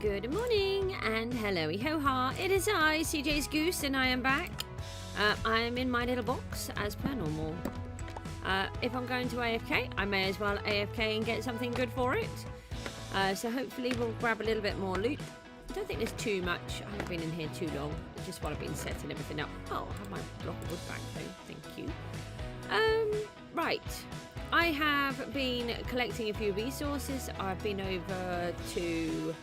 Good morning and hello ho ha. It is I, CJSGOOSE, and I am back. I am in my little box as per normal. If I'm going to AFK, I may as well AFK and get something good for it. So hopefully we'll grab a little bit more loot. I don't think there's too much. I haven't been in here too long. Just while I've been setting everything up. Oh, I have my block of wood back though. Thank you. Right. I have been collecting a few resources. I've been over to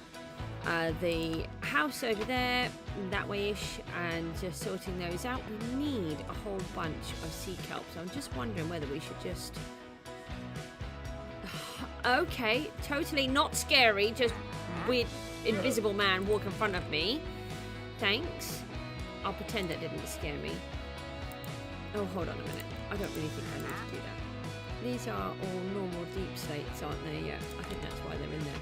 the house over there, that way-ish, and just sorting those out. We need a whole bunch of sea kelp, so I'm just wondering whether we should just... Okay, totally not scary, just weird invisible man walk in front of me. Thanks. I'll pretend that didn't scare me. Oh, hold on a minute. I don't really think I need to do that. These are all normal deep slates, aren't they? Yeah, I think that's why they're in there.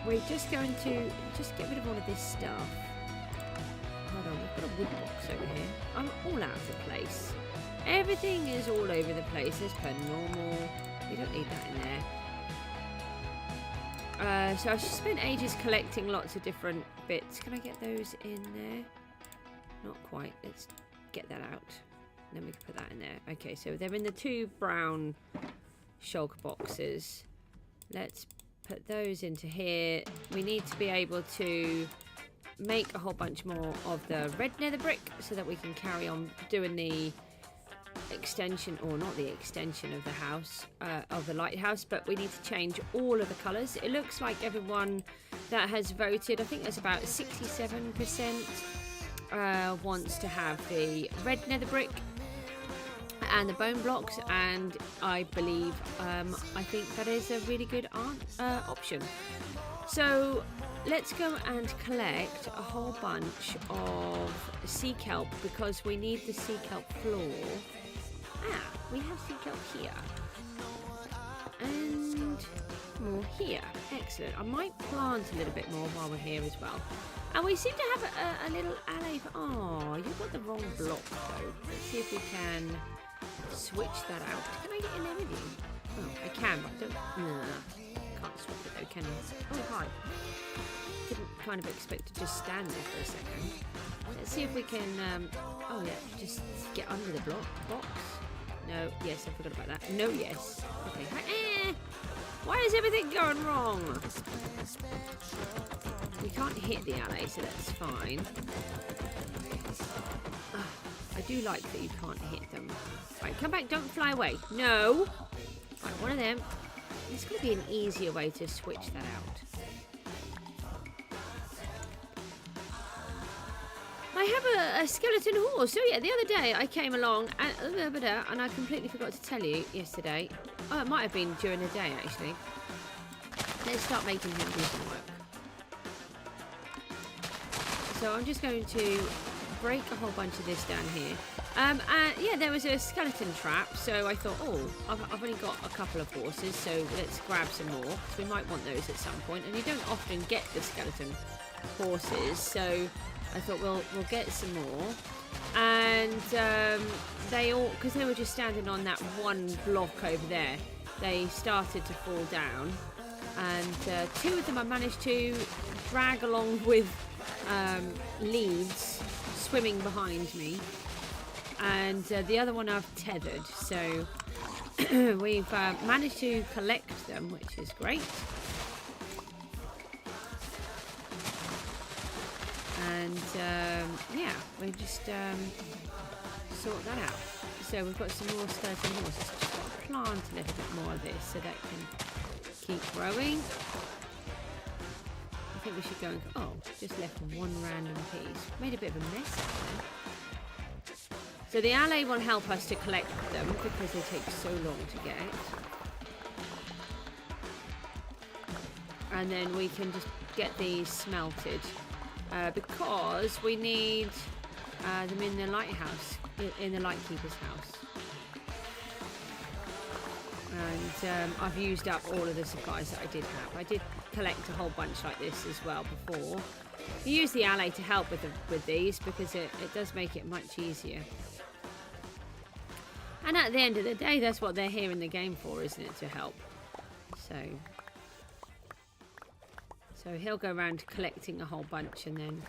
We're just going to just get rid of all of this stuff. Hold on, we've got a wood box over here. I'm all out of place. Everything is all over the place as per normal. We don't need that in there. So I've spent ages collecting lots of different bits. Can I get those in there? Not quite. Let's get that out. And then we can put that in there. Okay, so they're in the two brown shulk boxes. Let's put those into here. We need to be able to make a whole bunch more of the red nether brick so that we can carry on doing the extension, or not the extension of the house, of the lighthouse, but we need to change all of the colours. It looks like everyone that has voted, I think there's about 67% wants to have the red nether brick and the bone blocks, and I believe I think that is a really good option. So let's go and collect a whole bunch of sea kelp, because we need the sea kelp floor. We have sea kelp here and more here. Excellent. I might plant a little bit more while we're here as well. And we seem to have a little alley. Oh, you've got the wrong block though. Let's see if we can switch that out. Can I get in there with you? Oh, I can, but I don't... Nah, can't swap it though, can I? Oh, hi. Didn't kind of expect to just stand there for a second. Let's see if we can... oh, yeah, just get under the box. No, yes, I forgot about that. No, yes. Okay. Why is everything going wrong? We can't hit the alley, so that's fine. I do like that you can't hit them. Right, come back, don't fly away. No! Right, one of them. There's going to be an easier way to switch that out. I have a skeleton horse. So yeah, the other day I came along and I completely forgot to tell you yesterday. Oh, it might have been during the day actually. Let's start making him do some work. So I'm just going to break a whole bunch of this down here. Yeah, there was a skeleton trap, so I thought, oh, I've only got a couple of horses, so let's grab some more, because we might want those at some point. And you don't often get the skeleton horses, so I thought we'll get some more. And they all, because they were just standing on that one block over there, they started to fall down. And two of them I managed to drag along with leads swimming behind me, and the other one I've tethered, so we've managed to collect them, which is great. And yeah, we just sort that out. So we've got some more skeleton horses. Just got to plant a little bit more of this so that can keep growing. I think we should go and... Oh, just left one random piece. Made a bit of a mess out there. So the Allay will help us to collect them because they take so long to get. And then we can just get these smelted. Because we need them in the lighthouse, in the Lightkeeper's house. And I've used up all of the supplies that I did have. I did collect a whole bunch like this as well before. You use the Allay to help with these because it does make it much easier. And at the end of the day, that's what they're here in the game for, isn't it? To help. So So he'll go around collecting a whole bunch and then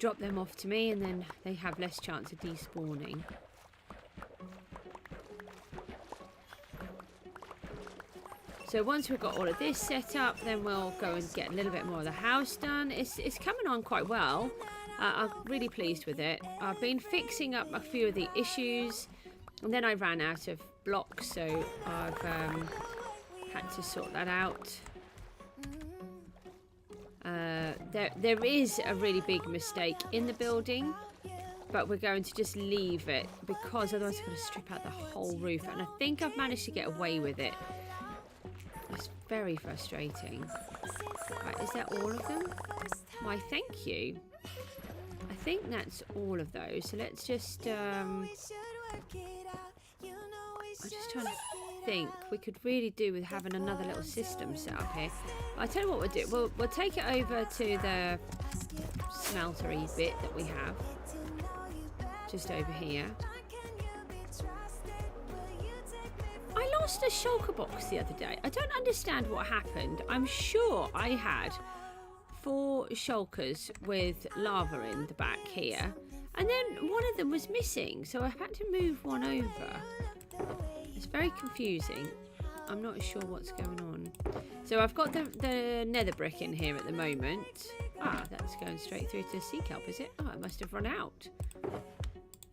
drop them off to me, and then they have less chance of despawning. So once we've got all of this set up, then we'll go and get a little bit more of the house done. It's coming on quite well. I'm really pleased with it. I've been fixing up a few of the issues, and then I ran out of blocks, so I've had to sort that out. There is a really big mistake in the building, but we're going to just leave it because otherwise I'm going to strip out the whole roof, and I think I've managed to get away with it. It's very frustrating. Right, is that all of them? Why, thank you. I think that's all of those. So let's just I'm just trying to think. We could really do with having another little system set up here. I'll tell you what we'll do. We'll take it over to the smeltery bit that we have just over here. I lost a shulker box the other day. I don't understand what happened. I'm sure I had 4 shulkers with lava in the back here, and then one of them was missing, so I had to move one over. It's very confusing. I'm not sure what's going on. So I've got the nether brick in here at the moment. Ah, that's going straight through to sea kelp, is it? Oh, it must have run out.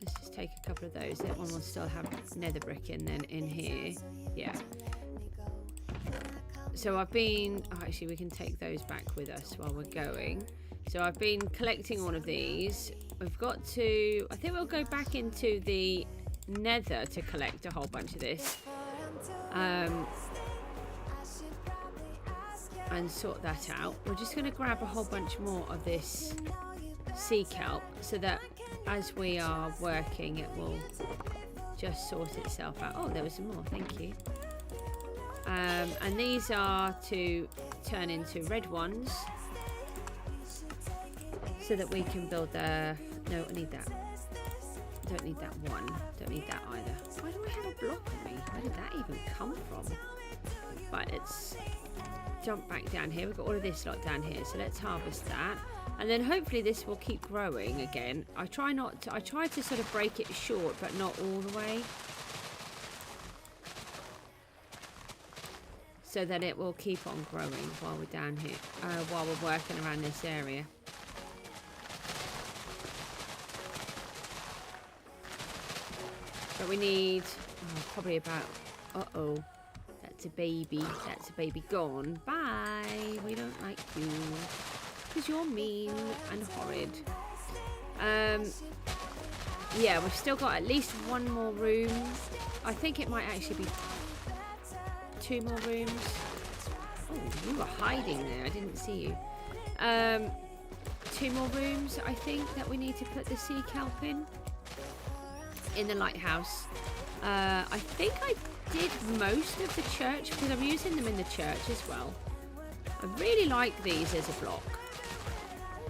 Let's just take a couple of those. That one will still have nether brick in then in here. Yeah. So I've been... Oh, actually, we can take those back with us while we're going. So I've been collecting all of these. We've got to... I think we'll go back into the nether to collect a whole bunch of this. And sort that out. We're just going to grab a whole bunch more of this sea kelp so that as we are working it will just sort itself out. Oh, there was some more, thank you. And these are to turn into red ones so that we can build the... No, I need that. Don't need that one. Don't need that either. Why do I have a block on me? Where did that even come from? Right, let's jump back down here. We've got all of this lot down here, so let's harvest that. And then hopefully this will keep growing again. I try to sort of break it short, but not all the way. So that it will keep on growing while we're down here, while we're working around this area. But we need probably about... Uh-oh. That's a baby. That's a baby gone. Bye. We don't like you. Because you're mean and horrid. Yeah, we've still got at least one more room. I think it might actually be 2 more rooms. Oh, you were hiding there. I didn't see you. 2 more rooms, I think, that we need to put the sea kelp in the lighthouse. I think I did most of the church because I'm using them in the church as well. I really like these as a block.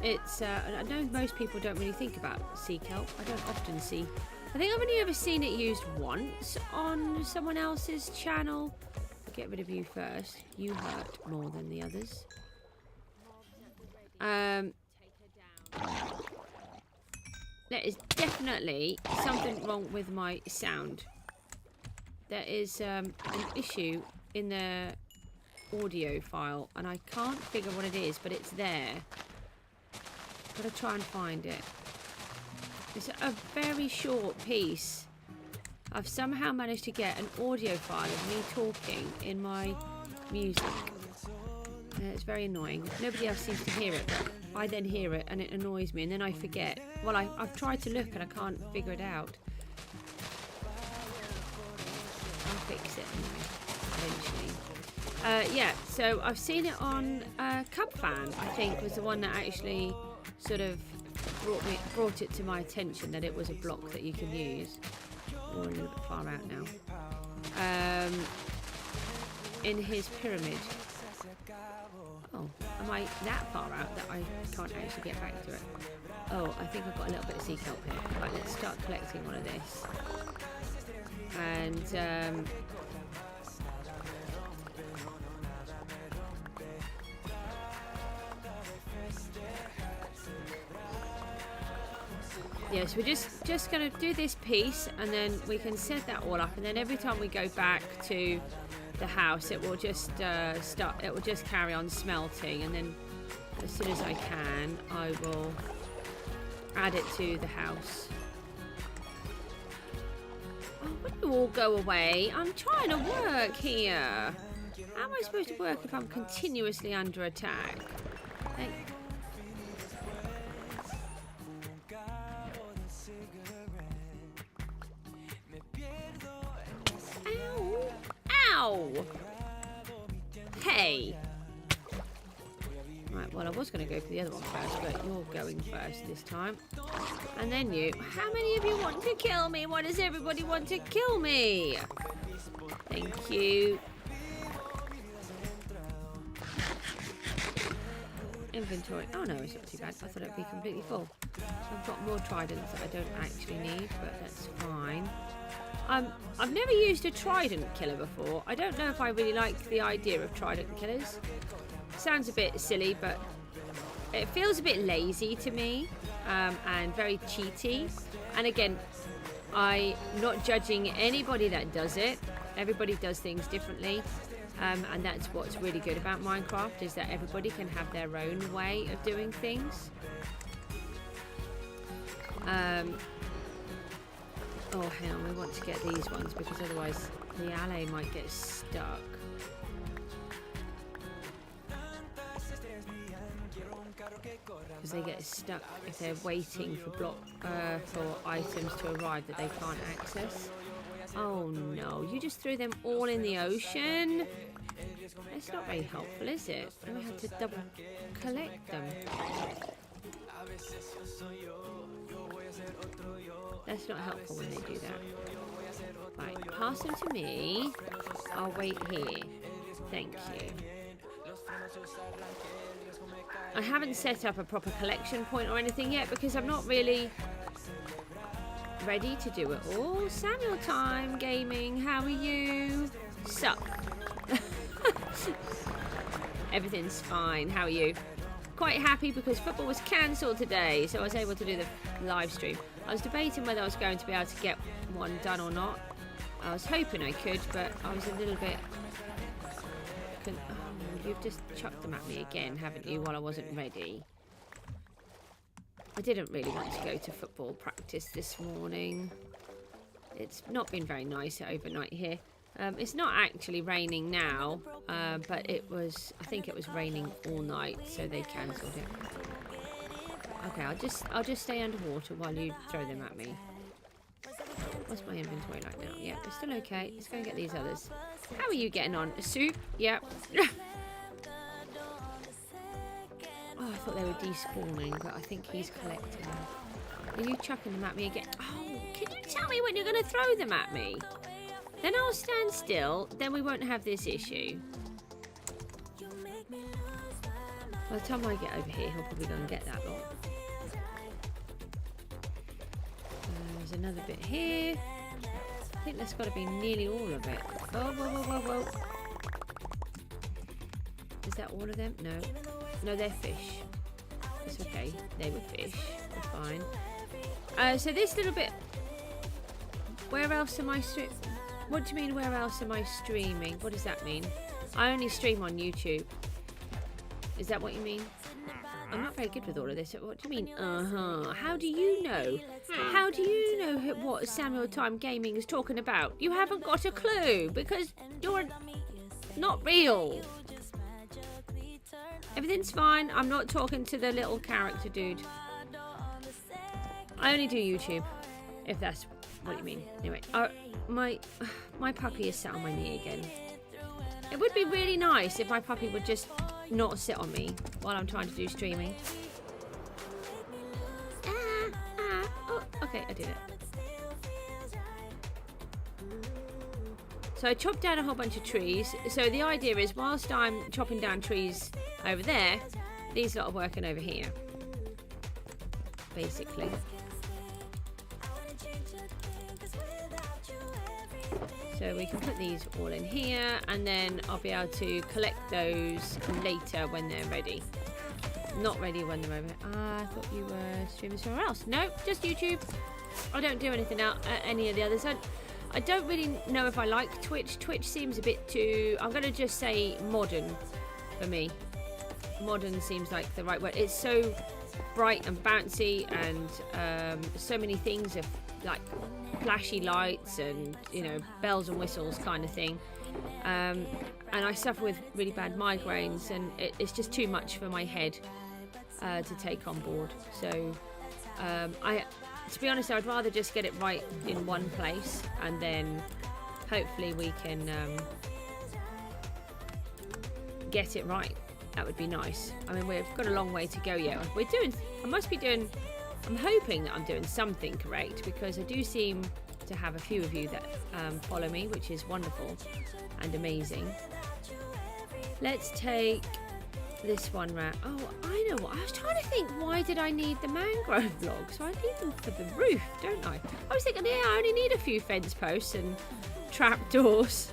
It's I know most people don't really think about sea kelp. I don't often see. I think I've only ever seen it used once on someone else's channel. I'll get rid of you first. You hurt more than the others. There is definitely something wrong with my sound. There is an issue in the audio file and I can't figure what it is, but it's there. Gotta try and find it. It's a very short piece. I've somehow managed to get an audio file of me talking in my music. It's very annoying. Nobody else seems to hear it, but I then hear it and it annoys me and then I forget. Well, I've tried to look and I can't figure it out. I'll fix it anyway, eventually. Yeah, so I've seen it on Cub Fan, I think, was the one that actually sort of brought it to my attention that it was a block that you can use. We're a little bit far out now. In his pyramid. Oh, am I that far out that I can't actually get back to it? Oh, I think I've got a little bit of sea kelp here. Right, let's start collecting one of this. And Yeah, so we're just going to do this piece, and then we can set that all up, and then every time we go back to the house, it will just it will just carry on smelting, and then as soon as I can, I will add it to the house. Oh, will you all go away? I'm trying to work here. How am I supposed to work if I'm continuously under attack? Hey. Ow! Ow! Hey! Right, well, I was going to go for the other one first, but you're going first this time. And then you. How many of you want to kill me? Why does everybody want to kill me? Thank you. Inventory. Oh, no, it's not too bad. I thought it would be completely full. So I've got more tridents that I don't actually need, but that's fine. I've never used a trident killer before. I don't know if I really like the idea of trident killers. Sounds a bit silly, but it feels a bit lazy to me, and very cheaty. And again, I'm not judging anybody that does it. Everybody does things differently, and that's what's really good about Minecraft, is that everybody can have their own way of doing things. Oh, hang on, we want to get these ones because otherwise the Allay might get stuck. Because they get stuck if they're waiting for items to arrive that they can't access. Oh no, you just threw them all in the ocean? That's not very helpful, is it? And we have to double collect them. That's not helpful when they do that. Right, pass them to me. I'll wait here. Thank you. I haven't set up a proper collection point or anything yet because I'm not really ready to do it all. Samuel time gaming, how are you? Sup? Everything's fine, how are you? Quite happy because football was cancelled today, so I was able to do the live stream. I was debating whether I was going to be able to get one done or not. I was hoping I could, but I was a little bit... Oh, you've just chucked them at me again, haven't you, while I wasn't ready? I didn't really want to go to football practice this morning. It's not been very nice overnight here. It's not actually raining now, but it was, I think it was raining all night, so they cancelled it. Okay, I'll just stay underwater while you throw them at me. What's my inventory like now? Yeah, it's still okay. Let's go and get these others. How are you getting on? A soup? Yep. Oh, I thought they were despawning, but I think he's collecting them. Are you chucking them at me again? Oh, can you tell me when you're going to throw them at me? Then I'll stand still, then we won't have this issue. By the time I get over here, he'll probably go and get that lot. There's another bit here. I think that's got to be nearly all of it. Whoa, whoa, whoa, whoa, whoa. Is that all of them? No. No, they're fish. It's okay. They were fish. We're fine. So this little bit... Where else am I streaming? What do you mean, where else am I streaming? What does that mean? I only stream on YouTube. Is that what you mean? I'm not very good with all of this. What do you mean? How do you know? How do you know what Samuel Time Gaming is talking about? You haven't got a clue because you're not real. Everything's fine. I'm not talking to the little character dude. I only do YouTube, if that's what you mean. Anyway, my puppy is sat on my knee again. It would be really nice if my puppy would just not sit on me while I'm trying to do streaming. Oh, okay, I did it. So I chopped down a whole bunch of trees. So the idea is, whilst I'm chopping down trees over there, these lot are working over here, basically. So we can put these all in here, and then I'll be able to collect those later when they're ready. not ready when they're over. I thought you were streaming somewhere else. No, just YouTube. I don't do anything out any of the others. I don't really know if I like Twitch. Twitch seems a bit too, I'm going to just say modern for me. Modern seems like the right word. It's so bright and bouncy, and so many things of like flashy lights and, you know, bells and whistles kind of thing. And I suffer with really bad migraines, and it's just too much for my head to take on board. So to be honest, I'd rather just get it right in one place, and then hopefully we can get it right. That would be nice. I mean, we've got a long way to go yet. I'm hoping that I'm doing something correct, because I do seem to have a few of you that follow me, which is wonderful and amazing. Let's take this one round. Oh, I know what. I was trying to think, why did I need the mangrove logs? So I need them for the roof, don't I? I was thinking, yeah, I only need a few fence posts and trapdoors.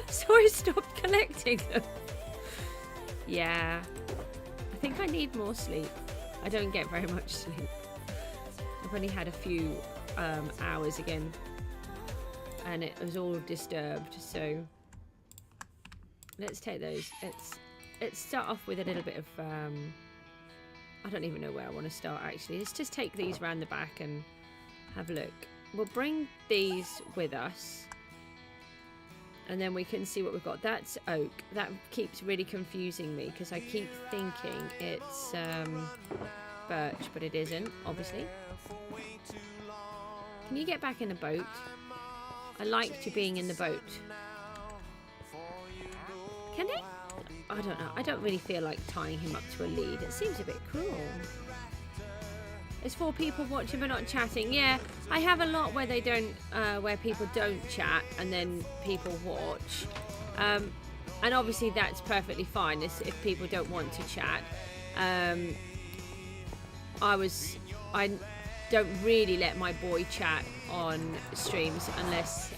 So I stopped collecting them. Yeah, I think I need more sleep. I don't get very much sleep. I've only had a few hours again, and it was all disturbed. So let's take those. Let's start off with a little bit of I don't even know where I want to start actually. Let's just take these round the back and have a look. We'll bring these with us, and then we can see what we've got. That's oak. That keeps really confusing me, because I keep thinking it's birch, but it isn't, obviously. Can you get back in the boat? I liked you being in the boat. Can they? I don't know. I don't really feel like tying him up to a lead. It seems a bit cruel. It's 4 people watching but not chatting. Yeah, I have a lot where they don't, where people don't chat and then people watch. And obviously that's perfectly fine if people don't want to chat. I don't really let my boy chat on streams unless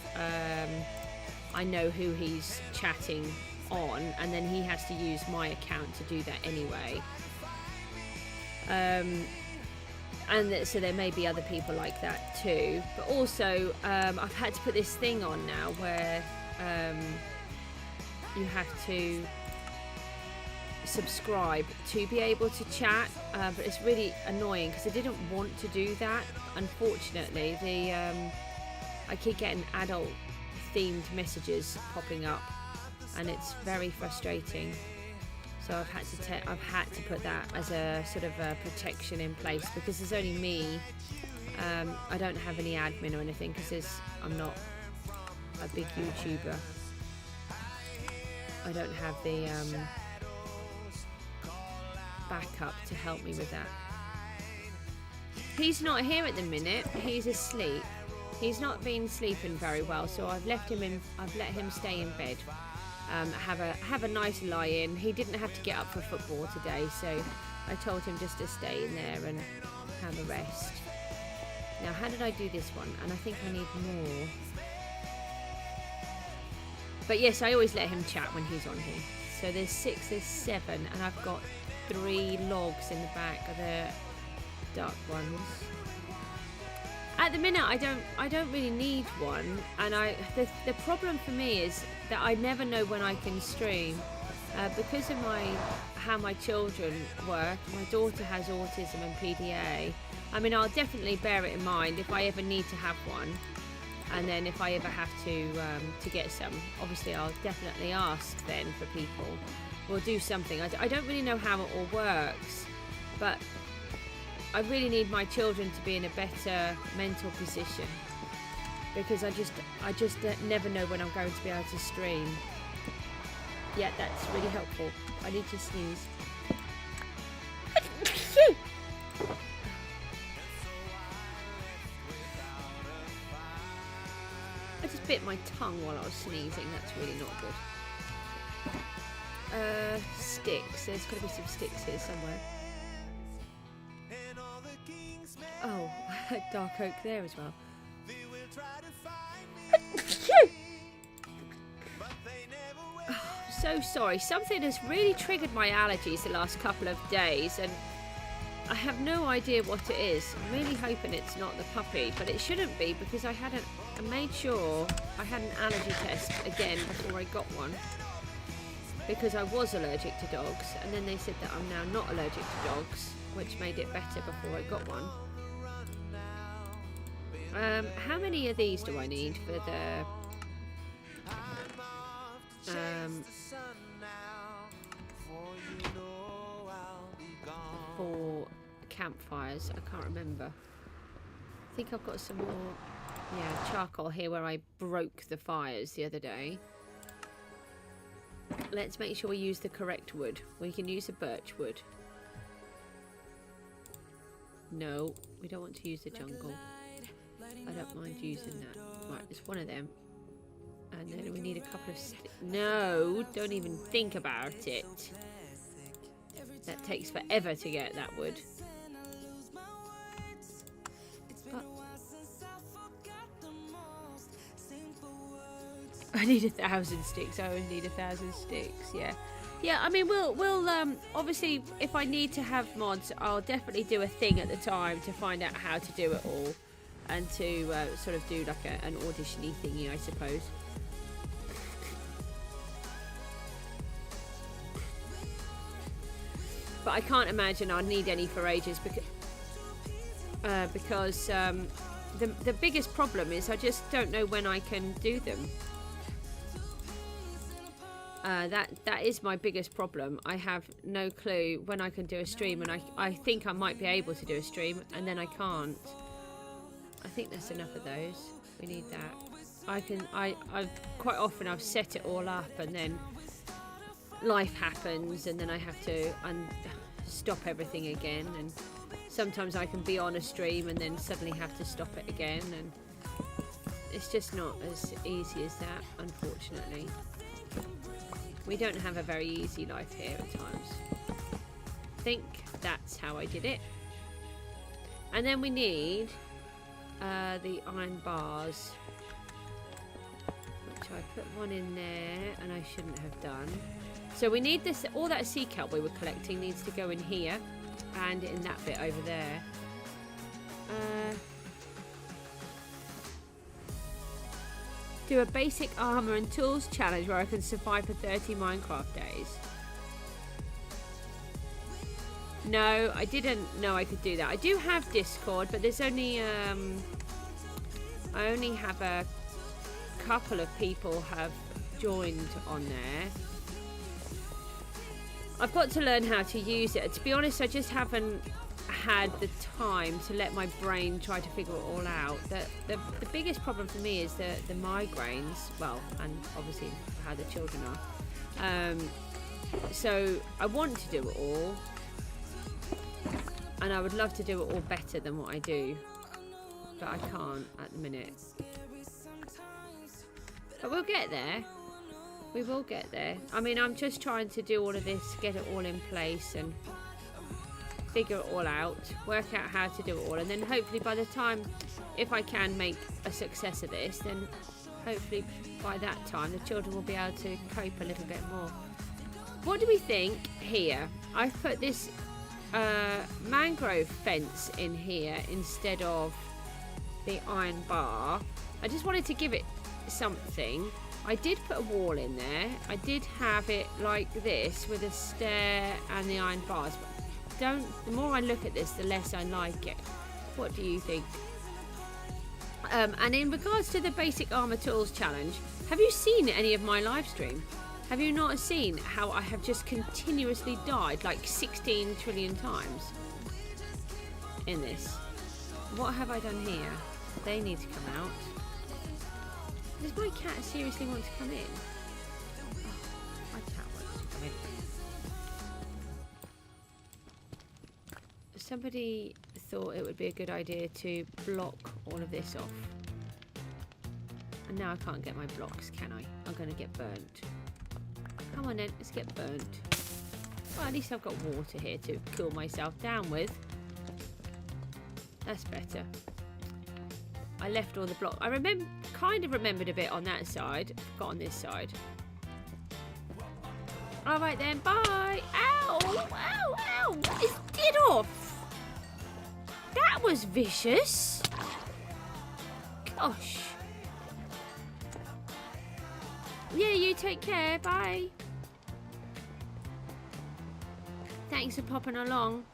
I know who he's chatting on, and then he has to use my account to do that anyway. And so there may be other people like that too, but also I've had to put this thing on now where you have to subscribe to be able to chat, but it's really annoying because I didn't want to do that. Unfortunately, I keep getting adult themed messages popping up, and it's very frustrating. So I've had to put that as a sort of a protection in place, because there's only me. I don't have any admin or anything because I'm not a big YouTuber. I don't have the backup to help me with that. He's not here at the minute. He's asleep. He's not been sleeping very well, so I've let him stay in bed. Have a nice lie-in. He didn't have to get up for football today, so I told him just to stay in there and have a rest. Now, how did I do this one? And I think I need more. But yes, I always let him chat when he's on here. So there's 6, there's 7, and I've got 3 logs in the back of the dark ones. At the minute, I don't really need one, and the problem for me is that I never know when I can stream because of how my children work. My daughter has autism and PDA. I mean, I'll definitely bear it in mind if I ever need to have one, and then if I ever have to get some, obviously I'll definitely ask then for people. We'll do something. I don't really know how it all works, but I really need my children to be in a better mental position, because I just never know when I'm going to be able to stream. Yeah, that's really helpful. I need to sneeze. I just bit my tongue while I was sneezing. That's really not good. Sticks. There's got to be some sticks here somewhere. Oh, dark oak there as well. Oh, I'm so so sorry. Something has really triggered my allergies the last couple of days, and I have no idea what it is. I'm really hoping it's not the puppy, but it shouldn't be, because I made sure I had an allergy test again before I got one, because I was allergic to dogs, and then they said that I'm now not allergic to dogs, which made it better before I got one. How many of these do I need for the for campfires? I can't remember. I think I've got some more, yeah, charcoal here where I broke the fires the other day. Let's make sure we use the correct wood. We can use a birch wood. No, we don't want to use the jungle. I don't mind using that. Right, it's one of them. And then we need a couple of no, don't even think about it. That takes forever to get that wood. But I need 1,000 sticks. I only need 1,000 sticks. Yeah, yeah. I mean, we'll obviously, if I need to have mods, I'll definitely do a thing at the time to find out how to do it all, and to sort of do like an audition-y thingy, I suppose. But I can't imagine I'd need any for ages, because the biggest problem is I just don't know when I can do them. That is my biggest problem. I have no clue when I can do a stream, and I think I might be able to do a stream, and then I can't. I think that's enough of those. We need that. I've quite often I've set it all up, and then life happens, and then I have to stop everything again, and sometimes I can be on a stream and then suddenly have to stop it again, and it's just not as easy as that, unfortunately. We don't have a very easy life here at times. I think that's how I did it. And then we need the iron bars, which I put one in there and I shouldn't have done. So we need this, all that sea kelp we were collecting needs to go in here and in that bit over there. Do a basic armor and tools challenge where I can survive for 30 Minecraft days. No, I didn't know I could do that. I do have Discord, but there's only I only have a couple of people have joined on there. I've got to learn how to use it. To be honest, I just haven't had the time to let my brain try to figure it all out. The biggest problem for me is the migraines, well, and obviously how the children are. So I want to do it all, and I would love to do it all better than what I do, but I can't at the minute. But we'll get there. We will get there. I mean, I'm just trying to do all of this, get it all in place and figure it all out, work out how to do it all, and then hopefully by the time, if I can make a success of this, then hopefully by that time the children will be able to cope a little bit more. What do we think here? I've put this mangrove fence in here instead of the iron bar. I just wanted to give it something. I did put a wall in there. I did have it like this with a stair and the iron bars. But the more I look at this, the less I like it. What do you think? And in regards to the basic armor tools challenge, have you seen any of my live stream? Have you not seen how I have just continuously died like 16 trillion times in this? What have I done here? They need to come out. Does my cat seriously want to come in? Oh, my cat wants to come in. Somebody thought it would be a good idea to block all of this off. And now I can't get my blocks, can I? I'm going to get burnt. Come on then, let's get burnt. Well, at least I've got water here to cool myself down with. That's better. I left all the blocks. I kind of remembered a bit on that side. Got on this side. All right then, bye. Ow, ow, ow. It's did off. That was vicious. Gosh. Yeah, you take care. Bye. Thanks for popping along.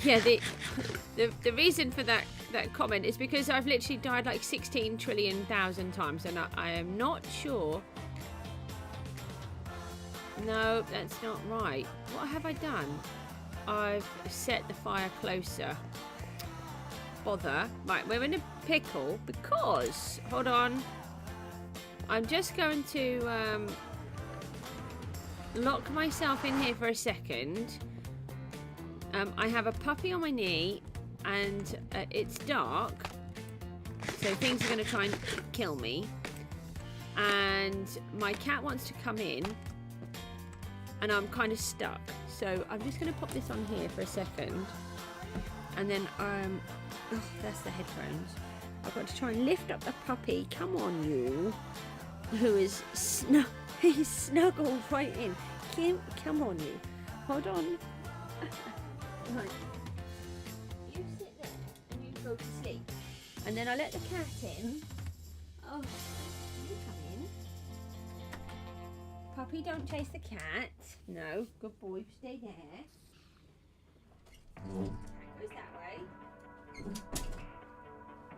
Yeah, the reason for that comment is because I've literally died like 16 trillion thousand times, and I am not sure. No, that's not right. What have I done? I've set the fire closer. Bother. Right, we're in a pickle because, hold on, I'm just going to lock myself in here for a second. I have a puppy on my knee, and it's dark, so things are going to try and kill me. And my cat wants to come in, and I'm kind of stuck. So I'm just going to pop this on here for a second, and then oh, that's the headphones. I've got to try and lift up the puppy. Come on, you, who is he's snuggled right in. Come on, you. Hold on. Right. You sit there and you go to sleep. And then I let the cat in. Oh, you come in. Puppy, don't chase the cat. No, good boy, stay there. That goes that way.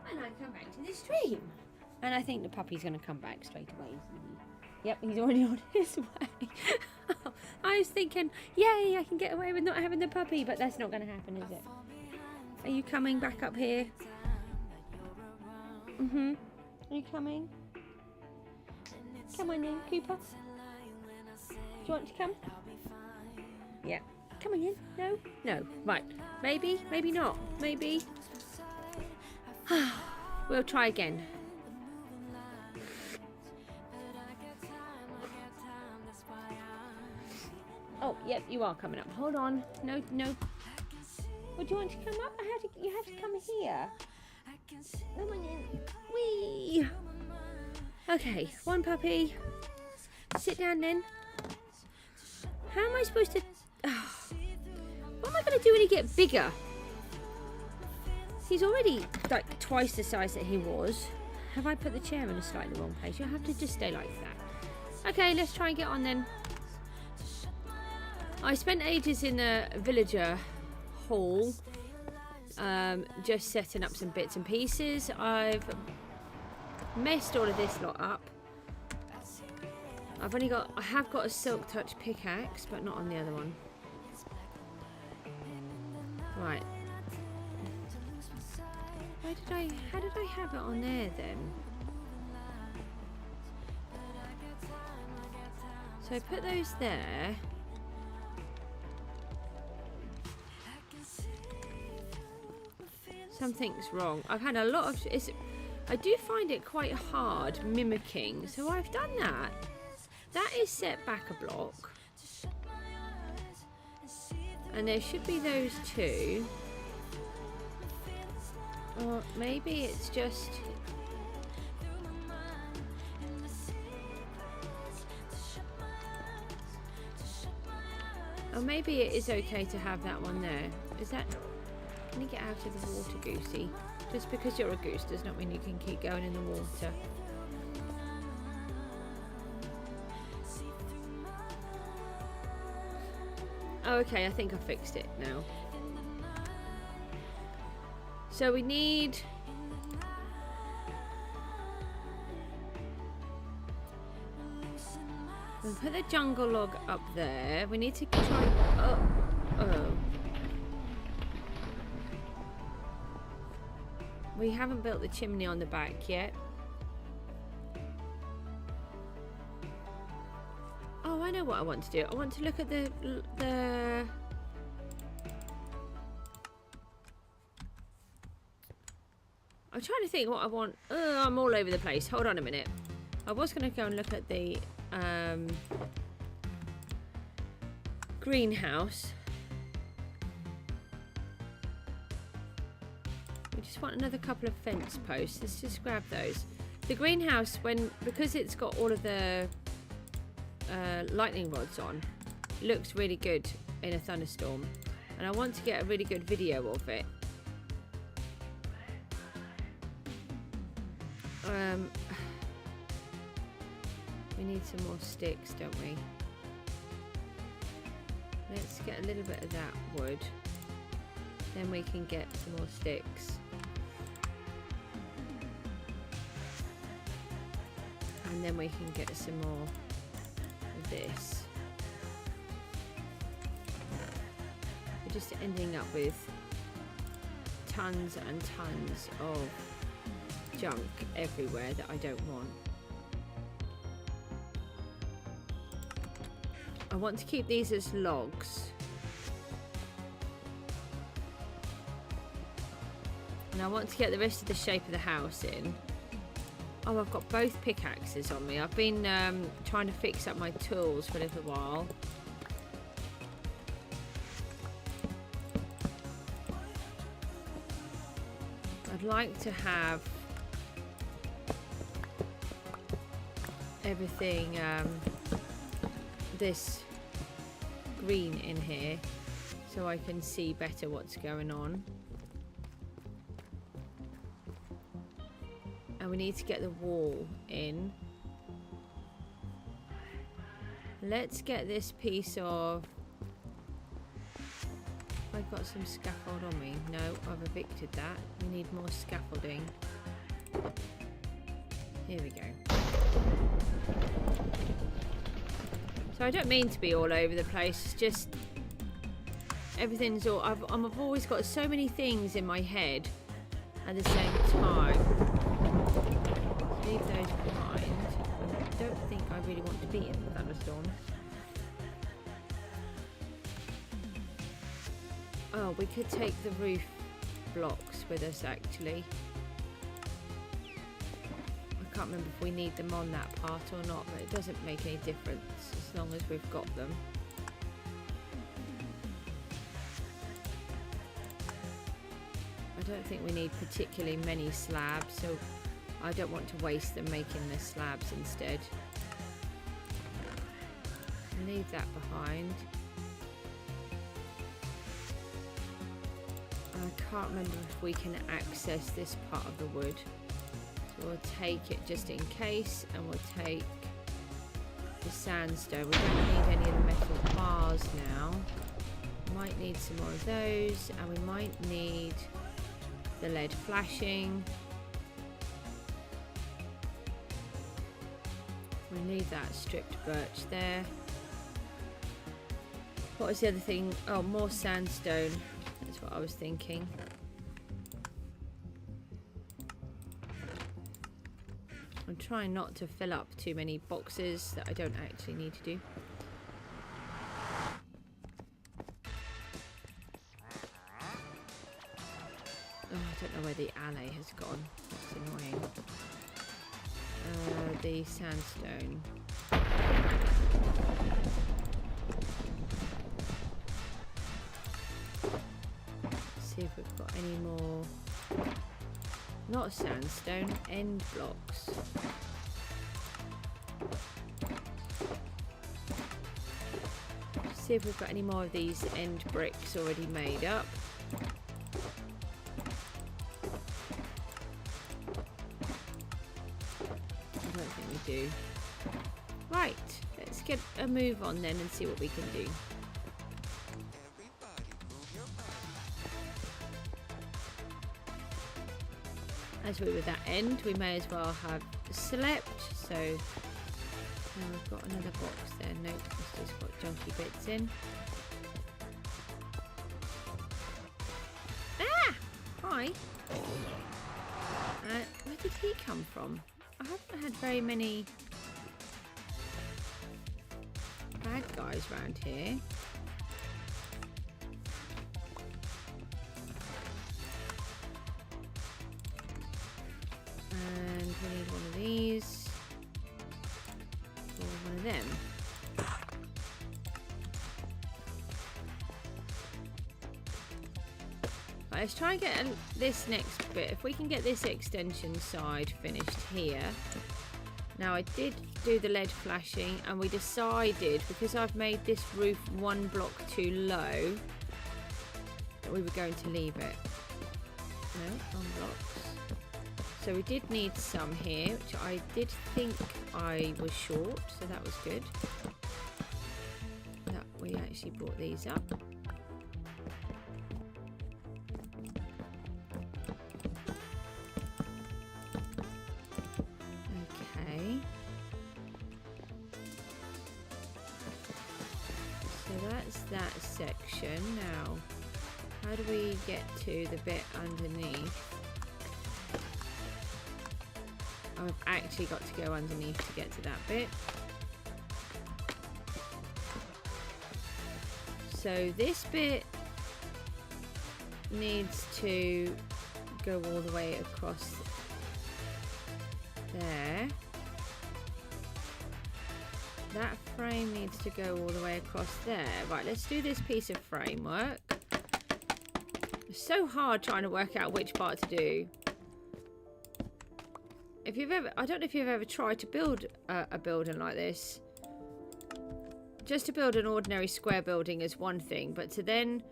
And I come back to the stream. And I think the puppy's going to come back straight away, isn't he? Yep, he's already on his way. I was thinking, yay, I can get away with not having the puppy, but that's not going to happen, is it? Are you coming back up here? Are you coming? Come on in, Cooper. Do you want to come? Yeah. Come on in. No? No. Right. Maybe. Maybe not. Maybe. We'll try again. Oh, yep, you are coming up. Hold on. No, no. Would you want to come up? You have to come here. Come on in. Whee! Okay, one puppy. Sit down then. How am I supposed to... Oh. What am I going to do when he gets bigger? He's already like twice the size that he was. Have I put the chair in a slightly wrong place? You'll have to just stay like that. Okay, let's try and get on then. I spent ages in a villager hall, just setting up some bits and pieces. I've messed all of this lot up. I have got a silk touch pickaxe, but not on the other one. Right. How did I have it on there then? So I put those there. Something's wrong. I've had a lot of... I do find it quite hard mimicking. So I've done that. That is set back a block. And there should be those two. Or maybe it's just... Or maybe it is okay to have that one there. Is that... Can you get out of the water, Goosey? Just because you're a goose does not mean you can keep going in the water. Oh, okay, I think I fixed it now. So we need... We'll put the jungle log up there. We need to try... Oh. We haven't built the chimney on the back yet. Oh, I know what I want to do. I want to look at the... I'm trying to think what I want. I'm all over the place. Hold on a minute. I was going to go and look at the greenhouse. We just want another couple of fence posts. Let's just grab those. The greenhouse, because it's got all of the lightning rods on, looks really good in a thunderstorm, and I want to get a really good video of it. We need some more sticks, don't we? Let's get a little bit of that wood, then we can get some more sticks. And then we can get some more of this. We're just ending up with tons and tons of junk everywhere that I don't want. I want to keep these as logs. And I want to get the rest of the shape of the house in. Oh, I've got both pickaxes on me. I've been trying to fix up my tools for a little while. I'd like to have everything this green in here so I can see better what's going on. And we need to get the wall in. Let's get this piece of... I've got some scaffold on me. No, I've evicted that. We need more scaffolding. Here we go. So I don't mean to be all over the place. It's just everything's all... I've always got so many things in my head at the same time. Leave those behind. I don't think I really want to be in the thunderstorm. Oh, we could take the roof blocks with us actually. I can't remember if we need them on that part or not, but it doesn't make any difference as long as we've got them. I don't think we need particularly many slabs, so I don't want to waste them making the slabs instead. Leave that behind. I can't remember if we can access this part of the wood. So we'll take it just in case, and we'll take the sandstone. We don't need any of the metal bars now. Might need some more of those, and we might need the lead flashing. We need that stripped birch there. What was the other thing? Oh, more sandstone. That's what I was thinking. I'm trying not to fill up too many boxes that I don't actually need to do. Oh, I don't know where the Allay has gone. That's annoying. The sandstone. See if we've got any more. Not sandstone, end blocks. See if we've got any more of these end bricks already made up. Do. Right, let's get a move on then and see what we can do. As we were at that end, we may as well have slept. So we've got another box there. Nope, it's just got junky bits in. Ah! Hi. Where did he come from? I haven't had very many bad guys around here. And we need one of these. Or one of them. Right, let's try and get this next bit. If we can get this extension side finished here. Now I did do the LED flashing, and we decided, because I've made this roof one block too low, that we were going to leave it. No, on blocks. So we did need some here, which I did think I was short, so that was good. That we actually brought these up. Okay. So that's that section. Now, how do we get to the bit underneath? I've actually got to go underneath to get to that bit. So this bit needs to go all the way across there. That frame needs to go all the way across there. Right, let's do this piece of framework. It's so hard trying to work out which part to do. If you've ever, I don't know if you've ever tried to build a building like this. Just to build an ordinary square building is one thing, but to then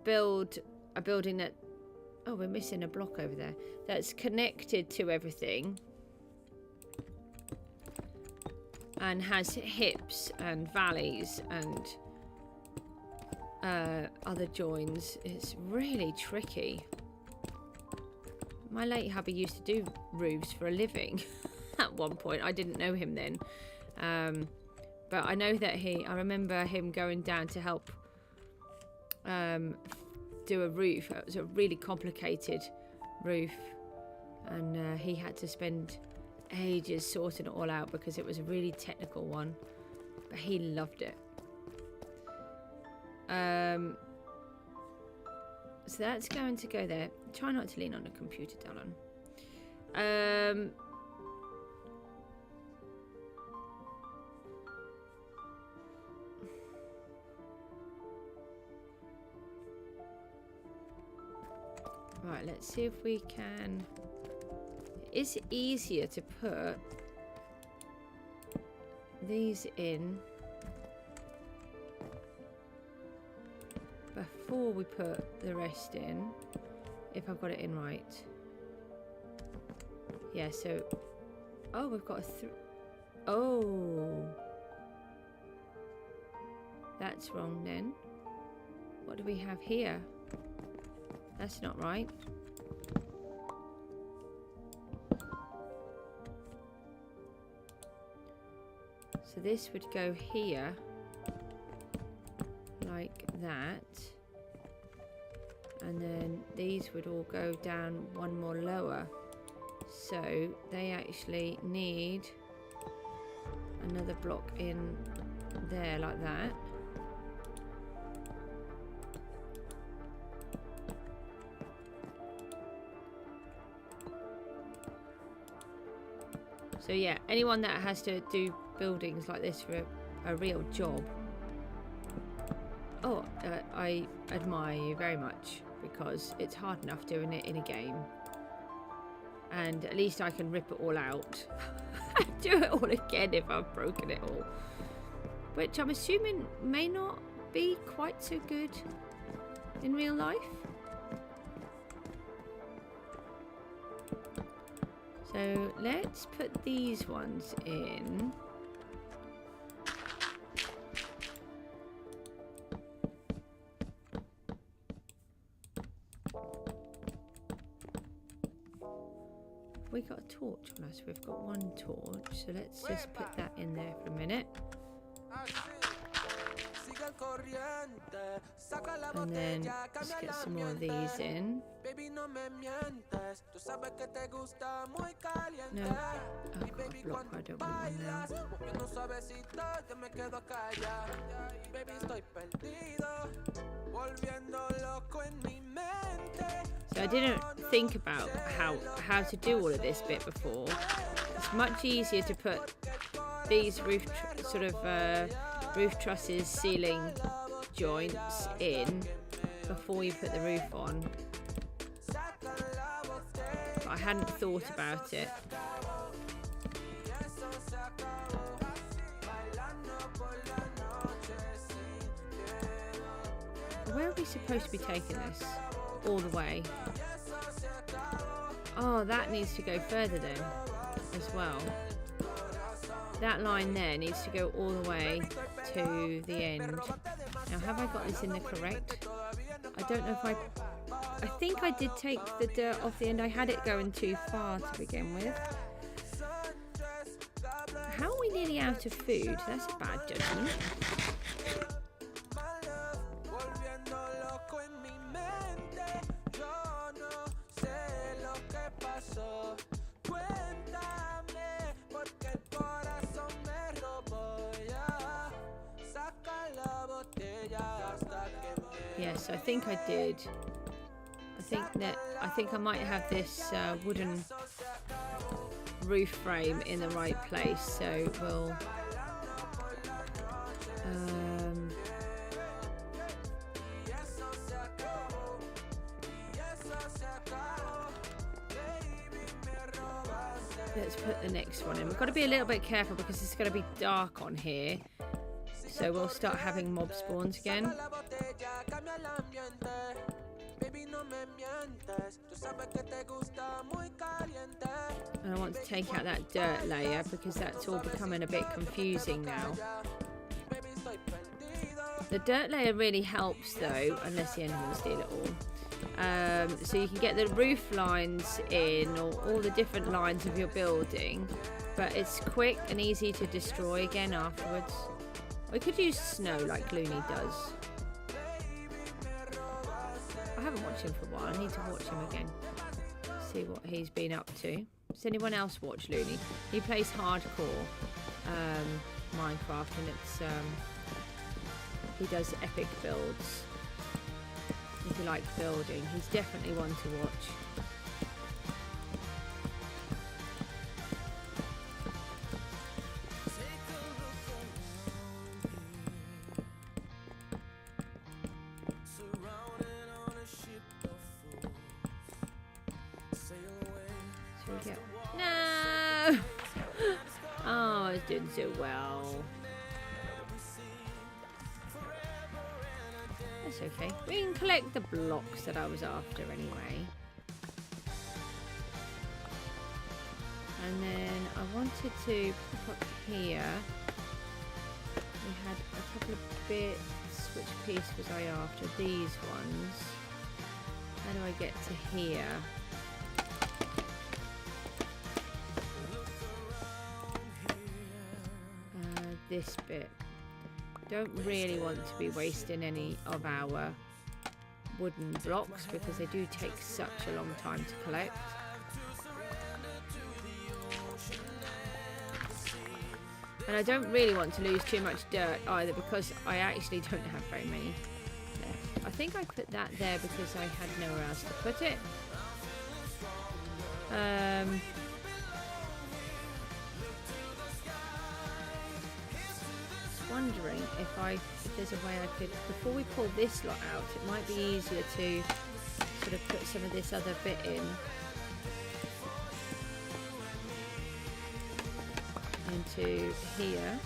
build a building that, oh, we're missing a block over there, that's connected to everything and has hips and valleys and other joins, it's really tricky. My late hubby used to do roofs for a living at one point. I didn't know him then. But I know that I remember him going down to help do a roof. It was a really complicated roof. And he had to spend ages sorting it all out because it was a really technical one. But he loved it. So that's going to go there. Try not to lean on the computer, darling. Right, let's see if we can. It's easier to put these in before we put the rest in, if I've got it in right. Yeah, so, oh, we've got oh, that's wrong then. What do we have here? That's not right. So this would go here like that, and then these would all go down one more lower, so they actually need another block in there like that. So yeah, anyone that has to do buildings like this for a real job, oh, I admire you very much, because it's hard enough doing it in a game, and at least I can rip it all out and do it all again if I've broken it all, which I'm assuming may not be quite so good in real life. So let's put these ones in. We got a torch on us. We've got one torch, so let's just put that in there for a minute. And then let's get some more of these in. No, I've got a block, I don't want one now. So I didn't think about how to do all of this bit before. It's much easier to put these roof trusses, ceiling joints in before you put the roof on. but I hadn't thought about it. Where are we supposed to be taking this? All the way. Oh, that needs to go further then as well. That line there needs to go all the way to the end. Now, have I got this in the correct? I don't know if I think I did take the dirt off the end. I had it going too far to begin with. How are we nearly out of food? That's a bad judgment. Yes, I think I did. I think I might have this wooden roof frame in the right place, so we'll let's put the next one in. We've got to be a little bit careful because it's going to be dark on here, so we'll start having mob spawns again. And I want to take out that dirt layer because that's all becoming a bit confusing now. The dirt layer really helps though, unless the enemy will steal it all. So you can get the roof lines in, or all the different lines of your building, but it's quick and easy to destroy again afterwards. We could use snow like Looney does. I haven't watched him for a while. I need to watch him again. See what he's been up to. Does anyone else watch Looney? He plays hardcore Minecraft, and it's he does epic builds. If you like building, he's definitely one to watch. No! Oh, I was doing so well. That's okay. We can collect the blocks that I was after anyway. And then I wanted to pop up here. We had a couple of bits. Which piece was I after? These ones. How do I get to here? This bit. Don't really want to be wasting any of our wooden blocks because they do take such a long time to collect. And I don't really want to lose too much dirt either because I actually don't have very many left. I think I put that there because I had nowhere else to put it. Wondering if there's a way I could, before we pull this lot out, it might be easier to sort of put some of this other bit in into here.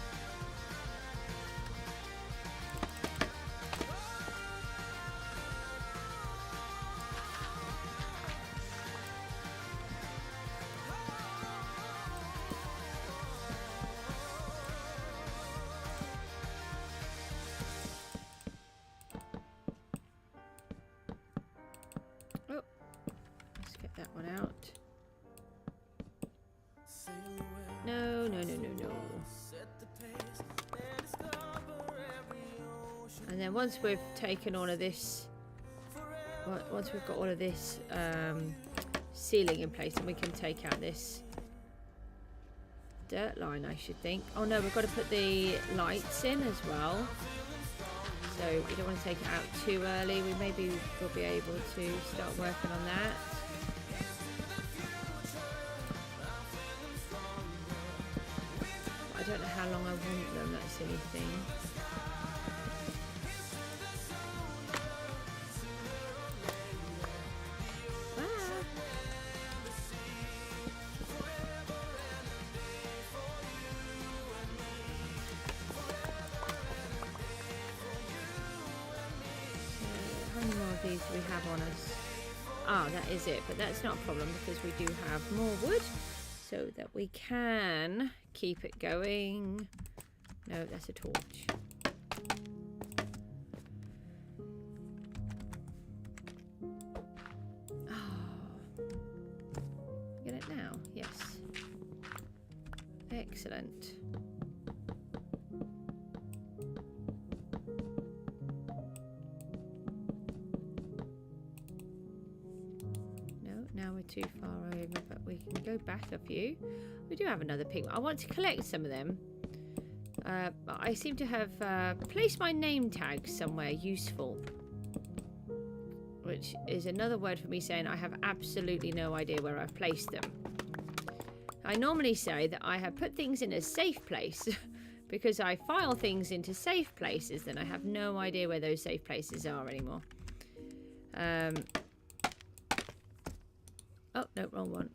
And then once we've taken all of this, once we've got all of this ceiling in place, then we can take out this dirt line, I should think. Oh no, we've got to put the lights in as well. So we don't want to take it out too early. Maybe we'll be able to start working on that. I don't know how long I want them, that's the only thing. have on us? Ah, that is it, but that's not a problem because we do have more wood so that we can keep it going. No, that's a torch. Oh. Get it now? Yes. Excellent. Now we're too far over, but we can go back a few. We do have another pig. I want to collect some of them. I seem to have placed my name tag somewhere useful, which is another word for me saying I have absolutely no idea where I've placed them. I normally say that I have put things in a safe place because I file things into safe places, then I have no idea where those safe places are anymore. Oh, no, wrong one.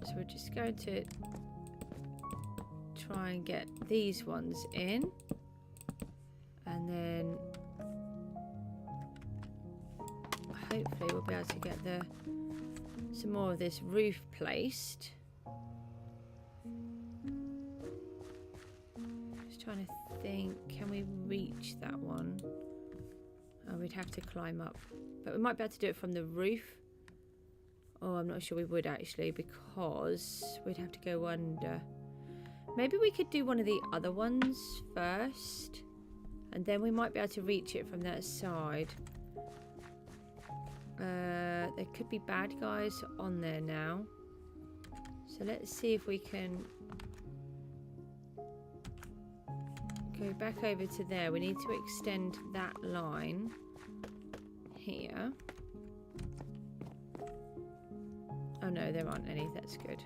So we're just going to try and get these ones in. And then hopefully we'll be able to get some more of this roof placed. Just trying to think, can we reach that one? Oh, we'd have to climb up. But we might be able to do it from the roof. Oh, I'm not sure we would actually, because we'd have to go under. Maybe we could do one of the other ones first, and then we might be able to reach it from that side. There could be bad guys on there now. So let's see if we can go back over to there. We need to extend that line here. Oh no, there aren't any. That's good.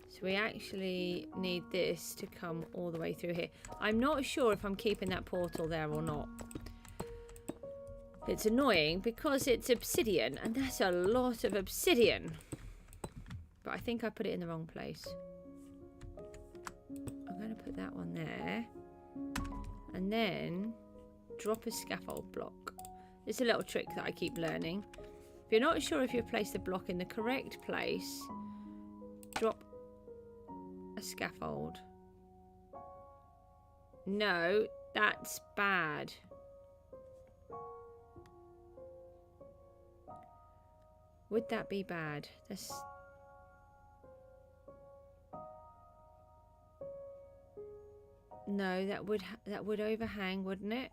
So we actually need this to come all the way through here. I'm not sure if I'm keeping that portal there or not. It's annoying because it's obsidian, and that's a lot of obsidian. But I think I put it in the wrong place. I'm going to put that one there. And then drop a scaffold block. It's a little trick that I keep learning. If you're not sure if you've placed the block in the correct place, drop a scaffold. No, that's bad. Would that be bad? That's... No, that would overhang, wouldn't it?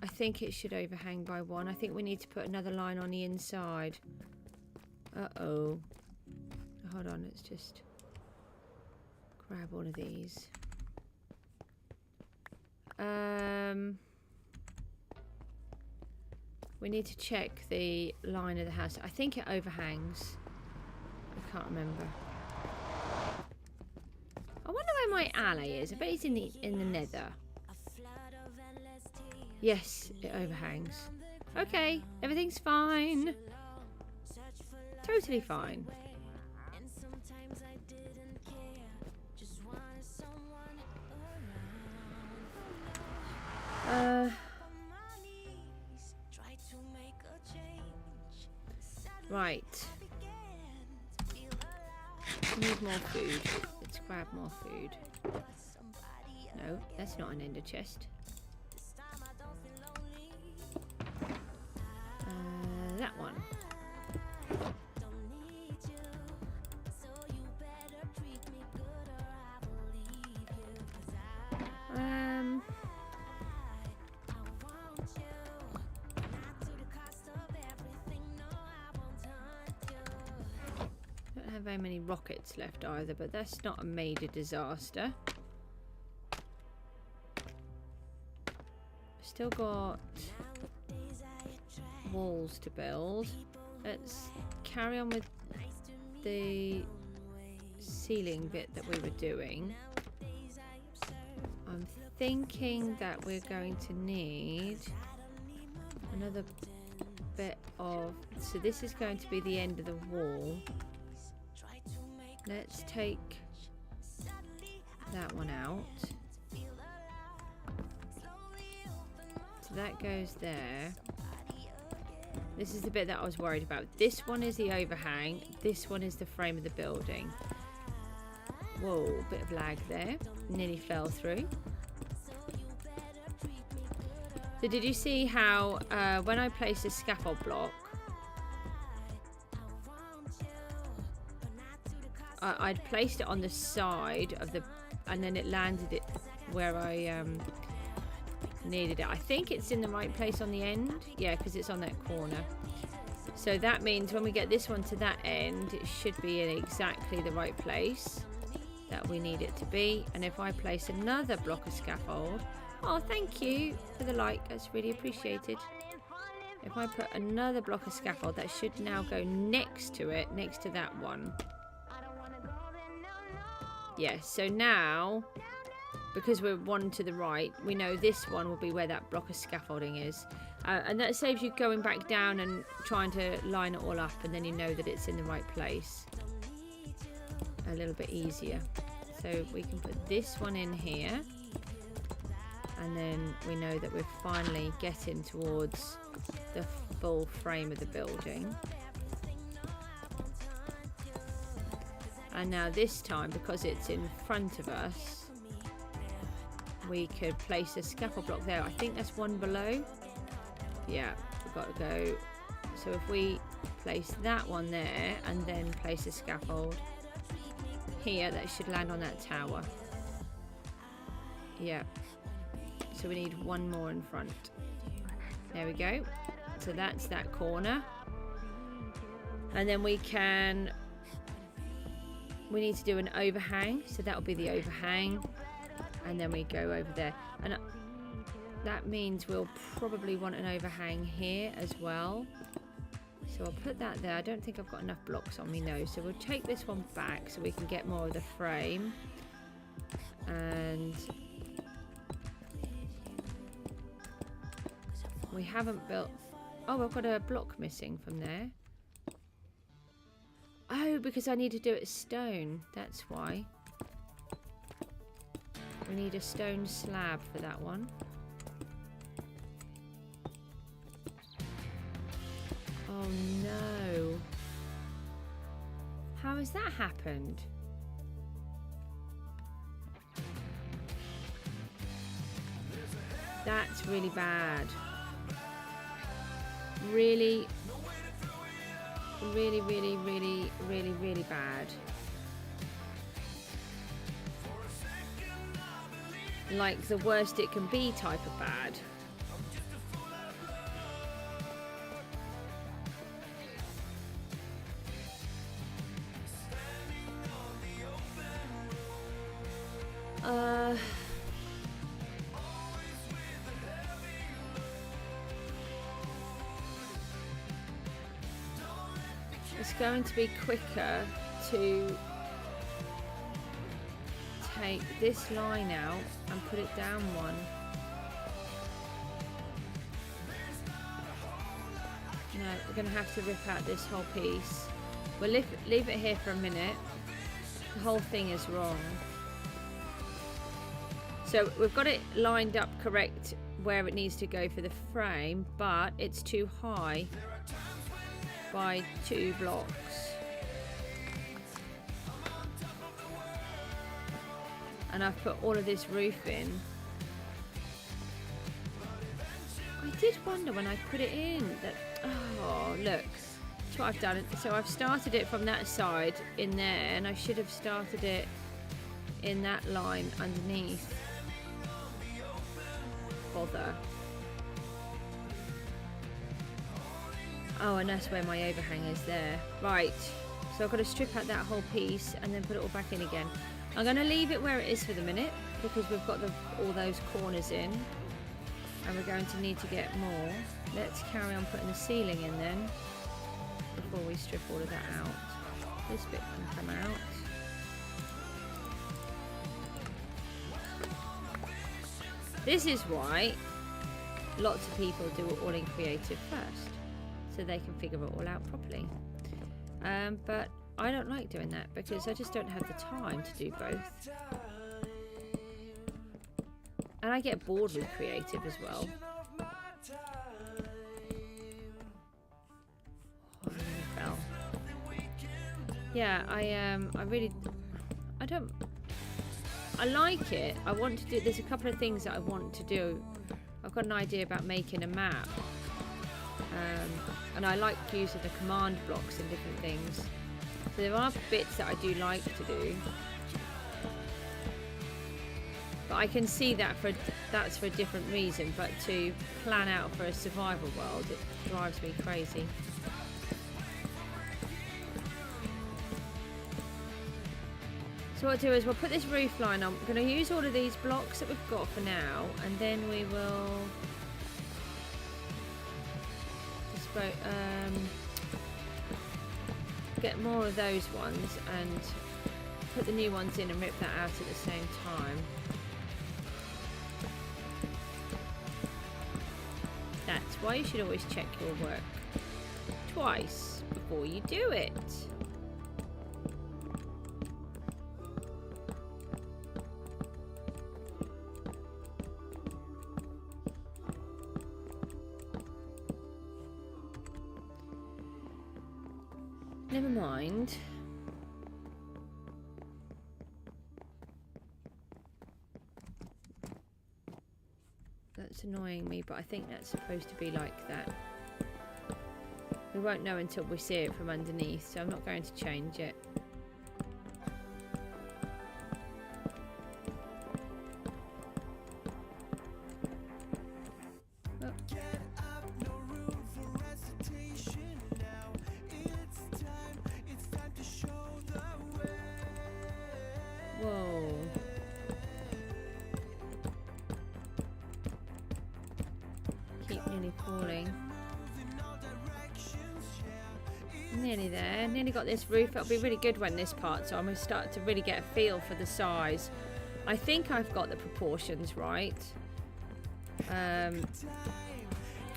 I think it should overhang by one. I think we need to put another line on the inside. Uh-oh. Hold on, let's just grab one of these. We need to check the line of the house. I think it overhangs. I can't remember. I wonder where my Allay is. I bet he's in the nether. Yes, it overhangs. Okay, everything's fine. Totally fine. Right. Need more food. Let's grab more food. No, that's not an ender chest. That one. Don't have very many rockets left either, but that's not a major disaster. Still got walls to build. Let's carry on with the ceiling bit that we were doing. I'm thinking that we're going to need another bit of... So this is going to be the end of the wall. Let's take that one out. that goes there. This is the bit that I was worried about. This one is the overhang. This one is the frame of the building. Whoa, bit of lag there. Nearly fell through. So did you see how when I placed a scaffold block, I'd placed it on the side of the, and then it landed it where I needed it. I think it's in the right place on the end. Yeah, because it's on that corner. So that means when we get this one to that end, it should be in exactly the right place that we need it to be. And if I place another block of scaffold, oh, thank you for the like, that's really appreciated. If I put another block of scaffold, that should now go next to it, next to that one. Yes, so now, because we're one to the right, we know this one will be where that block of scaffolding is. And that saves you going back down and trying to line it all up, and then you know that it's in the right place. A little bit easier. So we can put this one in here. And then we know that we're finally getting towards the full frame of the building. And now this time, because it's in front of us, we could place a scaffold block there. I think that's one below. Yeah, we've got to go. So if we place that one there and then place a scaffold here, that should land on that tower. Yeah. So we need one more in front. There we go. So that's that corner. And then we need to do an overhang. So that will be the overhang. And then we go over there. And that means we'll probably want an overhang here as well. So I'll put that there. I don't think I've got enough blocks on me, no. So we'll take this one back so we can get more of the frame. And we haven't built... Oh, I've got a block missing from there. Oh, because I need to do it stone. That's why. We need a stone slab for that one. Oh no. How has that happened? That's really bad. Really bad. Like the worst it can be type of bad. It's going to be quicker to take this line out and put it down one. No, we're going to have to rip out this whole piece. We'll leave it here for a minute. The whole thing is wrong. So we've got it lined up correct where it needs to go for the frame, but it's too high by 2 blocks. And I've put all of this roof in. I did wonder when I put it in that, oh look, that's what I've done. So I've started it from that side in there, and I should have started it in that line underneath. Bother. Oh, and that's where my overhang is there. Right, so I've got to strip out that whole piece and then put it all back in again. I'm going to leave it where it is for the minute because we've got all those corners in, and we're going to need to get more. Let's carry on putting the ceiling in then before we strip all of that out. This bit can come out. This is why lots of people do it all in creative first, so they can figure it all out properly. But I don't like doing that because I just don't have the time to do both. And I get bored with creative as well. Yeah, I like it. I want to do, there's a couple of things that I want to do. I've got an idea about making a map. And I like using the command blocks and different things. So there are bits that I do like to do. But I can see that that's for a different reason. But to plan out for a survival world, it drives me crazy. So what I'll do is we'll put this roof line on. I'm going to use all of these blocks that we've got for now, and then we will get more of those ones and put the new ones in and rip that out at the same time. That's why you should always check your work twice before you do it. Never mind. That's annoying me, but I think that's supposed to be like that. We won't know until we see it from underneath, so I'm not going to change it. Nearly there, nearly got this roof. It'll be really good when this part's on. We start to really get a feel for the size. I think I've got the proportions right. I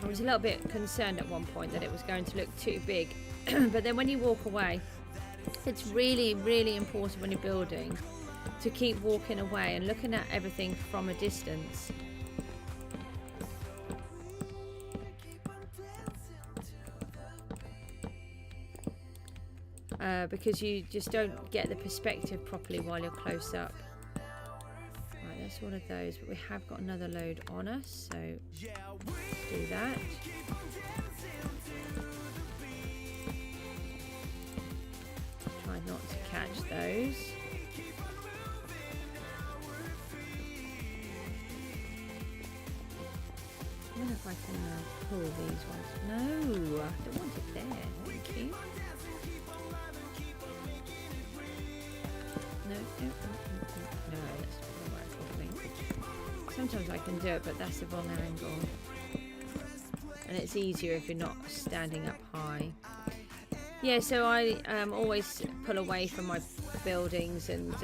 was a little bit concerned at one point that it was going to look too big, but then when you walk away, it's really, really important when you're building to keep walking away and looking at everything from a distance. Because you just don't get the perspective properly while you're close up. Right, that's all of those, but we have got another load on us, so let's do that. Try not to catch those. I wonder if I can pull these ones. No, I don't want it there. Thank you. No, that's not right, I think. Sometimes I can do it, but that's the wrong angle. And it's easier if you're not standing up high. Yeah, so I always pull away from my buildings and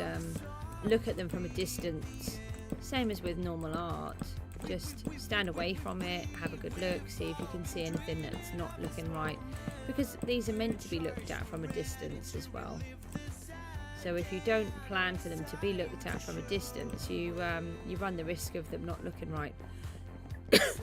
look at them from a distance. Same as with normal art. Just stand away from it, have a good look, see if you can see anything that's not looking right. Because these are meant to be looked at from a distance as well. So if you don't plan for them to be looked at from a distance, you run the risk of them not looking right. Let's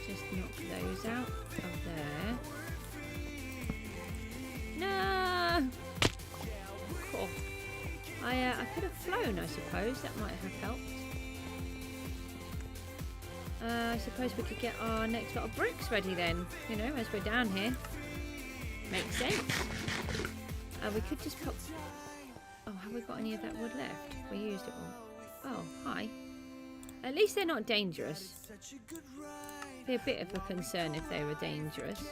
just knock those out of there. No! Cool. I could have flown, I suppose. That might have helped. I suppose we could get our next lot of bricks ready then, you know, as we're down here. Makes sense. We could just put... Oh, have we got any of that wood left? We used it all. Oh, hi. At least they're not dangerous. It'd be a bit of a concern if they were dangerous.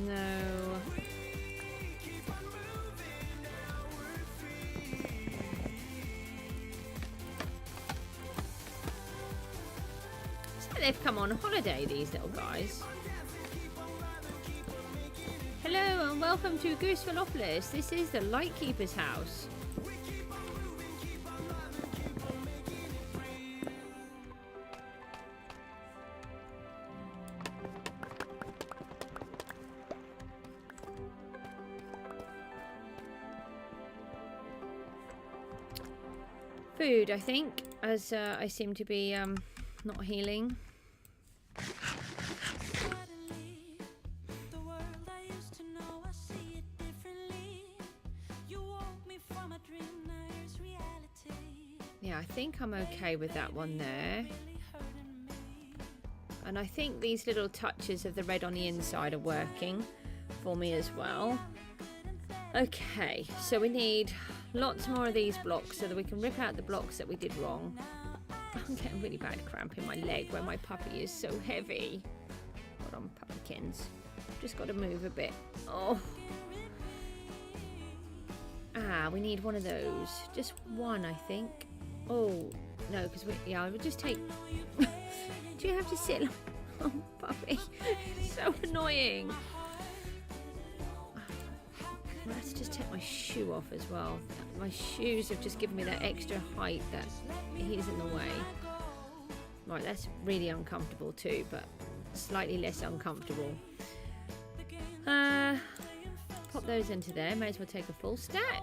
No. So they've come on holiday, these little guys. Hello and welcome to Goosephalopolis. This is the Lightkeeper's house. food, I think, as I seem to be not healing. Yeah, I think I'm okay with that one there. And I think these little touches of the red on the inside are working for me as well. Okay, so we need lots more of these blocks so that we can rip out the blocks that we did wrong. I'm getting really bad cramp in my leg where my puppy is so heavy. Hold on, pumpkins. Just got to move a bit. Oh. Ah, we need one of those. Just one, I think. Oh, no, because I would just take... Do you have to sit like... Oh, puppy. So annoying. Let's just take my shoe off as well. My shoes have just given me that extra height that he's in the way. Right, that's really uncomfortable too, but slightly less uncomfortable. Pop those into there. May as well take a full stack.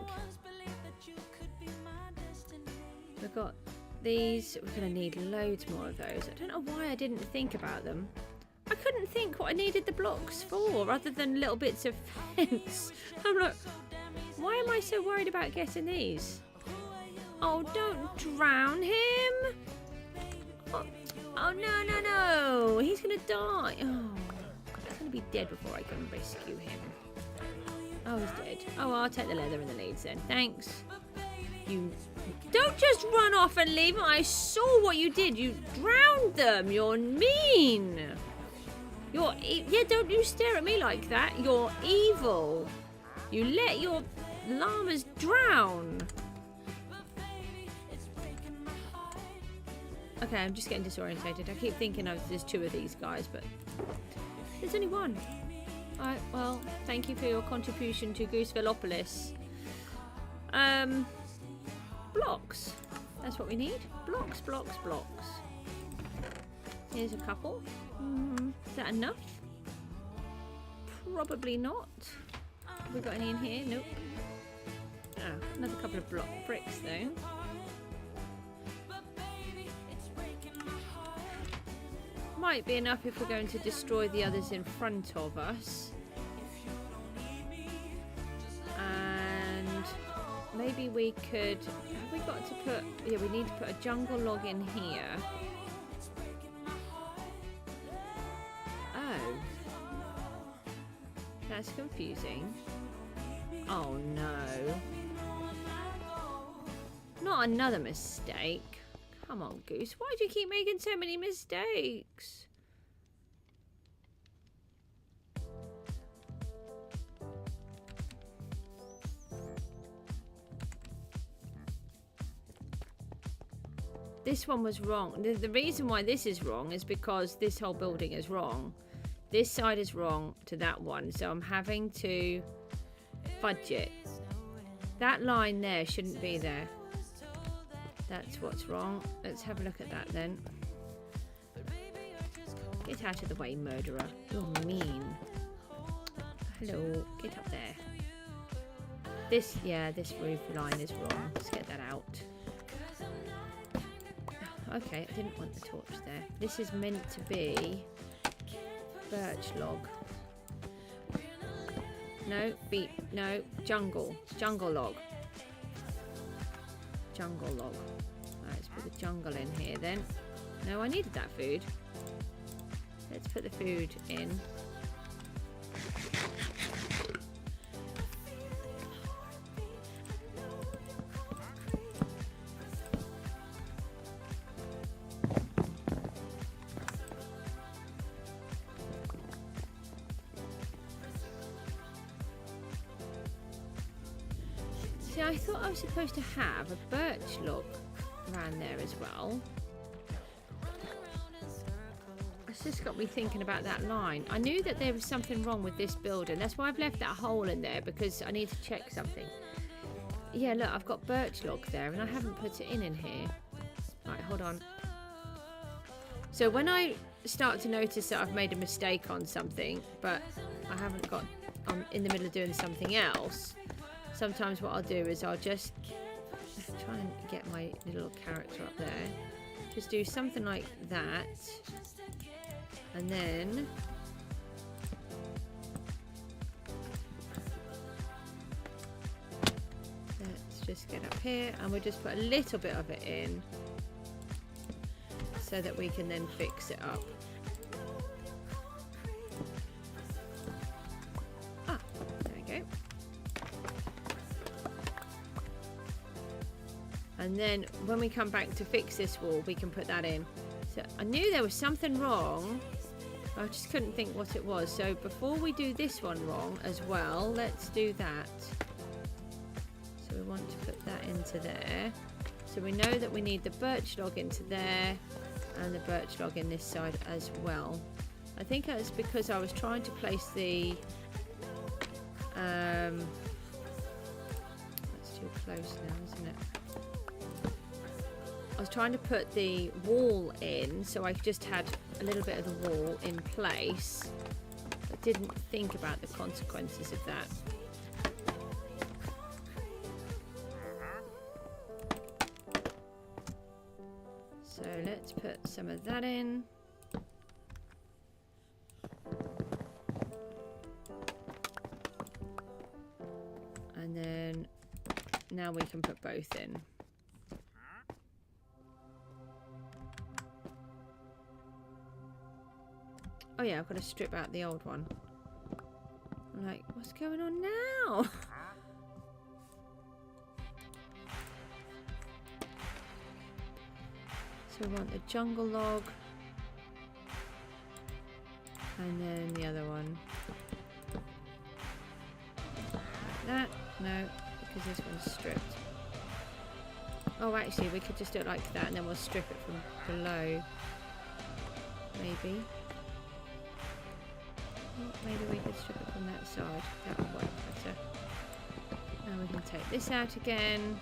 We've got these. We're going to need loads more of those. I don't know why I didn't think about them. I couldn't think what I needed the blocks for other than little bits of fence. I'm like, why am I so worried about getting these? Oh, don't drown him. Oh no, no, no. He's going to die. Oh, he's going to be dead before I can rescue him. Oh, he's dead. Oh, I'll take the leather and the leads then. Thanks. You don't just run off and leave them. I saw what you did. You drowned them. You're mean. Yeah, don't you stare at me like that. You're evil. You let your llamas drown. Okay, I'm just getting disorientated. I keep thinking there's two of these guys, but there's only one. Alright, well, thank you for your contribution to Goosevillopolis. Blocks. That's what we need. Blocks, blocks, blocks. Here's a couple. Is that enough? Probably not. Have we got any in here? Nope. Oh, another couple of block bricks though. Might be enough if we're going to destroy the others in front of us. And maybe we could... Have we got to put... Yeah, we need to put a jungle log in here. Oh. That's confusing. Oh no. Not another mistake. Come on, Goose. Why do you keep making so many mistakes? This one was wrong. The reason why this is wrong is because this whole building is wrong. This side is wrong to that one. So I'm having to fudge it. That line there shouldn't be there. That's what's wrong. Let's have a look at that then. Get out of the way, murderer. You're mean. Hello. Get up there. This roof line is wrong. Let's get that out. Okay, I didn't want the torch there. This is meant to be birch log. No, no, jungle log. Jungle log. Right, let's put the jungle in here then. No, I needed that food. Let's put the food in. See, I thought I was supposed to have a birch log around there as well. It's just got me thinking about that line. I knew that there was something wrong with this building. That's why I've left that hole in there, because I need to check something. Yeah, look, I've got birch log there and I haven't put it in here. Right, hold on. So when I start to notice that I've made a mistake on something, but I haven't got... I'm in the middle of doing something else, sometimes what I'll do is I'll just trying to get my little character up there. Just do something like that. And then let's just get up here and we'll just put a little bit of it in so that we can then fix it up. And then when we come back to fix this wall, we can put that in. So I knew there was something wrong. I just couldn't think what it was. So before we do this one wrong as well, let's do that. So we want to put that into there. So we know that we need the birch log into there and the birch log in this side as well. I think that's because I was trying to place the... that's too close now, isn't it? I was trying to put the wall in, so I just had a little bit of the wall in place, but didn't think about the consequences of that. So let's put some of that in. And then now we can put both in. Oh yeah, I've got to strip out the old one. I'm like, what's going on now? So we want the jungle log. And then the other one. Like that. No, because this one's stripped. Oh, actually, we could just do it like that and then we'll strip it from below. Maybe. Maybe we could strip it from that side. That would work better. Now we can take this out again.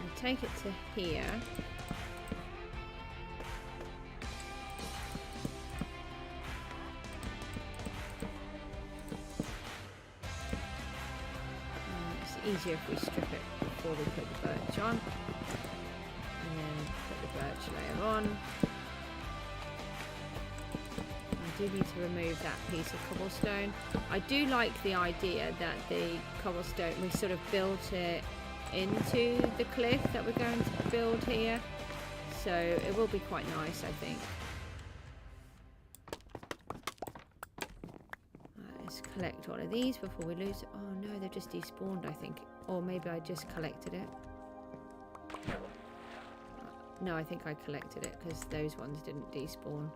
And take it to here. Easier if we strip it before we put the birch on, and then put the birch layer on. I do need to remove that piece of cobblestone. I do like the idea that the cobblestone, we sort of built it into the cliff that we're going to build here, so it will be quite nice, I think. Let's collect all of these before we lose it. Oh no, they're just despawned, I think. Or maybe I just collected it. No, I think I collected it because those ones didn't despawn.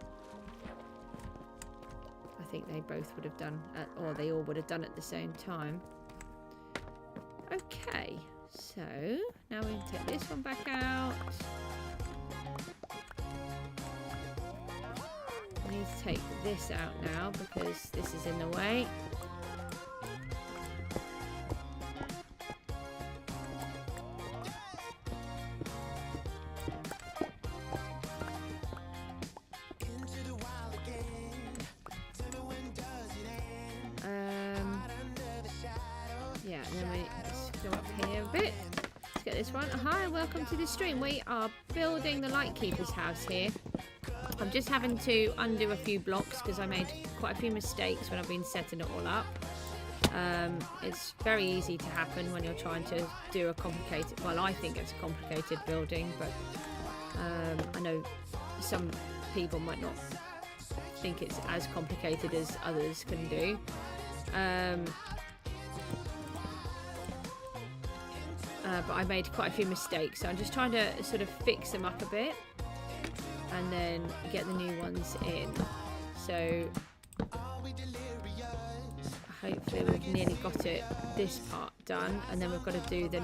I think they both would have done, or they all would have done at the same time. Okay, so now we can take this one back out. I need to take this out now because this is in the way. Yeah, and then let's go up here a bit. Let's get this one. Hi, welcome to the stream. We are building the Lightkeeper's house here. I'm just having to undo a few blocks because I made quite a few mistakes when I've been setting it all up. It's very easy to happen when you're trying to do a complicated, well, I think it's a complicated building, but I know some people might not think it's as complicated as others can do. But I made quite a few mistakes, so I'm just trying to sort of fix them up a bit and then get the new ones in. So hopefully we've nearly got this part done, and then we've got to do the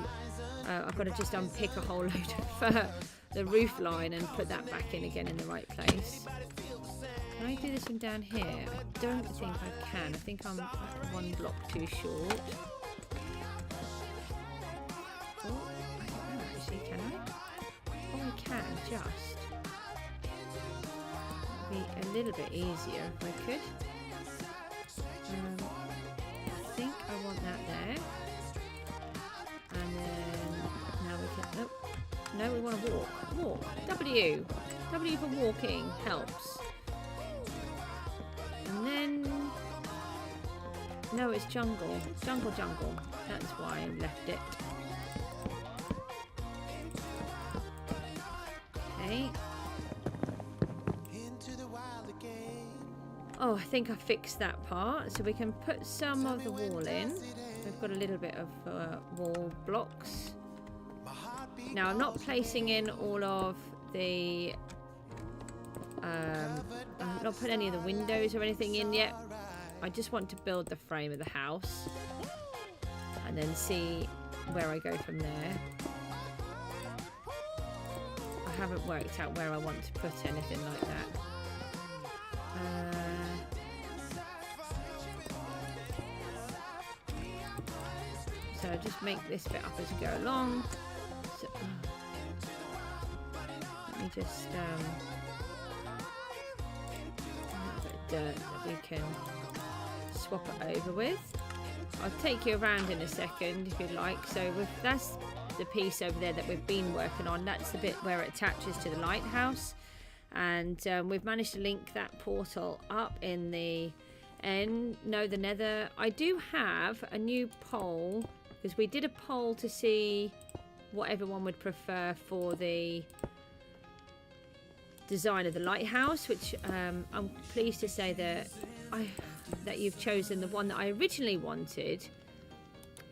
I've got to just unpick a whole load of the roof line and put that back in again in the right place. Can I do this from down here? I don't think I can. I think I'm one block too short. can just be a little bit easier if we could. I think I want that there. And then now we can, nope. No, we want to walk. Walk. W. W for walking helps. And then, no, it's jungle. Jungle, jungle. That's why I left it. Okay. Oh, I think I fixed that part. So we can put some of the wall in. We've got a little bit of wall blocks. Now, I'm not placing in all of the... I'm not putting any of the windows or anything in yet. I just want to build the frame of the house. And then see where I go from there. I haven't worked out where I want to put anything like that. So just make this bit up as we go along. So, let me just a little bit of dirt that we can swap it over with. I'll take you around in a second if you'd like. So that's the piece over there that we've been working on. That's the bit where it attaches to the lighthouse, and we've managed to link that portal up in the the nether. I do have a new poll, because we did a poll to see what everyone would prefer for the design of the lighthouse, which I'm pleased to say that you've chosen the one that I originally wanted,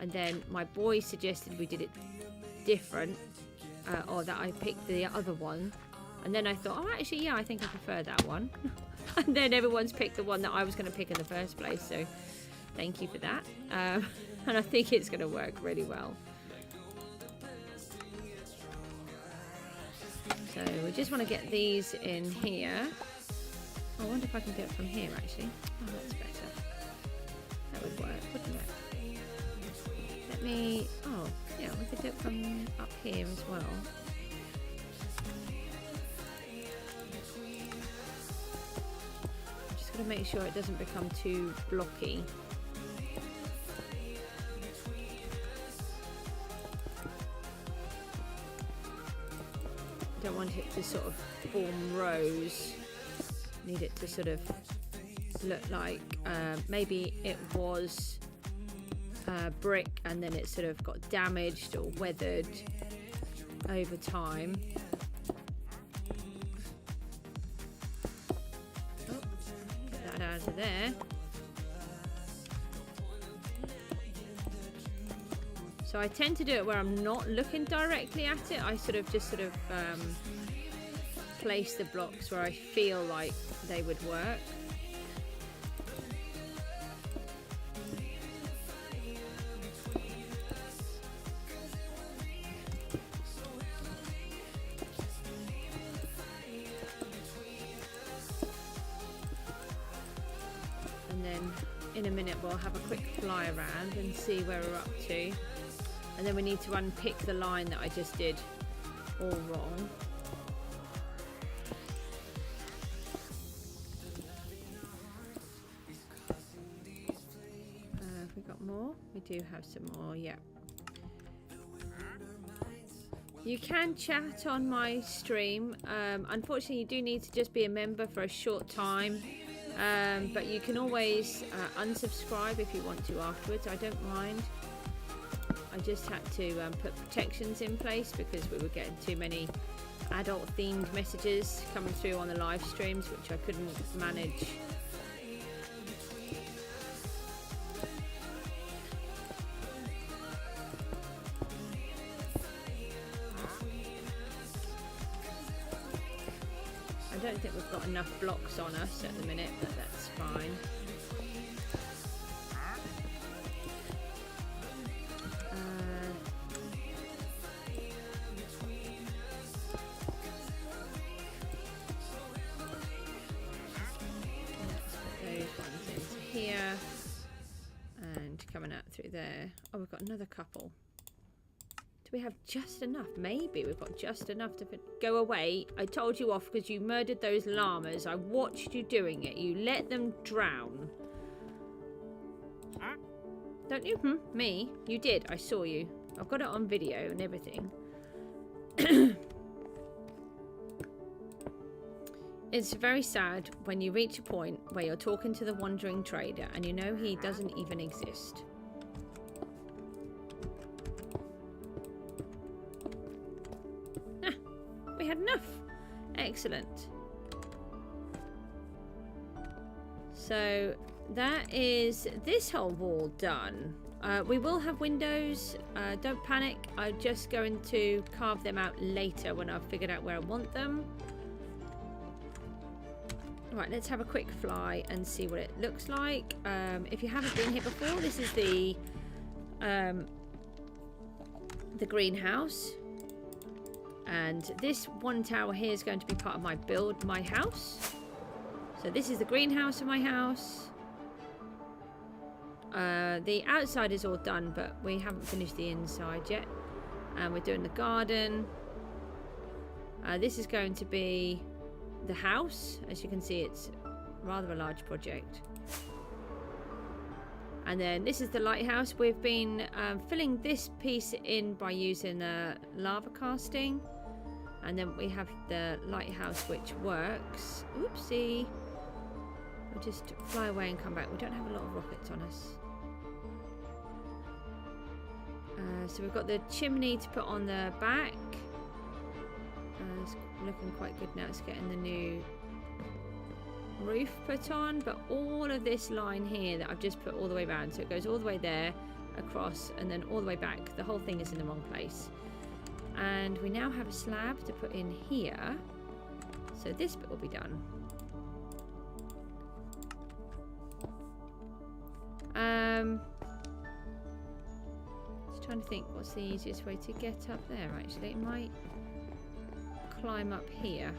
and then my boy suggested we did it different, or that I picked the other one, and then I thought, oh, actually, yeah, I think I prefer that one. And then everyone's picked the one that I was going to pick in the first place, so thank you for that. And I think it's going to work really well. So we just want to get these in here. I wonder if I can do it from here, actually. Oh, that's better. That would work, wouldn't it? Let me... Oh, yeah, we could do it from up here as well. Just got to make sure it doesn't become too blocky. Don't want it to sort of form rows. Need it to sort of look like maybe it was brick and then it sort of got damaged or weathered over time. Oh, get that out of there. So I tend to do it where I'm not looking directly at it. I sort of place the blocks where I feel like they would work. And then in a minute we'll have a quick fly around and see where we're up to. And then we need to unpick the line that I just did all wrong. Have we got more? We do have some more, yeah. You can chat on my stream. Unfortunately, you do need to just be a member for a short time. But you can always unsubscribe if you want to afterwards. I don't mind. I just had to put protections in place because we were getting too many adult themed messages coming through on the live streams, which I couldn't manage. I don't think we've got enough blocks on us at the minute, but that's fine. Coming out through there. Oh, we've got another couple to we have just enough? Maybe we've got just enough to go away. I told you off because you murdered those llamas. I watched you doing it. You let them drown. Don't you? Me? You did. I saw you. I've got it on video and everything. It's very sad when you reach a point where you're talking to the wandering trader and you know he doesn't even exist. Ah, we had enough. Excellent. So that is this whole wall done. We will have windows. Don't panic. I'm just going to carve them out later when I've figured out where I want them. Right, let's have a quick fly and see what it looks like. If you haven't been here before, this is the greenhouse. And this one tower here is going to be part of my house. So this is the greenhouse of my house. The outside is all done, but we haven't finished the inside yet. And we're doing the garden. This is going to be the house. As you can see, it's rather a large project. And then this is the lighthouse. We've been filling this piece in by using lava casting. And then we have the lighthouse, which works. Oopsie. We'll just fly away and come back. We don't have a lot of rockets on us. So we've got the chimney to put on the back. It's looking quite good now. It's getting the new roof put on. But all of this line here that I've just put all the way around. So it goes all the way there, across, and then all the way back. The whole thing is in the wrong place. And we now have a slab to put in here. So this bit will be done. Just trying to think what's the easiest way to get up there. Actually, it might climb up here.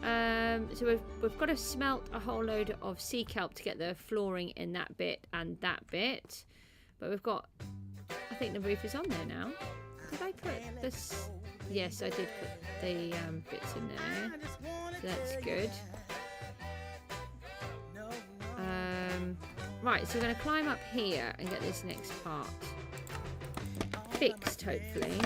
So we've got to smelt a whole load of sea kelp to get the flooring in that bit and that bit. But we've got, I think the roof is on there now. Did I put this? Yes, I did put the bits in there. So that's good. Right, so we're going to climb up here and get this next part fixed, hopefully.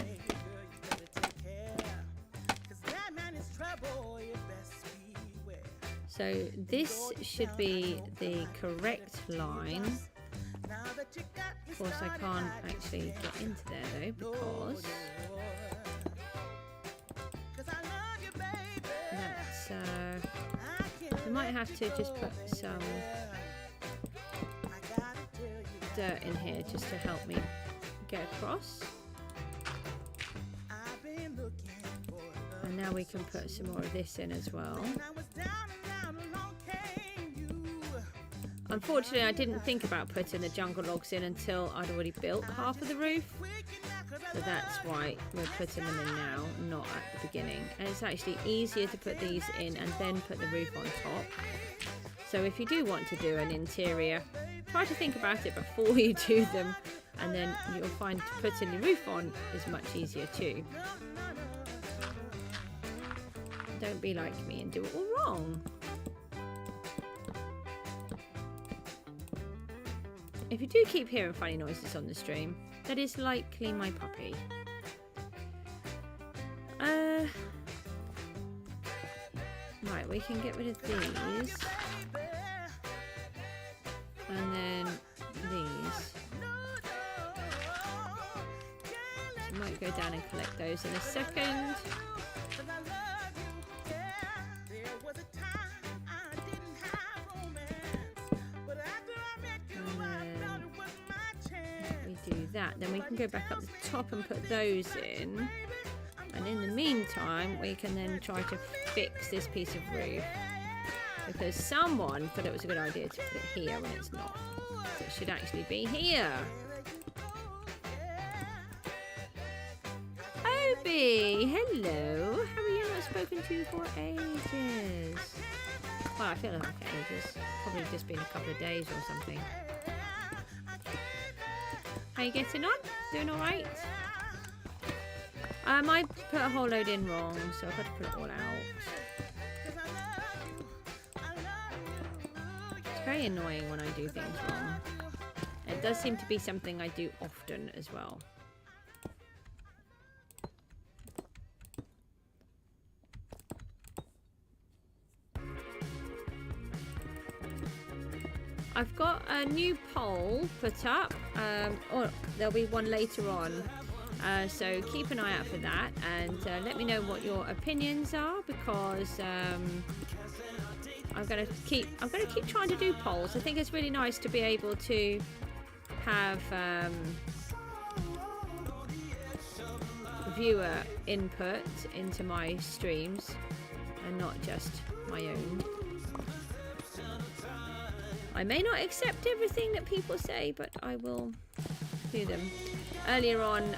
So this should be the correct line. Of course, I can't actually get into there though, because that's we might have to just put some dirt in here just to help me get across. And now we can put some more of this in as well. Unfortunately, I didn't think about putting the jungle logs in until I'd already built half of the roof. So that's why we're putting them in now, not at the beginning. And it's actually easier to put these in and then put the roof on top. So if you do want to do an interior, try to think about it before you do them. And then you'll find putting the roof on is much easier too. Don't be like me and do it all wrong. If you do keep hearing funny noises on the stream, that is likely my puppy. Right, we can get rid of these. And then these. So I might go down and collect those in a second. That, then we can go back up the top and put those in, and in the meantime we can then try to fix this piece of roof, because someone thought it was a good idea to put it here when it's not, so it should actually be here. Obi, hello, how are you? Not spoken to you for ages. Well, I feel like ages, probably just been a couple of days or something. How you getting on? Doing all right? I put a whole load in wrong, so I've got to put it all out. It's very annoying when I do things wrong. It does seem to be something I do often as well. I've got a new poll put up, or there'll be one later on, so keep an eye out for that, and let me know what your opinions are, because I'm gonna keep trying to do polls. I think it's really nice to be able to have viewer input into my streams and not just my own. I may not accept everything that people say, but I will do them. Earlier on,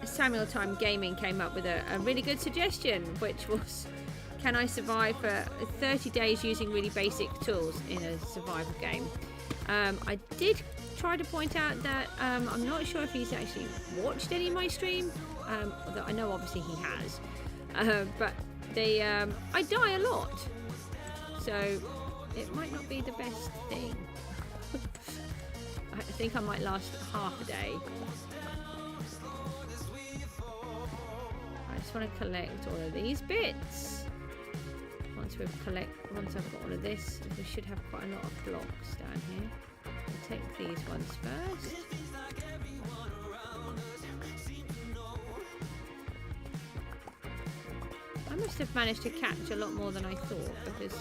Samuel Time Gaming came up with a really good suggestion, which was, can I survive for 30 days using really basic tools in a survival game? I did try to point out that I'm not sure if he's actually watched any of my stream, although I know obviously he has, but I die a lot, so it might not be the best thing. I think I might last half a day. I just want to collect all of these bits. Once I've got all of this, we should have quite a lot of blocks down here. I'll take these ones first. I must have managed to catch a lot more than I thought, because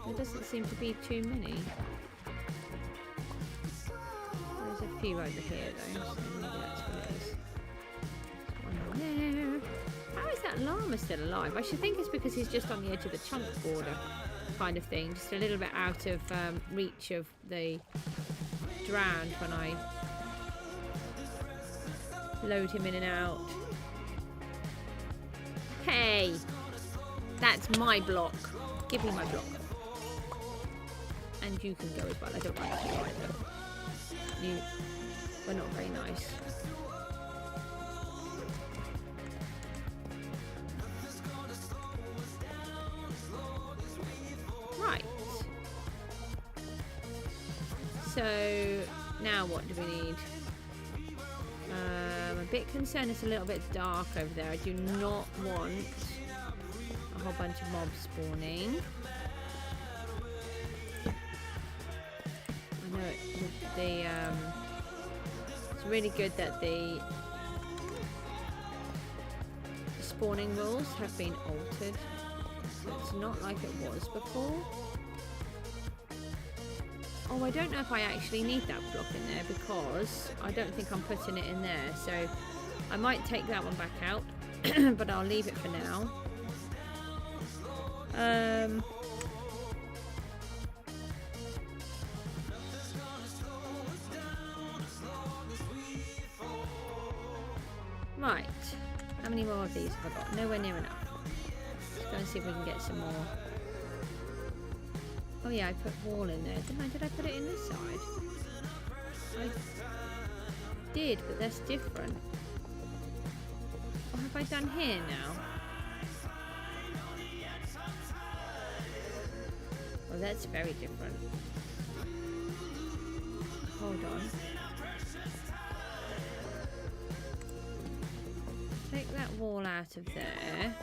there doesn't seem to be too many. There's a few over here though, so maybe that's what it is. There's one there. How is that llama still alive? I should think it's because he's just on the edge of the chunk border kind of thing, just a little bit out of reach of the drowned when I load him in and out. Hey! That's my block. Give me my block. And you can go as well. I don't like you either. You were not very nice. Right. So now what do we need? I'm a bit concerned it's a little bit dark over there. I do not want a whole bunch of mobs spawning. I know it's really good that the spawning rules have been altered. So it's not like it was before. Oh, I don't know if I actually need that block in there, because I don't think I'm putting it in there. So I might take that one back out, but I'll leave it for now. Right. How many more of these have I got? Nowhere near enough. Let's go and see if we can get some more. Oh yeah, I put wall in there, didn't I? Did I put it in this side? I did, but that's different. What have I done here now? Well, that's very different. Hold on. Take that wall out of there.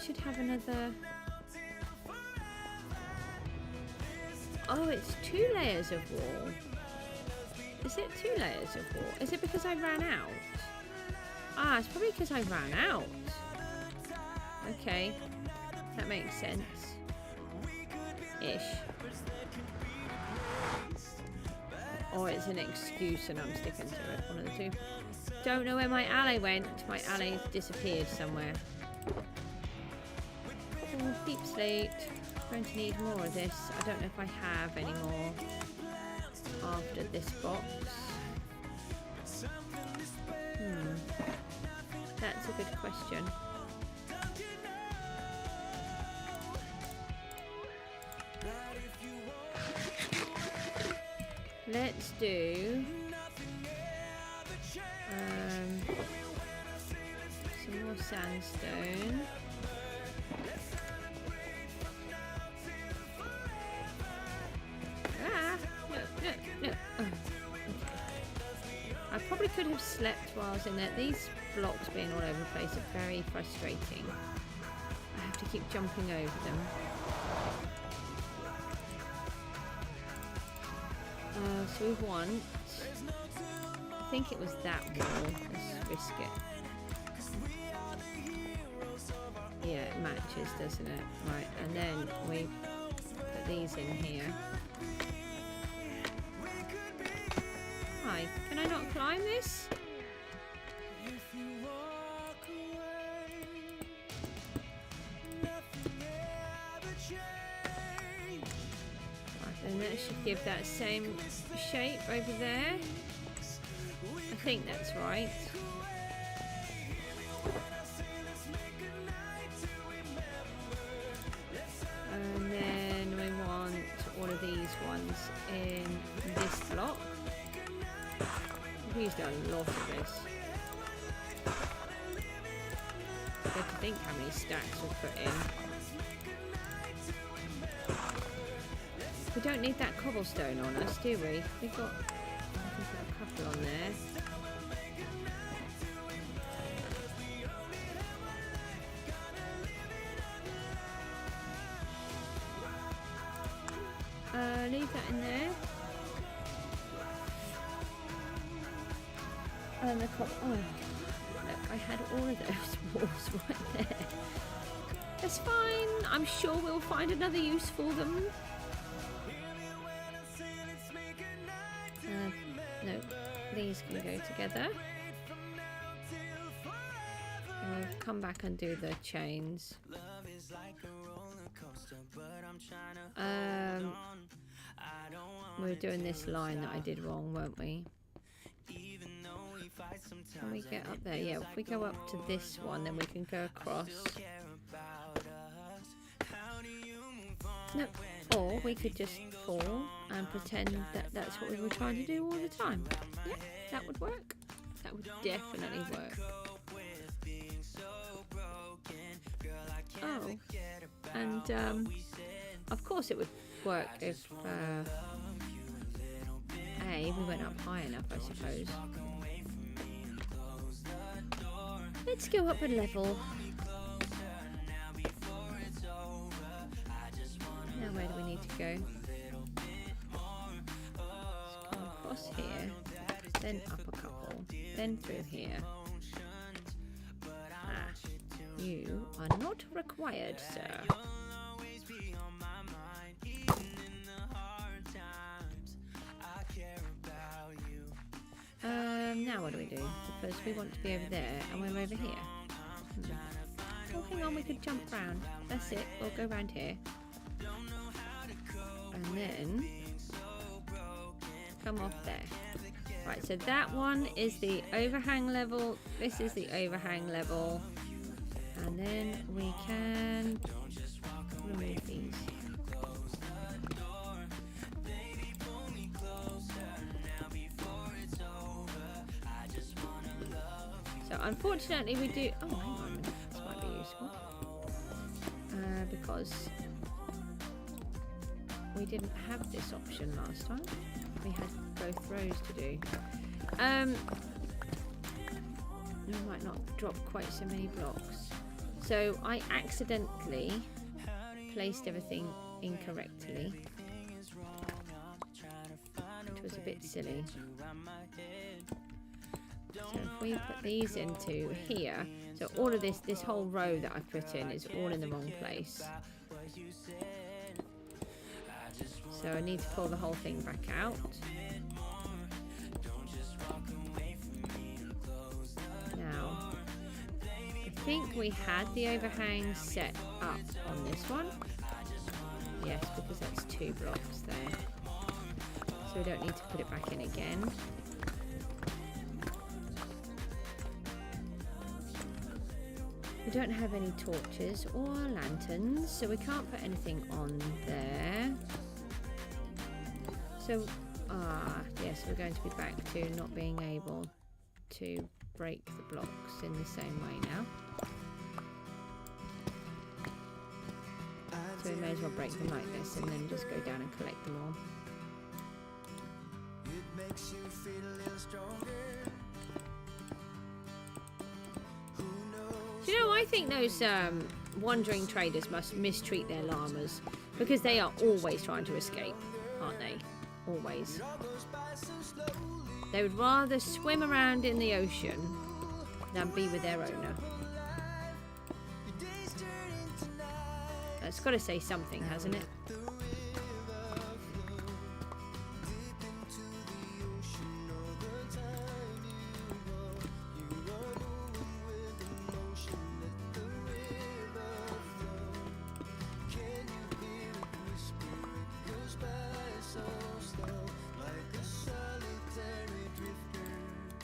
Should have another. Oh, it's 2 layers of wall. Is it 2 layers of wall? Is it because I ran out? Ah, it's probably because I ran out. Okay, that makes sense. Ish. Or it's an excuse and I'm sticking to it. One of the two. Don't know where my Allay went. My Allay disappeared somewhere. Oh, deep slate. Going to need more of this. I don't know if I have any more after this box. That's a good question. let's do some more sandstone. No. Oh. I probably could have slept while I was in there. These blocks being all over the place are very frustrating. I have to keep jumping over them. So we want, I think it was that wall. Let's risk it. Yeah, it matches, doesn't it? Right, and then we put these in here. Hi, can I not climb this? And that should give that same shape over there. I think that's right. And then we want all of these ones in this block. We've used a lot of this. I have to think how many stacks we'll put in. We don't need that cobblestone on us, do we? We've got a couple on there. Leave that in there. And the oh, look, I had all of those walls right there. That's fine. I'm sure we'll find another use for them. No, these can go together. We'll come back and do the chains. We're doing this line that I did wrong, weren't we? Can we get up there? Yeah, if we go up to this one, then we can go across. No, or we could just fall and pretend that that's what we were trying to do all the time. Yeah, that would work. That would definitely work. Oh, and of course it would work if we went up high enough, I suppose. Let's go up a level. Now where do we need to go? Let's go across here, then up a couple, then through here. You are not required, sir. Now what do we do? Because we want to be over there and we're over here. Oh, hang on, we could jump round. That's it, we'll go round here. And then come off there. Right, so that one is the overhang level. This is the overhang level. And then we can remove these. So unfortunately we do... Oh, hang on a minute. This might be useful. Because we didn't have this option last time. We had both rows to do. We might not drop quite so many blocks. So I accidentally placed everything incorrectly, which was a bit silly. So if we put these into here, so all of this whole row that I've put in is all in the wrong place. So I need to pull the whole thing back out. Now, I think we had the overhang set up on this one. Yes, because that's 2 blocks there. So we don't need to put it back in again. We don't have any torches or lanterns, so we can't put anything on there. So Ah, yes, we're going to be back to not being able to break the blocks in the same way now. So we may as well break them like this and then just go down and collect them all. Do you know, I think those wandering traders must mistreat their llamas because they are always trying to escape, aren't they? Always. They would rather swim around in the ocean than be with their owner. That's got to say something, hasn't it?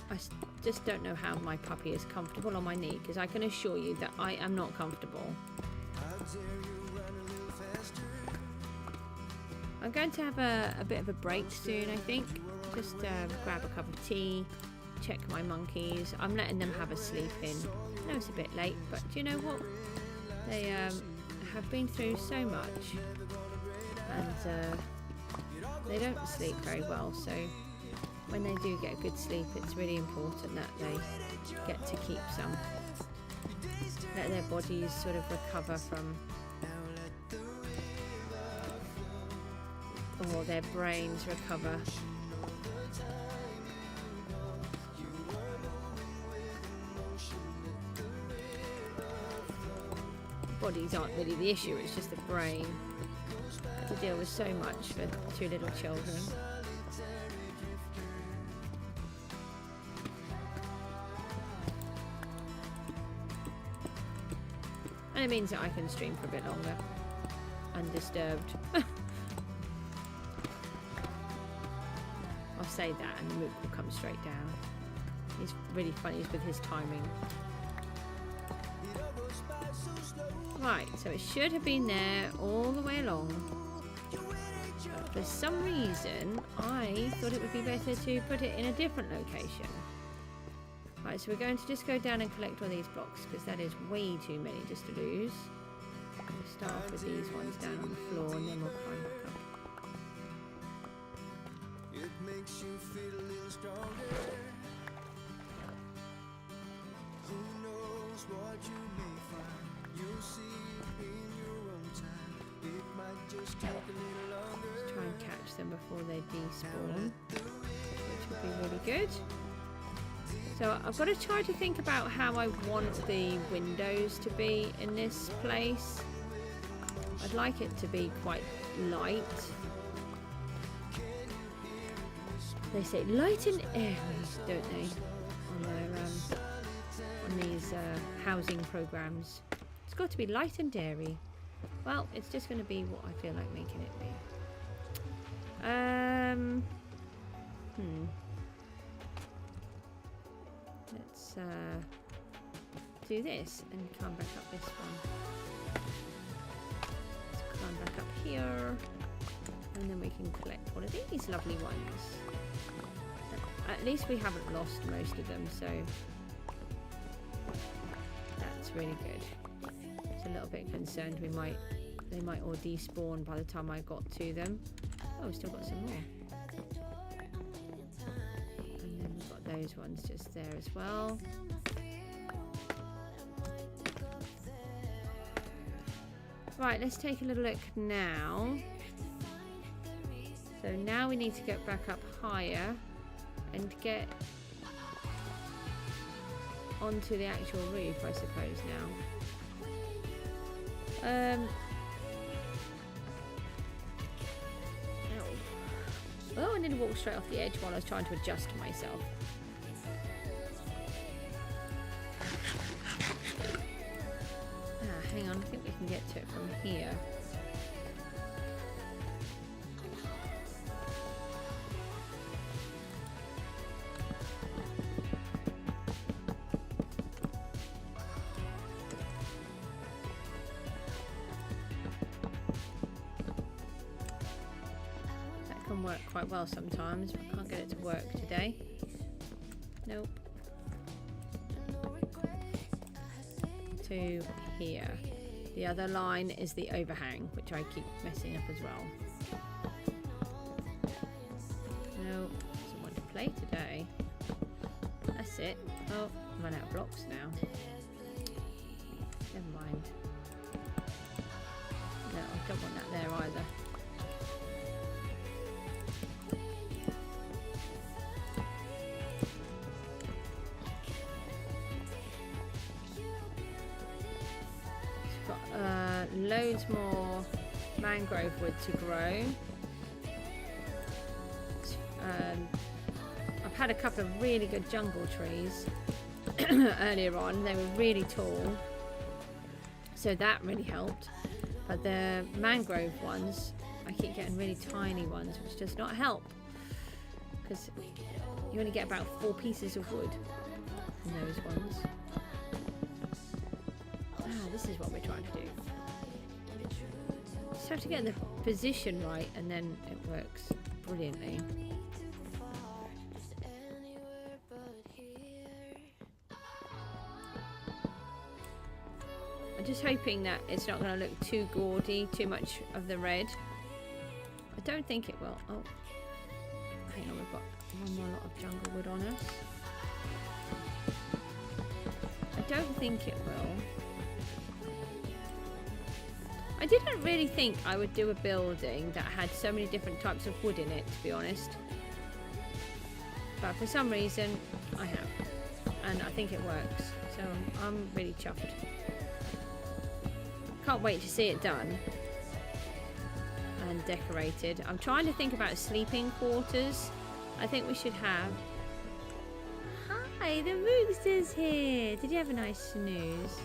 I just don't know how my puppy is comfortable on my knee, because I can assure you that I am not comfortable. I'm going to have a bit of a break soon, I think. Just grab a cup of tea, check my monkeys. I'm letting them have a sleep in. I know it's a bit late, but do you know what? They have been through so much, and they don't sleep very well, so when they do get a good sleep, it's really important that they get to keep some. Let their bodies sort of recover from, or their brains recover. Bodies aren't really the issue, it's just the brain. I have to deal with so much for two little children. And it means that I can stream for a bit longer, undisturbed. I'll say that and the Mook will come straight down. He's really funny with his timing. Right, so it should have been there all the way along. But for some reason, I thought it would be better to put it in a different location. Right, so we're going to just go down and collect all these blocks, because that is way too many just to lose. We'll start off with these ones down on the floor, and then we'll climb back up. It makes you feel a little stronger. Who knows what you may find? You'll see in your own time. It might just take a little longer. Let's try and catch them before they despawn, which would be really good. So I've got to try to think about how I want the windows to be in this place. I'd like it to be quite light. They say light and airy, don't they? On these housing programs. It's got to be light and airy. Well, it's just going to be what I feel like making it be. Let's do this and climb back up this one. Let's climb back up here, and then we can collect one of these lovely ones. At least we haven't lost most of them, so that's really good. I was a little bit concerned they might all despawn by the time I got to them. Oh, we've still got some more. And then we've got those ones just there as well. Right, let's take a little look now. So now we need to get back up higher and get onto the actual roof, I suppose, now. Oh, I nearly walked straight off the edge while I was trying to adjust myself. Hang on, I think we can get to it from here. can work quite well sometimes, but I can't get it to work today. Nope. To here. The other line is the overhang, which I keep messing up as well. No, doesn't want to play today. That's it. Oh, I've run out of blocks now. Never mind. No, I don't want that there either. It's got loads more mangrove wood to grow. I've had a couple of really good jungle trees earlier on. They were really tall, so that really helped. But the mangrove ones, I keep getting really tiny ones, which does not help, because you only get about 4 pieces of wood in those ones. Ah, this is what we're trying to do. Just have to get the position right, and then it works brilliantly. I'm just hoping that it's not going to look too gaudy, too much of the red. I don't think it will. Oh, hang on, we've got one more lot of jungle wood on us. I don't think it will. I didn't really think I would do a building that had so many different types of wood in it, to be honest. But for some reason, I have. And I think it works. So I'm really chuffed. Can't wait to see it done and decorated. I'm trying to think about sleeping quarters. I think we should have... Hi, the Moogster's here. Did you have a nice snooze?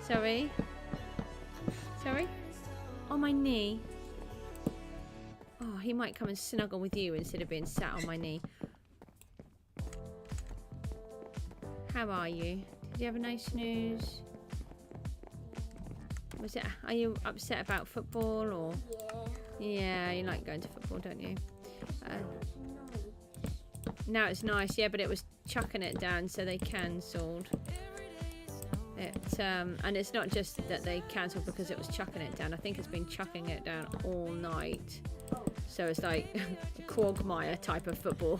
Sorry? Sorry? On my knee. Oh, he might come and snuggle with you instead of being sat on my knee. How are you? Did you have a nice snooze? Was it? Are you upset about football or? Yeah, you like going to football, don't you? Now it's nice, yeah, but it was chucking it down, so they cancelled it. And it's not just that they cancelled because it was chucking it down. I think it's been chucking it down all night. So it's like quagmire type of football.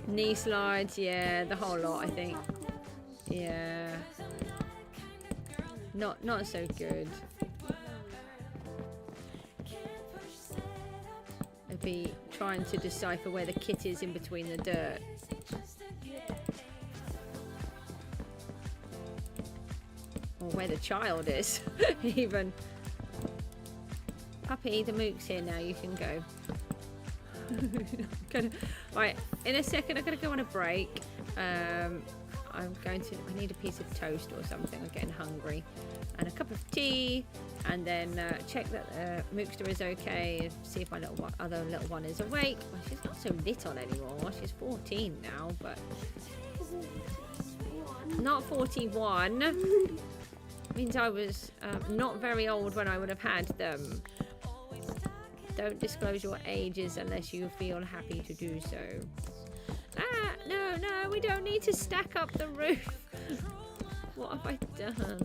Knee slides, yeah, the whole lot, I think. Yeah, not so good. I'd be trying to decipher where the kit is in between the dirt. Or where the child is, even. Puppy, the mook's here now, you can go. Right, in a second I'm going to go on a break. I need a piece of toast or something. I'm getting hungry. And a cup of tea. And then check that Mookster is okay. See if my other little one is awake. Well, she's not so little anymore. She's 14 now, but... Not 41. Means I was not very old when I would have had them. Don't disclose your ages unless you feel happy to do so. Ah, no, we don't need to stack up the roof. What have I done?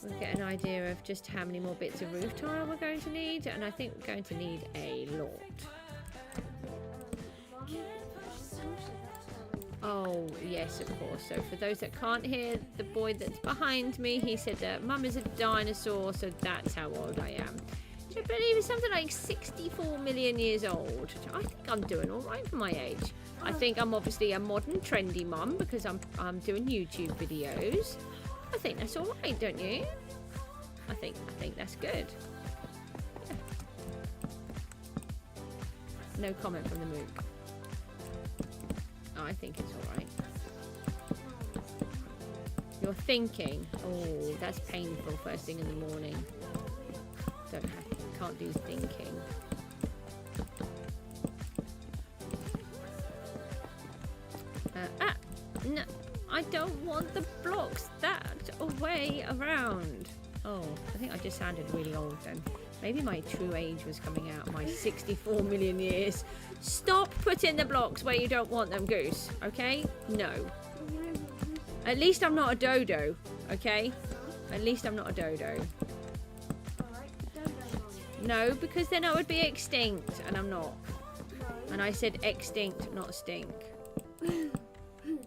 We'll get an idea of just how many more bits of roof tile we're going to need, and I think we're going to need a lot. Oh, yes, of course. So for those that can't hear the boy that's behind me, he said that Mum is a dinosaur, so that's how old I am. I believe it's something like 64 million years old. I think I'm doing all right for my age. I think I'm obviously a modern, trendy mum because I'm doing YouTube videos. I think that's all right, don't you? I think that's good. Yeah. No comment from the mook. Oh, I think it's all right. You're thinking, oh, that's painful first thing in the morning. Can't do thinking. No, I don't want the blocks that way around. Oh, I think I just sounded really old then. Maybe my true age was coming out. My 64 million years. Stop putting the blocks where you don't want them, Goose. Okay? No. At least I'm not a dodo. Okay? At least I'm not a dodo. No, because then I would be extinct, and I'm not. And I said extinct, not stink.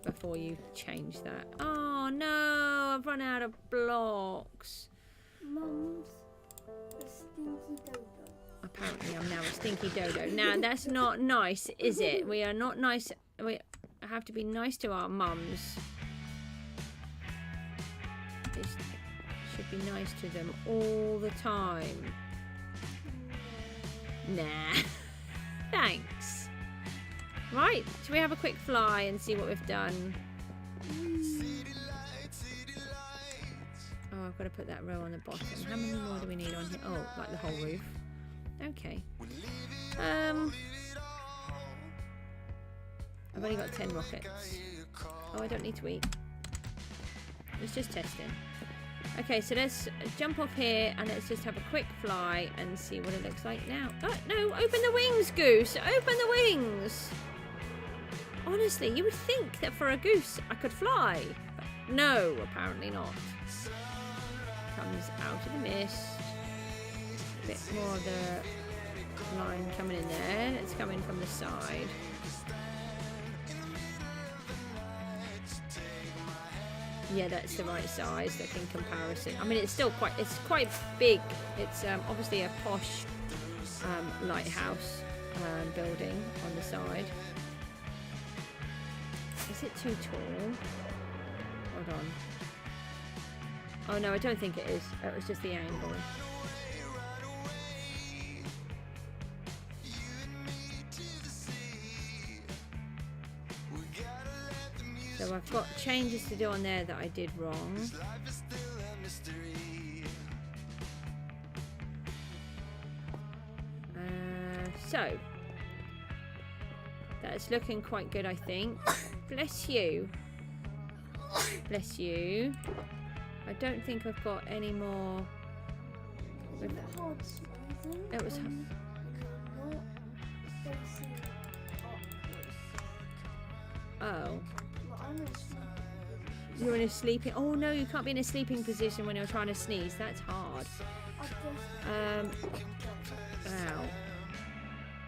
Before you change that. Oh no, I've run out of blocks. Mum's a stinky dodo. Apparently I'm now a stinky dodo. Now that's not nice, is it? We are not nice. We have to be nice to our mums. We should be nice to them all the time. Nah. Thanks. Right, should we have a quick fly and see what we've done? Oh, I've got to put that row on the bottom. How many more do we need on here? Oh, like the whole roof. Okay. I've only got 10 rockets. Oh, I don't need to eat. It's just testing. Okay, so let's jump off here and let's just have a quick fly and see what it looks like now. Oh, no, open the wings, Goose. Open the wings. Honestly, you would think that for a goose I could fly. But no, apparently not. Comes out of the mist. A bit more of the line coming in there. It's coming from the side. Yeah, that's the right size, like in comparison. I mean, it's still quite big. It's obviously a posh lighthouse building on the side. Is it too tall? Hold on. Oh no, I don't think it is. It was just the angle. So I've got changes to do on there that I did wrong. So that's looking quite good, I think. Bless you. Bless you. I don't think I've got any more. It was. Oh. You're in a sleeping. Oh no, you can't be in a sleeping position when you're trying to sneeze. That's hard. Ow.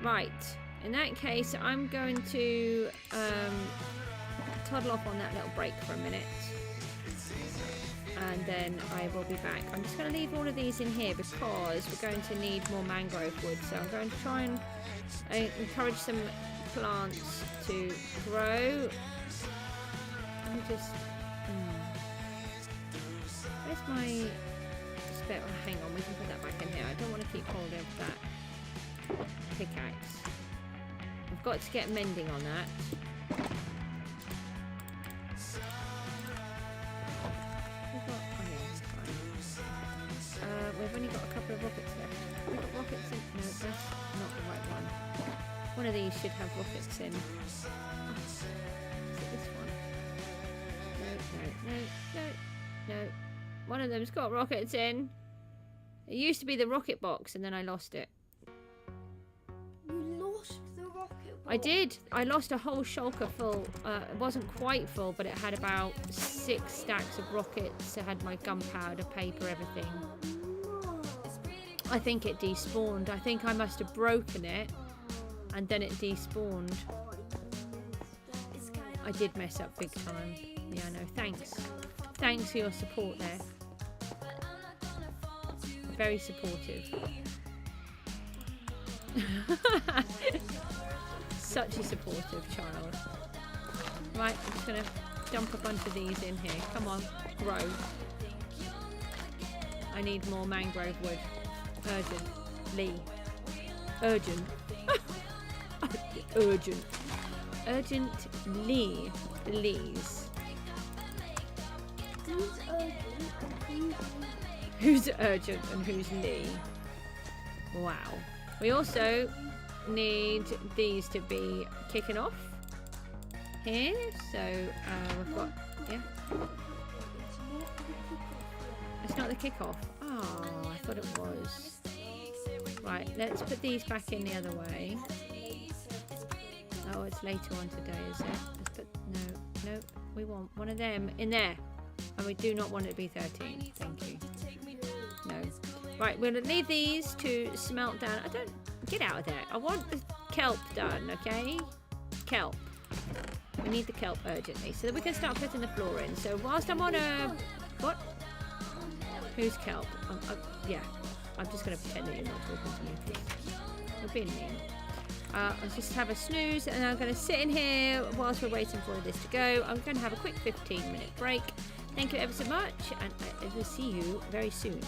Right. In that case, I'm going to toddle off on that little break for a minute. And then I will be back. I'm just going to leave all of these in here because we're going to need more mangrove wood. So I'm going to try and encourage some plants to grow. Let me just... Where's my spare... Oh, hang on, we can put that back in here. I don't want to keep holding up that pickaxe. I've got to get mending on that. We've only got a couple of rockets left. We've got rockets in... No, that's not the right one. One of these should have rockets in. Oh, is it this one? No. One of them's got rockets in. It used to be the rocket box and then I lost it. You lost the rocket box? I did. I lost a whole shulker full. It wasn't quite full, but it had about 6 stacks of rockets. It had my gunpowder, paper, everything. I think it despawned. I think I must have broken it and then it despawned. I did mess up big time. Yeah, I know. Thanks. Thanks for your support there. Very supportive. Such a supportive child. Right, I'm just going to dump a bunch of these in here. Come on, grow. I need more mangrove wood. Urgently. Urgent. Urgent. Urgently. Please. Who's urgent and Who's urgent and who's Lee? Wow. We also need these to be kicking off here. So we've got, yeah. kickoff? Oh, I thought it was. Right, let's put these back in the other way. Oh, it's later on today, is it? Let's put, no, we want one of them in there. And we do not want it to be 13. Thank you. No. Right, we're going to leave these to smelt down. I don't... Get out of there. I want the kelp done, okay? Kelp. We need the kelp urgently so that we can start putting the floor in. So whilst I'm on a... What? Who's kelp? Yeah. I'm just going to pretend that you're not talking to me, please. You're being mean. I'll just have a snooze and I'm going to sit in here whilst we're waiting for this to go. I'm going to have a quick 15-minute break. Thank you ever so much, and I will see you very soon.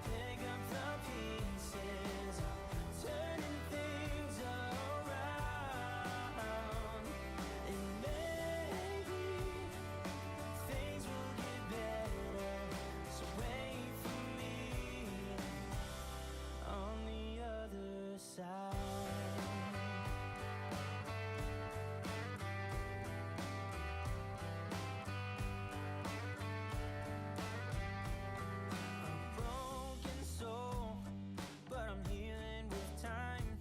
pick up the pieces, turning things around. And maybe things will get better, so wait for me on the other side. Broken soul, but I'm healing with time,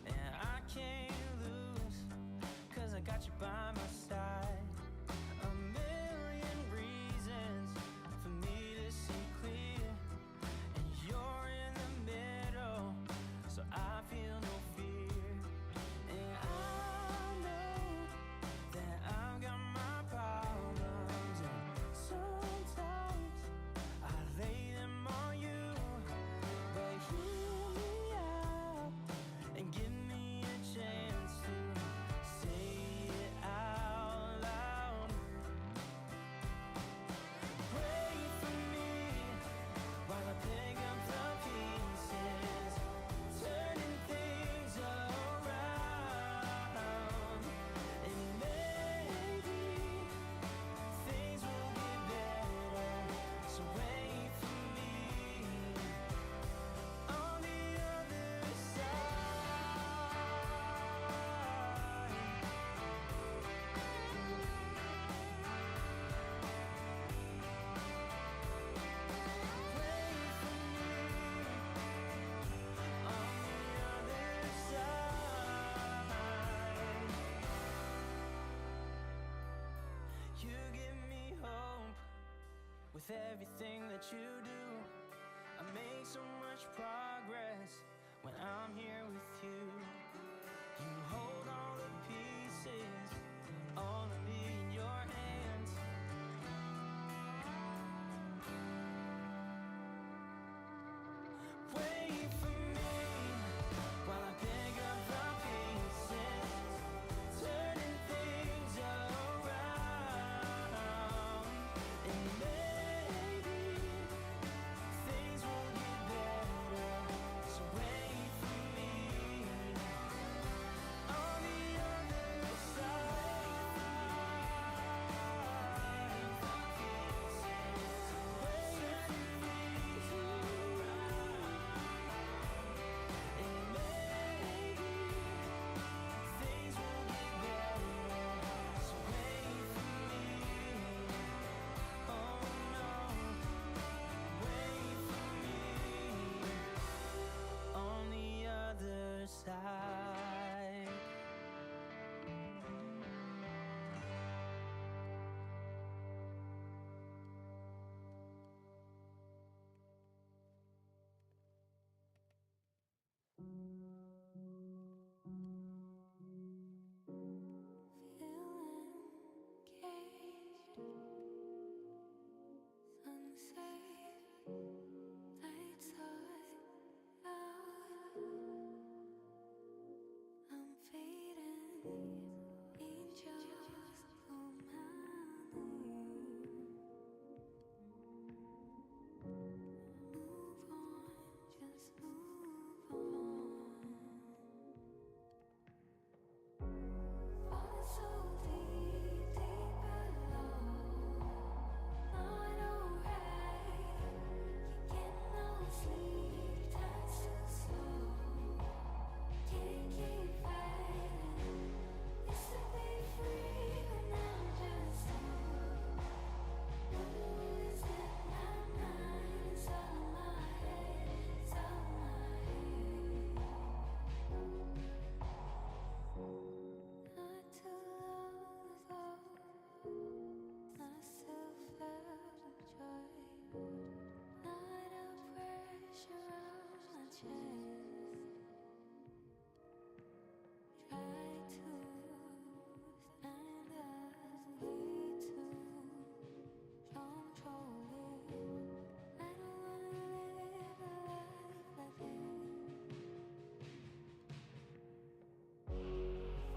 and I can't lose, 'cause I got you by my side. A million reasons for me to see clear, and you're in the middle, so I feel no fear. And I know that I've got my problems, and sometimes I lay them on you, but hear me out and give me a chance to say it out loud. Wait for me while I pick up the pieces, turning things around. And maybe things will get better, so wait for me on the other side. Wait for me on the other side. You give me hope with everything that you do. I make so much progress when I'm here with you. You hold all the pieces, all of me in your hands. Wait for me while I pick up the pieces, turning things around. And maybe things will get better, so wait for me on the other side. Wait for me, and maybe things will get better, so wait for me. Oh no, wait for me on the other side. Feeling caged, unsafe, lights are out. I'm fading, angels on my name. Move on, just move on. Falling so deep, deep below. Not alright. You get no sleep, time's too slow. Can't keep fighting. Used to be free, but now I'm just stuck. What is in my mind? It's all in my head. It's all in my head. Not too long ago, I still felt joy. Not a pressure on my chest. Try to stand as way too control it. I don't wanna live a life like this.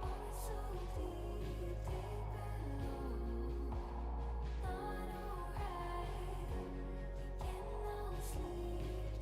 Falling so deep, deep below. Not alright. You get no sleep,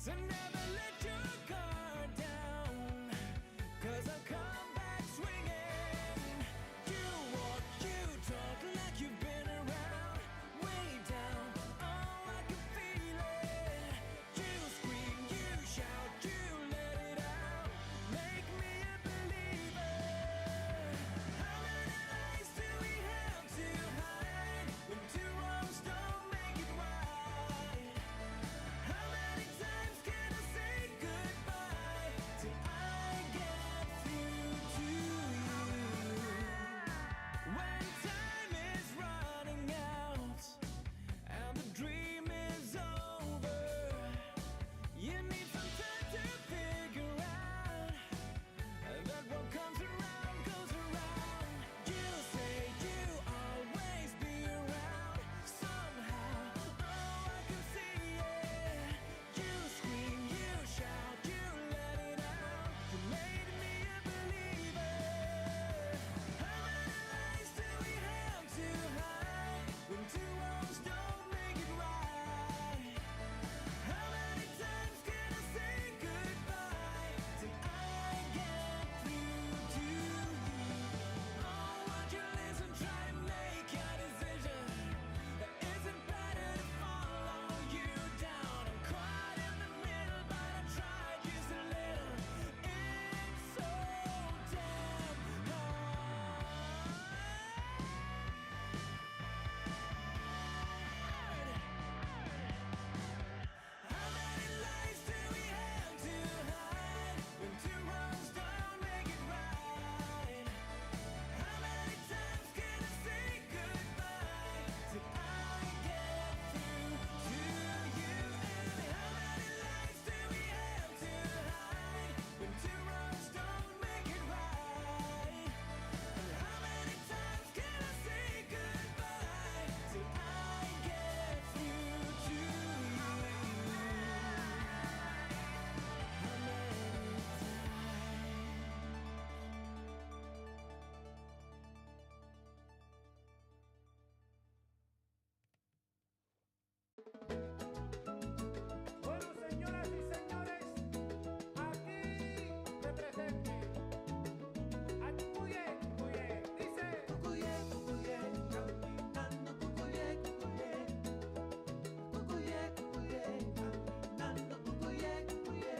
So never let your guard down, 'cause I'll come back swinging. You walk, you talk like you've been around, way down. Oh, I can feel it. You scream, you shout, you let it out. Make me a believer. How many lies do we have to hide when two wrongs don't make it right? How many times can I say goodbye till I get through to you? When time is running out and the dream is over, you need some time to figure out that what comes around goes around. You say you always be around somehow. Oh, I can see it. You scream, you shout, you let it out. You made me a believer. How many lies do we have to hide when two wrongs don't make it right? How many times can I say goodbye till I get through to you? Oh, won't you listen, try to make a decision. Is it better to follow you down? I'm caught in the middle, but I tried just a little. It's so damn hard. How many lies do we have to hide when two wrongs don't make it right? How many times can I say goodbye till I get through to you? And how many lies do we have to hide when two wrongs don't make it right? And how many times can I say goodbye till I get through to you? Bueno, señoras y señores, aquí me presente a Cucuye, Cucuye, dice Cucuye, Cucuye, caminando Cucuye, Cucuye, Cucuye, Cucuye, caminando Cucuye, Cucuye.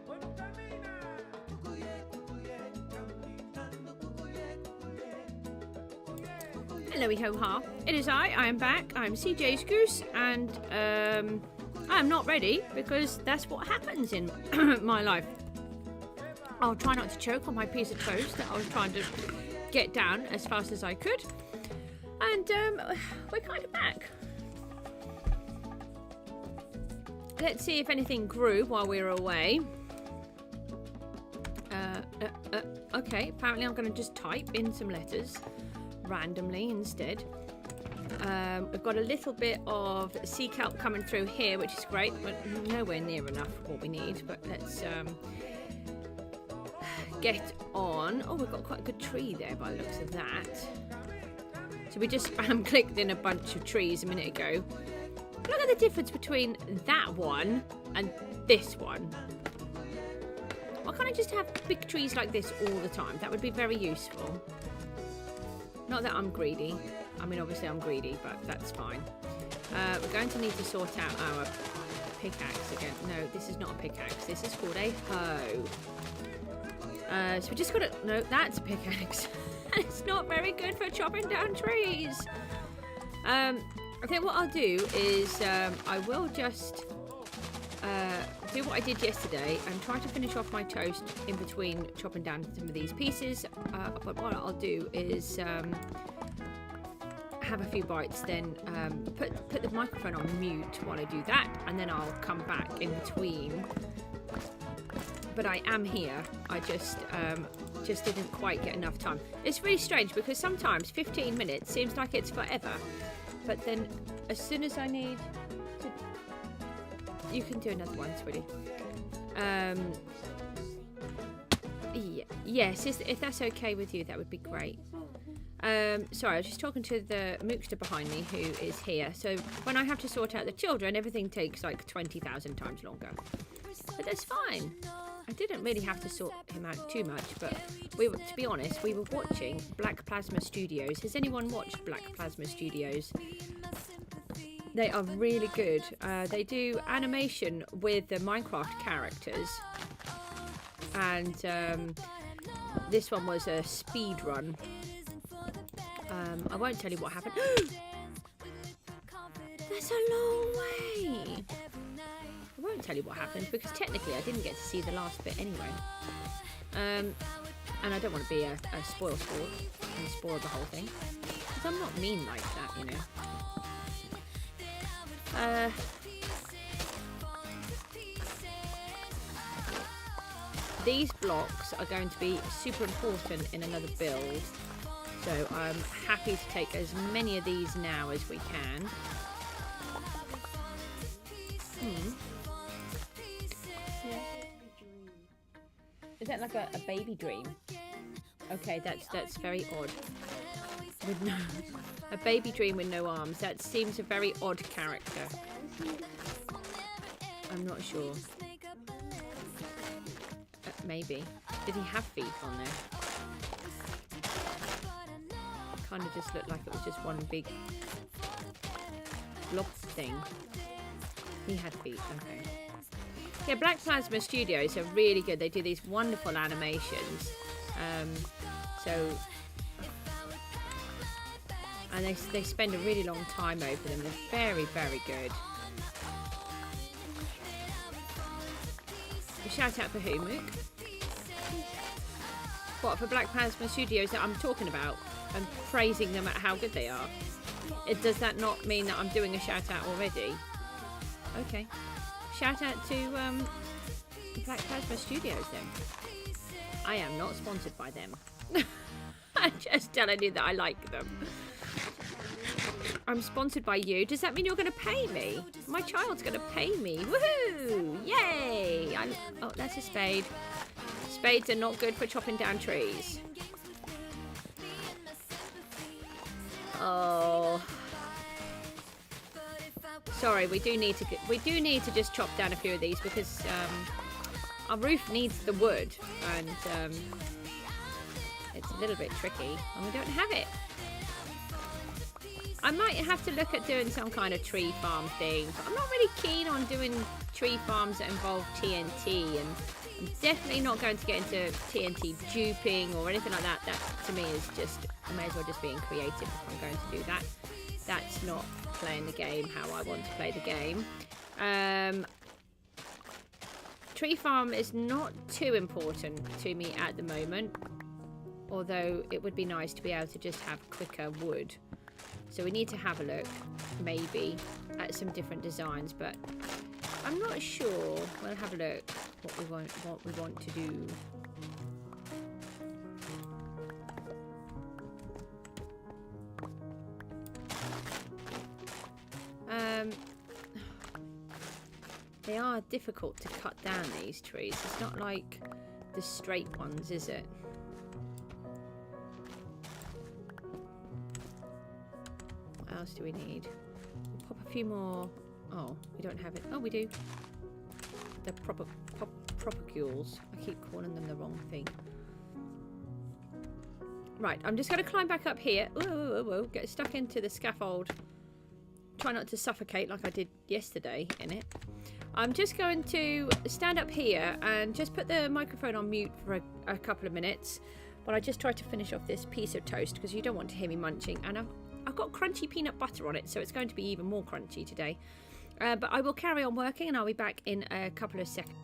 Bueno, camina. Cucuye, Cucuye, caminando Cucuye, Cucuye, Cucuye. Hello, ho-ha. It is I am back. I'm CJSGOOSE, and I am not ready because that's what happens in my life. I'll try not to choke on my piece of toast that I was trying to get down as fast as I could. And we're kind of back. Let's see if anything grew while we were away. Okay, apparently I'm going to just type in some letters randomly instead. We've got a little bit of sea kelp coming through here, which is great, but nowhere near enough for what we need. But let's get on. Oh, we've got quite a good tree there by the looks of that. So we just spam clicked in a bunch of trees a minute ago. Look at the difference between that one and this one. Why can't I just have big trees like this all the time? That would be very useful. Not that I'm greedy. I mean, obviously I'm greedy, but that's fine. We're going to need to sort out our pickaxe again. No, this is not a pickaxe. This is called a hoe. So we just got to... No, that's a pickaxe. It's not very good for chopping down trees. I think what I'll do is I will just do what I did yesterday and try to finish off my toast in between chopping down some of these pieces. But what I'll do is have a few bites, then put the microphone on mute while I do that, and then I'll come back in between. But I am here. I just didn't quite get enough time. It's really strange because sometimes 15 minutes seems like it's forever. but then as soon as I need to... You can do another one, sweetie. Yeah, yes, if that's okay with you, that would be great. Sorry, I was just talking to the mookster behind me who is here. So when I have to sort out the children, everything takes like 20,000 times longer. But that's fine. I didn't really have to sort him out too much, but we were, to be honest, we were watching Black Plasma Studios. Has anyone watched Black Plasma Studios? They are really good. They do animation with the Minecraft characters. And this one was a speed run. I won't tell you what happened. That's a long way. I won't tell you what happened because technically I didn't get to see the last bit anyway. And I don't want to be a spoil sport and spoil the whole thing. Because I'm not mean like that, you know. These blocks are going to be super important in another build. So I'm happy to take as many of these now as we can. Is that like a baby dream? Okay, that's very odd. With no, a baby dream with no arms. That seems a very odd character. I'm not sure. Maybe. Did he have feet on there? Kind of just looked like it was just one big blob thing. He had feet, okay. Yeah, Black Plasma Studios are really good. They do these wonderful animations. And they spend a really long time over them. They're very, very good. A shout out for who, Mook? What, for Black Plasma Studios that I'm talking about and praising them at how good they are? Does that not mean that I'm doing a shout out already? Okay. Shout out to Black Plasma Studios then. I am not sponsored by them. I'm just telling you that I like them. I'm sponsored by you. Does that mean you're going to pay me? My child's going to pay me. Woohoo! Yay! Oh, that's a spade. Spades are not good for chopping down trees. Oh. Sorry, we do need to just chop down a few of these because our roof needs the wood and it's a little bit tricky and we don't have it. I might have to look at doing some kind of tree farm thing, but I'm not really keen on doing tree farms that involve TNT, and I'm definitely not going to get into TNT duping or anything like that. That to me is just, I may as well just being creative if I'm going to do that. That's not playing the game how I want to play the game. Tree farm is not too important to me at the moment, although it would be nice to be able to just have quicker wood. So we need to have a look, maybe, at some different designs, but I'm not sure. We'll have a look what we want to do. They are difficult to cut down, these trees. It's not like the straight ones, is it? What else do we need? We'll pop a few more. Oh, we don't have it. Oh, we do. The propagules. I keep calling them the wrong thing. Right, I'm just going to climb back up here. Whoa, whoa, whoa. Get stuck into the scaffold. Try not to suffocate like I did yesterday in it. I'm just going to stand up here and just put the microphone on mute for a couple of minutes while I just try to finish off this piece of toast because you don't want to hear me munching. And I've got crunchy peanut butter on it, so it's going to be even more crunchy today. But I will carry on working and I'll be back in a couple of seconds.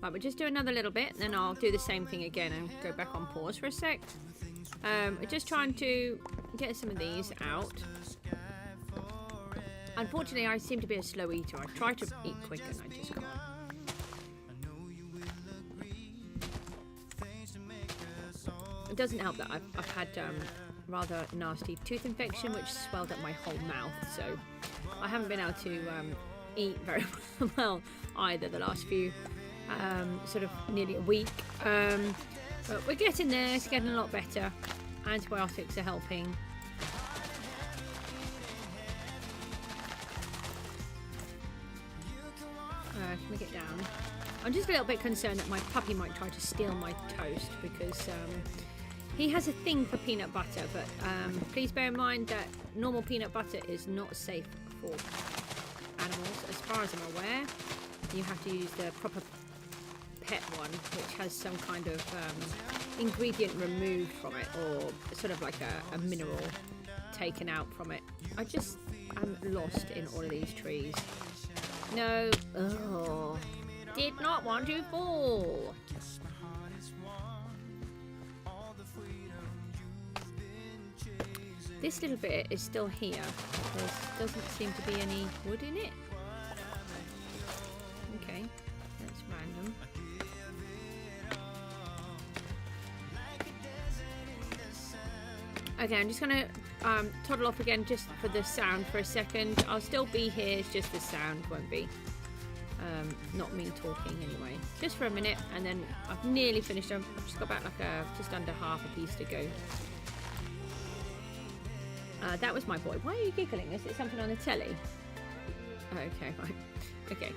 Right, we'll just do another little bit, and then I'll do the same thing again and go back on pause for a sec. We're just trying to get some of these out. Unfortunately, I seem to be a slow eater. I try to eat quick and I just can't. It doesn't help that I've had rather nasty tooth infection, which swelled up my whole mouth, so I haven't been able to eat very well either the last few, sort of nearly a week. But we're getting there, it's getting a lot better. Antibiotics are helping. Can we get down? I'm just a little bit concerned that my puppy might try to steal my toast because he has a thing for peanut butter, but please bear in mind that normal peanut butter is not safe for animals. As far as I'm aware, you have to use the proper pet one, which has some kind of ingredient removed from it, or sort of like a mineral taken out from it. I'm lost in all of these trees. No, oh, did not want to fall. This little bit is still here. There doesn't seem to be any wood in it. Okay, that's random. Okay, I'm just gonna toddle off again just for the sound for a second. I'll still be here, it's just the sound won't be. Not me talking anyway. Just for a minute, and then I've nearly finished. I've just got about like just under half a piece to go. That was my boy. Why are you giggling? Is it something on the telly? Okay, right. Okay.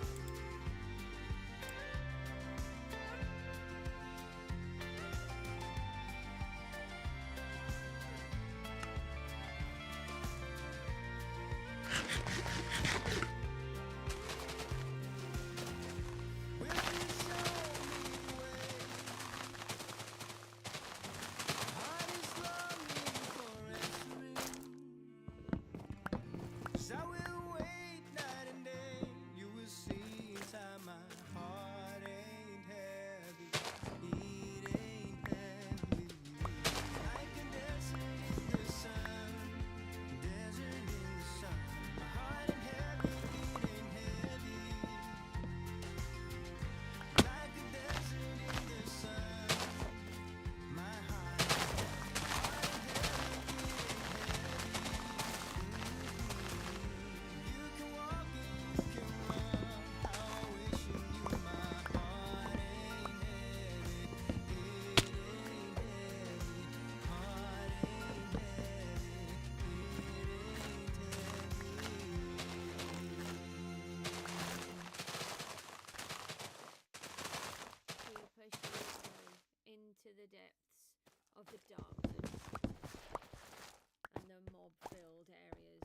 Into the depths of the darkness and the mob-filled areas.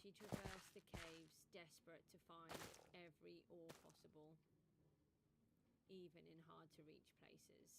She traversed the caves, desperate to find every ore possible, even in hard-to-reach places.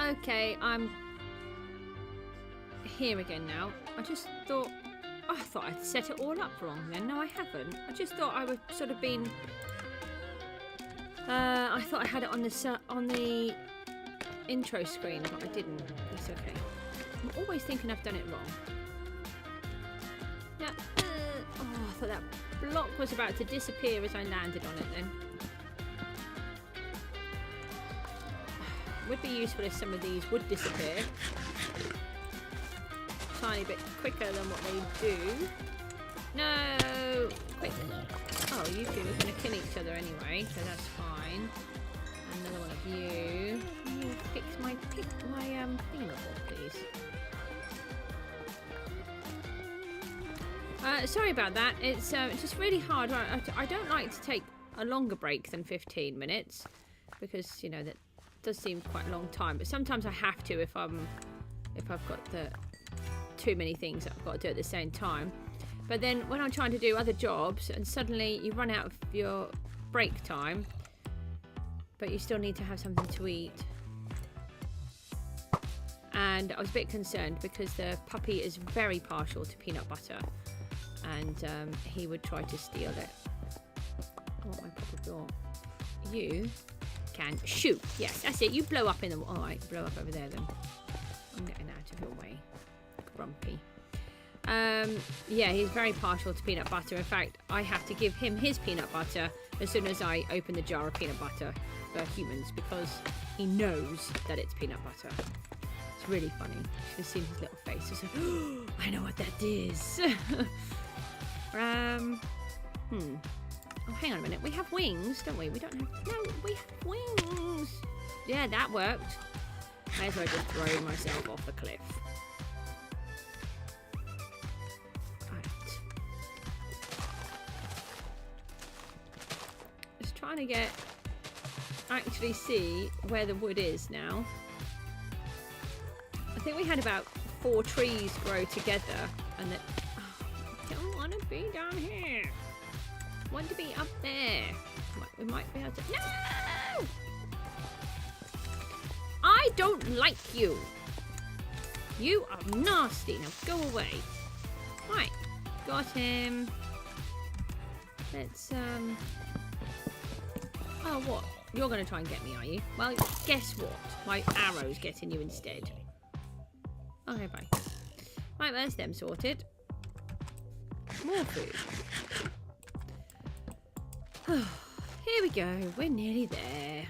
Okay, I'm here again now. I just thought... Oh, I thought I'd set it all up wrong then. No, I haven't. I just thought I would sort of been... I thought I had it on the intro screen, but I didn't. It's okay. I'm always thinking I've done it wrong. Yeah. Oh, I thought that block was about to disappear as I landed on it then. Would be useful if some of these would disappear. Tiny bit quicker than what they do. No! Quick. Oh, you two are going to kill each other anyway, so that's fine. Another one of you. Can you fix my thingamabobber, please? Sorry about that. It's just really hard. I don't like to take a longer break than 15 minutes because, you know, that does seem quite a long time. But sometimes I have to if I've got too many things that I've got to do at the same time. But then when I'm trying to do other jobs and suddenly you run out of your break time, but you still need to have something to eat. And I was a bit concerned because the puppy is very partial to peanut butter, and he would try to steal it. I want my puppy door. You can shoot. Yes, that's it. You blow up in the... All right, blow up over there then. I'm getting out of your way. Grumpy. Yeah, he's very partial to peanut butter. In fact, I have to give him his peanut butter as soon as I open the jar of peanut butter for humans because he knows that it's peanut butter. It's really funny. You should have seen his little face. He's like, oh, I know what that is. Oh, hang on a minute. We have wings, don't we? We don't have... No, we have wings. Yeah, that worked. May as well just throw myself off the cliff. Trying to actually see where the wood is now. I think we had about 4 trees grow together, and that I don't want to be down here. I want to be up there. We might be able to. No! I don't like you. You are nasty. Now go away. Right, got him. Let's Oh, what? You're going to try and get me, are you? Well, guess what? My arrow's getting you instead. Okay, bye. Right, there's them sorted. More food. Here we go. We're nearly there.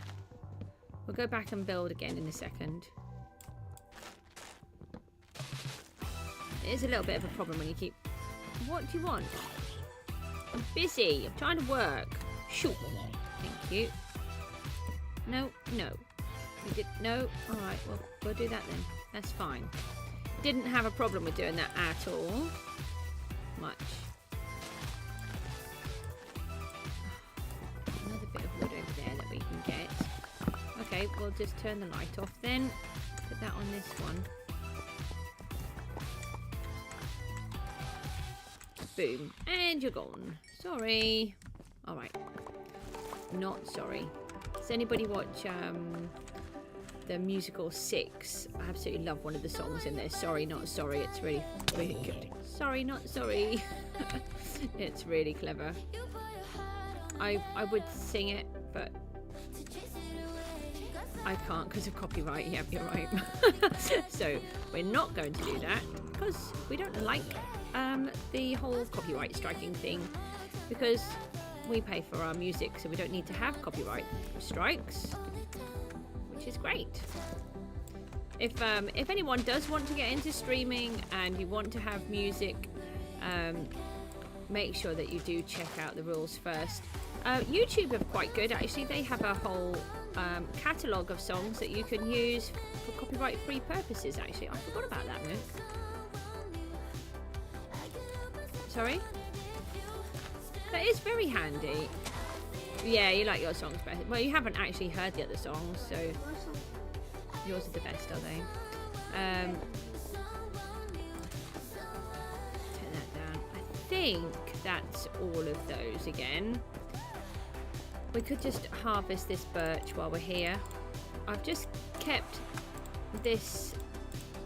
We'll go back and build again in a second. It is a little bit of a problem when you keep... What do you want? I'm busy. I'm trying to work. Shoot. Thank you. No, no. We did no. All right. Well, we'll do that then. That's fine. Didn't have a problem with doing that at all. Much. Another bit of wood over there that we can get. Okay, we'll just turn the light off then. Put that on this one. Boom. And you're gone. Sorry. All right. Not sorry. Does anybody watch the musical 6? I absolutely love one of the songs in there. Sorry, not sorry. It's really, really good. Sorry, not sorry. It's really clever. I would sing it, but I can't because of copyright. Yeah, you're right. So we're not going to do that because we don't like the whole copyright striking thing, because we pay for our music, so we don't need to have copyright strikes, which is great. If anyone does want to get into streaming and you want to have music, make sure that you do check out the rules first. YouTube are quite good actually. They have a whole catalogue of songs that you can use for copyright-free purposes. Actually, I forgot about that, Mook. Sorry? That is very handy. Yeah, you like your songs better. Well, you haven't actually heard the other songs, so yours are the best, are they? Turn that down. I think that's all of those again. We could just harvest this birch while we're here. I've just kept this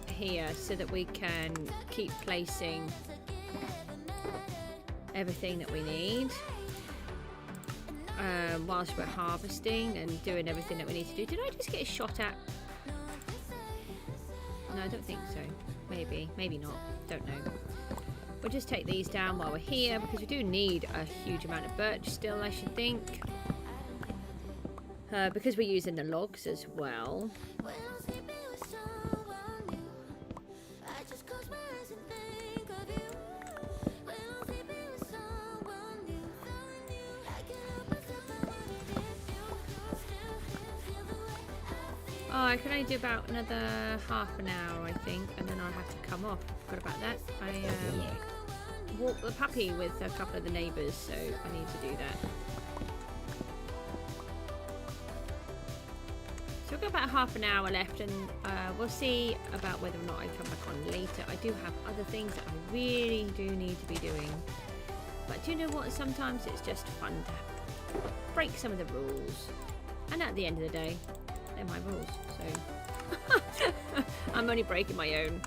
here so that we can keep placing everything that we need whilst we're harvesting and doing everything that we need to do. Did I just get shot at? No, I don't think so. Maybe not. Don't know. We'll just take these down while we're here because we do need a huge amount of birch still, I should think. Because we're using the logs as well. Oh, I can only do about another half an hour, I think, and then I'll have to come off. Forgot about that. I walked the puppy with a couple of the neighbours, so I need to do that. So we've got about half an hour left, and we'll see about whether or not I come back on later. I do have other things that I really do need to be doing. But do you know what? Sometimes it's just fun to break some of the rules. And at the end of the day, they're my rules, so I'm only breaking my own.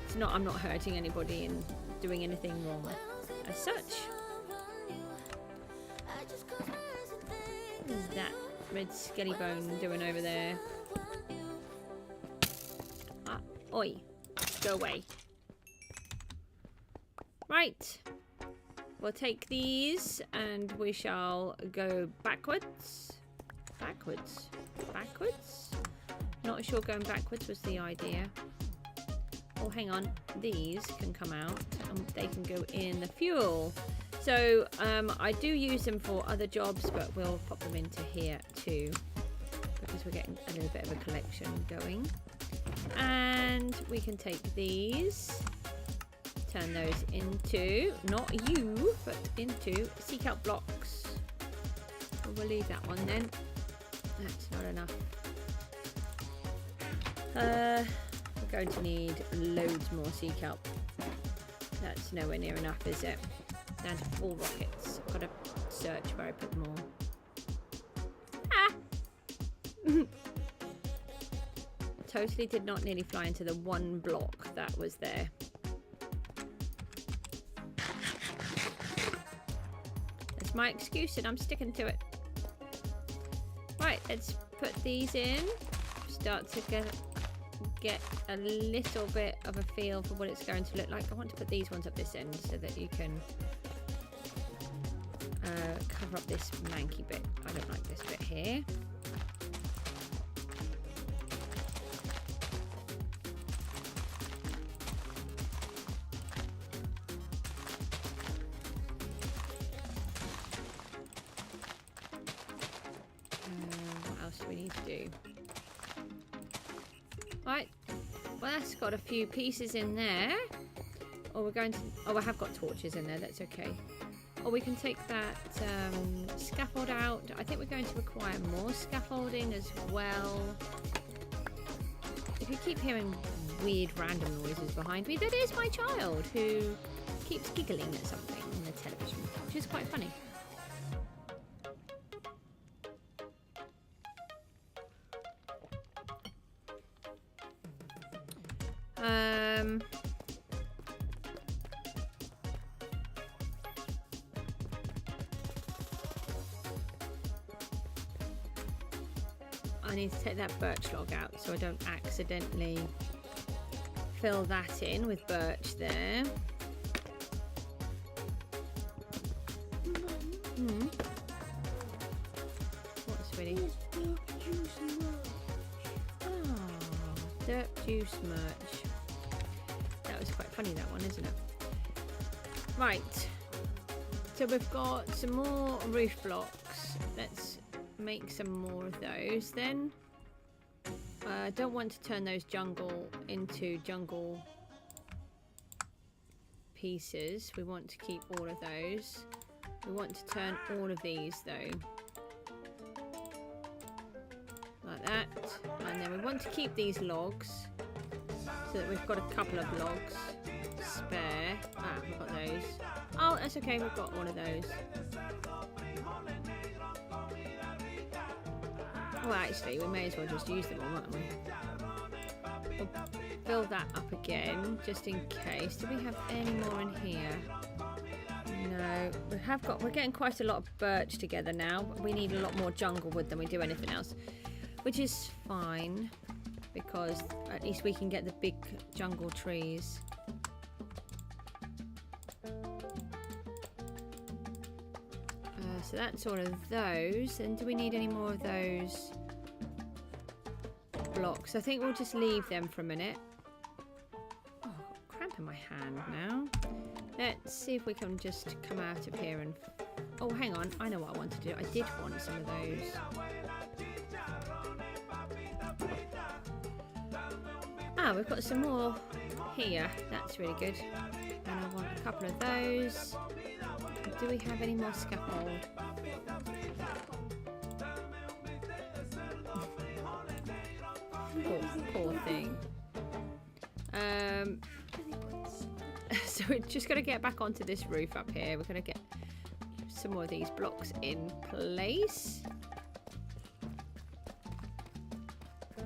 It's not, I'm not hurting anybody and doing anything wrong as such. What is that red skelly bone doing over there? Ah, oi, go away. Right, we'll take these and we shall go backwards. Backwards? Not sure going backwards was the idea. Oh, hang on. These can come out and they can go in the fuel. So I do use them for other jobs, but we'll pop them into here too because we're getting a little bit of a collection going. And we can take these, turn those into, not you, but into sea kelp blocks. We'll leave that one then. That's not enough. We're going to need loads more sea kelp. That's nowhere near enough, is it? Down to 4 rockets. I've got to search where I put them all. Ah! Totally did not nearly fly into the one block that was there. That's my excuse and I'm sticking to it. Right, let's put these in. Start to get a little bit of a feel for what it's going to look like. I want to put these ones up this end so that you can cover up this manky bit. I don't like this bit here. What else do we need to do? Right, well that's got a few pieces in there. Or we're going to, oh I have got torches in there, that's okay. Or we can take that scaffold out. I think we're going to require more scaffolding as well. If you keep hearing weird random noises behind me, that is my child who keeps giggling at something on the television, which is quite funny. I need to take that birch log out so I don't accidentally fill that in with birch there. What's really? Oh, dirt juice merch. That was quite funny, that one, isn't it? Right. So we've got some more roof blocks. Let's make some more of those then. I don't want to turn those jungle into jungle pieces. We want to keep all of those. We want to turn all of these though. Like that. And then we want to keep these logs so that we've got a couple of logs spare. Ah, we've got those. Oh, that's okay, we've got all of those. Well, actually, we may as well just use them all, won't we? Build that up again, just in case. Do we have any more in here? No, we're getting quite a lot of birch together now. We need a lot more jungle wood than we do anything else, which is fine because at least we can get the big jungle trees. So that's all of those. And do we need any more of those blocks? I think we'll just leave them for a minute. Oh, I've got a cramp in my hand now. Let's see if we can just come out of here and... Oh, hang on. I know what I want to do. I did want some of those. Ah, we've got some more here. That's really good. And I want a couple of those. Do we have any more scaffold? Poor thing. So we're just going to get back onto this roof up here. We're going to get some more of these blocks in place.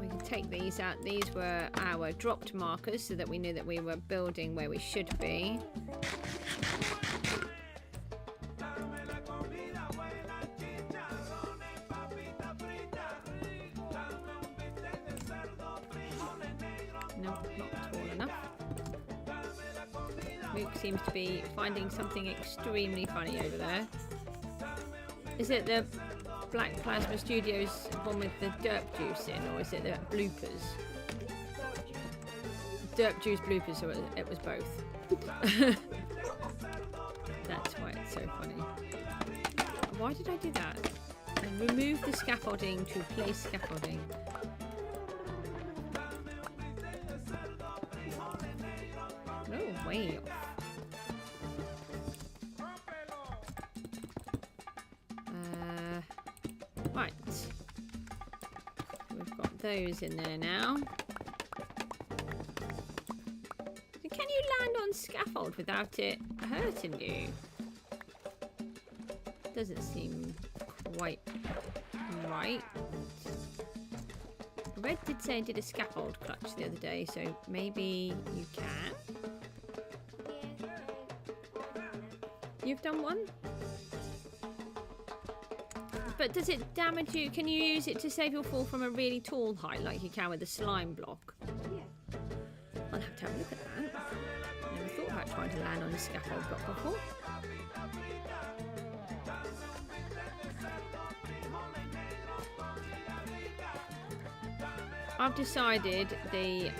We can take these out. These were our dropped markers so that we knew that we were building where we should be. Seems to be finding something extremely funny over there. Is it the Black Plasma Studios one with the derp juice in, or is it the bloopers? Derp juice bloopers, so it was both. That's why it's so funny. Why did I do that? And remove the scaffolding to place scaffolding. No, way off. Right, we've got those in there now. Can you land on scaffold without it hurting you? Doesn't seem quite right. Red did say I did a scaffold clutch the other day, so maybe you can. You've done one? But does it damage you? Can you use it to save your fall from a really tall height like you can with the slime block? Yeah. I'll have to have a look at that. I never thought about trying to land on a scaffold block before. I've decided the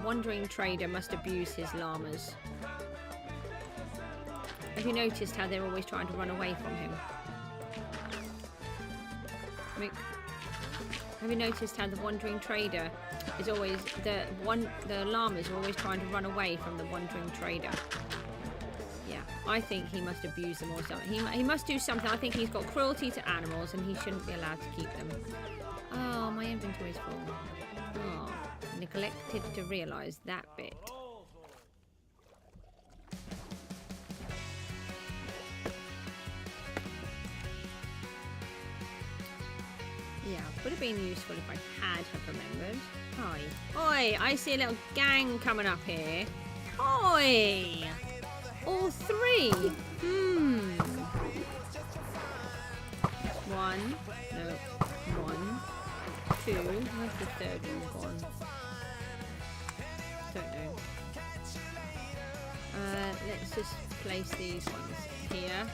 wandering trader must abuse his llamas. Have you noticed how they're always trying to run away from him? Have you noticed how the wandering trader is always the llamas are always trying to run away from the wandering trader? Yeah, I think he must abuse them or something. He must do something. I think he's got cruelty to animals and he shouldn't be allowed to keep them. Oh, my inventory's full. Oh, neglected to realise that bit. Yeah, would have been useful if I had have remembered. Oi. Oi, I see a little gang coming up here. Oi! All three. One. No. One. Two. Where's the third one gone? Don't know. Let's just place these ones here.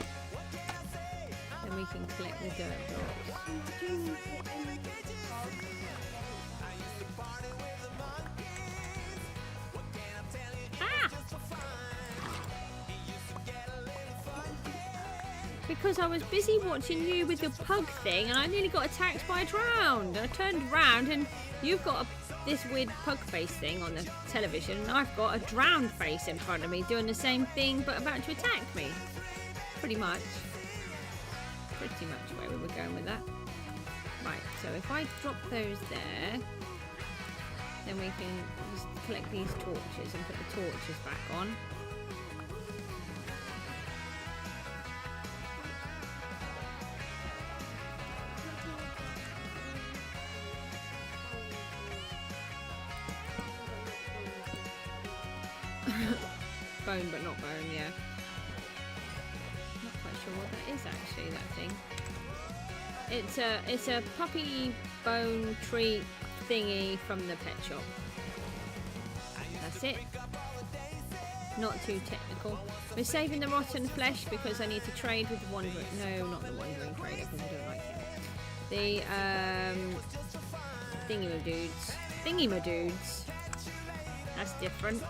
Then we can collect the dirt blocks. Ah! Because I was busy watching you with your pug thing and I nearly got attacked by a drowned. I turned around and you've got this weird pug face thing on the television and I've got a drowned face in front of me doing the same thing but about to attack me. Pretty much where we were going with that. Right, so if I drop those there, then we can just collect these torches and put the torches back on. Bone but not bone, yeah. Not quite sure what that is actually, that thing. It's a puppy bone treat thingy from the pet shop. That's it. Not too technical. We're saving the rotten flesh because I need to trade with the wandering. No, not the wandering trader because I don't like him. The thingy-ma-dudes. That's different.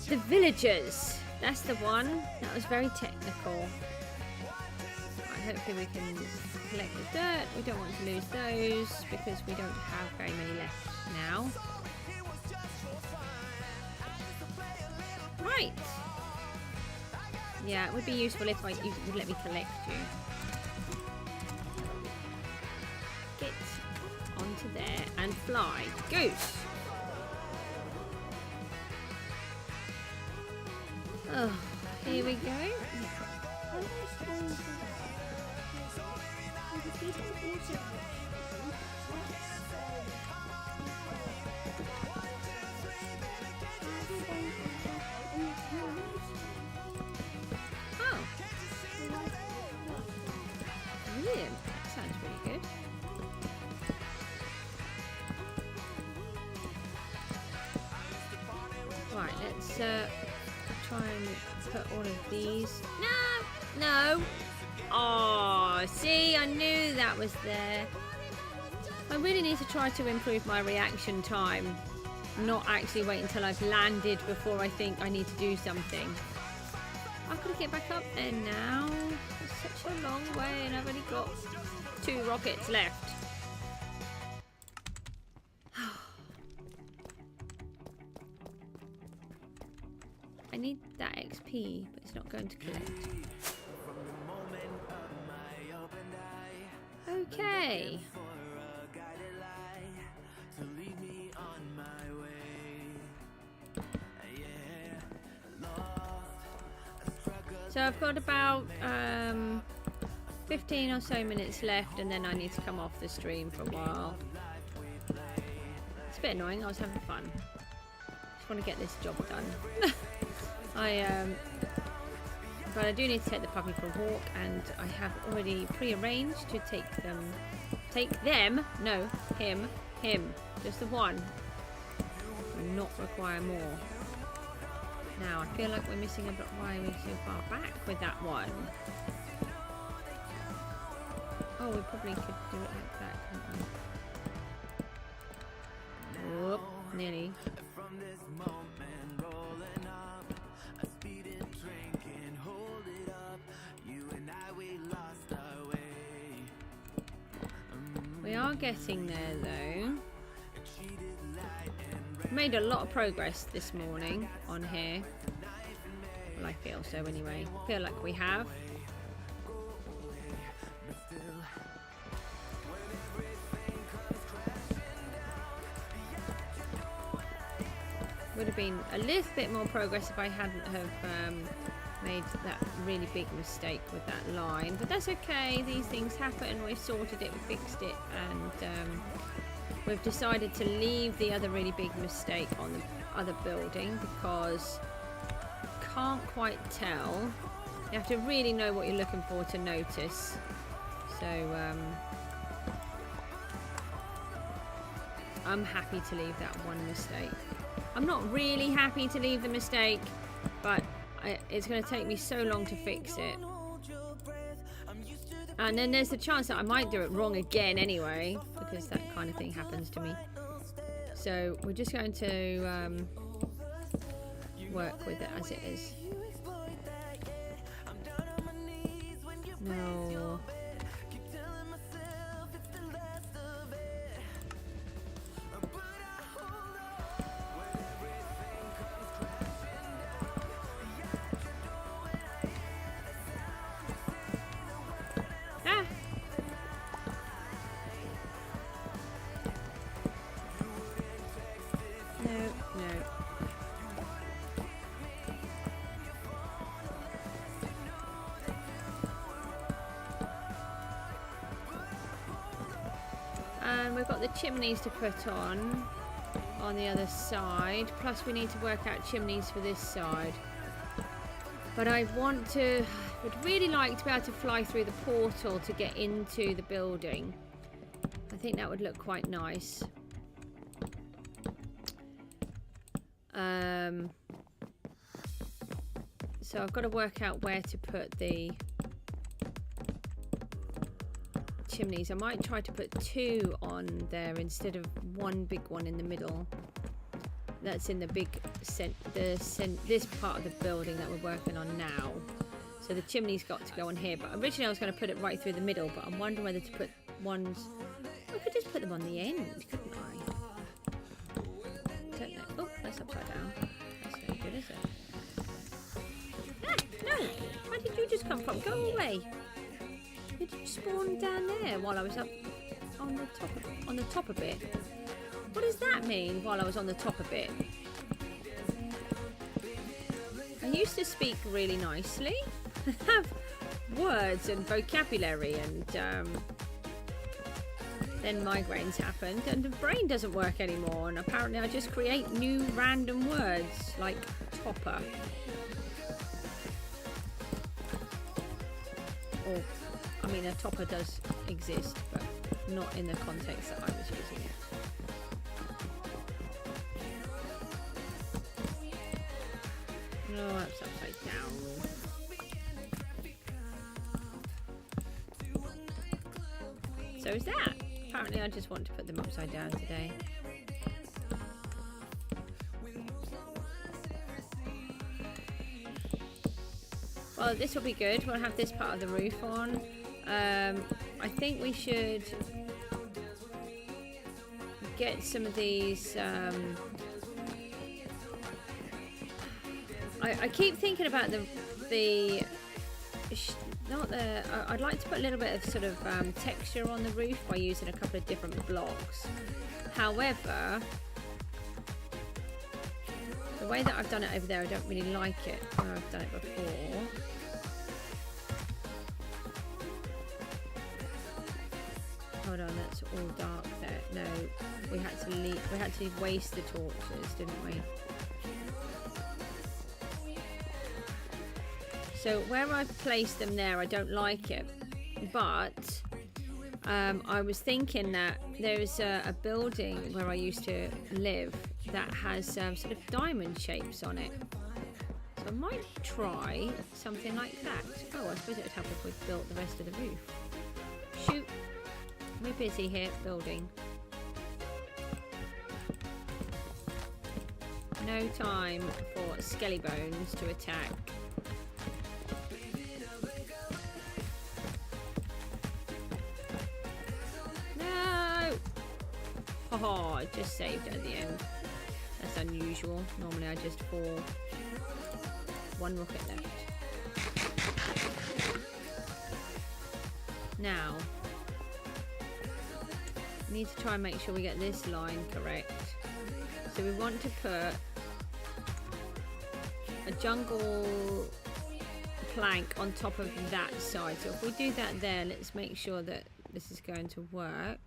The villagers. That's the one. That was very technical. Right, hopefully we can collect the dirt. We don't want to lose those because we don't have very many left now. Right. Yeah, it would be useful if you would let me collect you. Get onto there and fly. Goose! Oh, here we go. Oh. Brilliant. That sounds really good. Right, let's try and put all of these. No! Oh, see, I knew that was there. I really need to try to improve my reaction time. Not actually wait until I've landed before I think I need to do something. I've got to get back up there now. It's such a long way and I've only got 2 rockets left. I need that XP, but it's not going to collect. Okay. So I've got about 15 or so minutes left and then I need to come off the stream for a while. It's a bit annoying, I was having fun. Just want to get this job done. But I do need to take the puppy for a walk and I have already pre-arranged to take him, just the one. Not require more. Now, I feel like we're missing a bit. Why are we so far back with that one? Oh, we probably could do it like that, couldn't we? Whoop, nearly. We are getting there though. Made a lot of progress this morning on here. Well, I feel so anyway. I feel like we have. Would have been a little bit more progress if I hadn't have made that really big mistake with that line, but that's okay. These things happen. We've sorted it, we fixed it, and we've decided to leave the other really big mistake on the other building because you can't quite tell. You have to really know what you're looking for to notice. So I'm happy to leave that one mistake. I'm not really happy to leave the mistake, but it's going to take me so long to fix it. And then there's the chance that I might do it wrong again anyway, because that kind of thing happens to me. So we're just going to work with it as it is. No. We've got the chimneys to put on. on the other side. Plus we need to work out chimneys for this side. But I would really like to be able to fly through the portal to get into the building. I think that would look quite nice. So I've got to work out where to put the chimneys. I might try to put 2 on there instead of one big one in the middle. That's in the big this part of the building that we're working on now. So the chimney's got to go on here. But originally I was going to put it right through the middle, but I'm wondering whether to put ones. I could just put them on the end, couldn't I? Don't know. Oh, that's upside down. That's no good, is it? Ah, no! Where did you just come from? Go away! Did you spawn down there while I was up on the top of it? What does that mean, while I was on the top of it? I used to speak really nicely. Have words and vocabulary, and then migraines happened and the brain doesn't work anymore, and apparently I just create new random words like topper. Or, I mean, a topper does exist, but not in the context that I was using it. No, that's upside down. So is that? Apparently I just want to put them upside down today. Well, this will be good. We'll have this part of the roof on. I think we should get some of these. I keep thinking about I'd like to put a little bit of sort of texture on the roof by using a couple of different blocks. However, the way that I've done it over there, I don't really like it. I've done it before. Hold on, that's all dark there. No, we had to waste the torches, didn't we? So where I've placed them there, I don't like it, but I was thinking that there's a building where I used to live that has sort of diamond shapes on it. So I might try something like that. Oh, I suppose it would help if we built the rest of the roof. Shoot, we're busy here building. No time for skelly bones to attack. Oh, I just saved it at the end. That's unusual. Normally I just fall. One rocket left. Now, we need to try and make sure we get this line correct. So we want to put a jungle plank on top of that side. So if we do that there, let's make sure that this is going to work.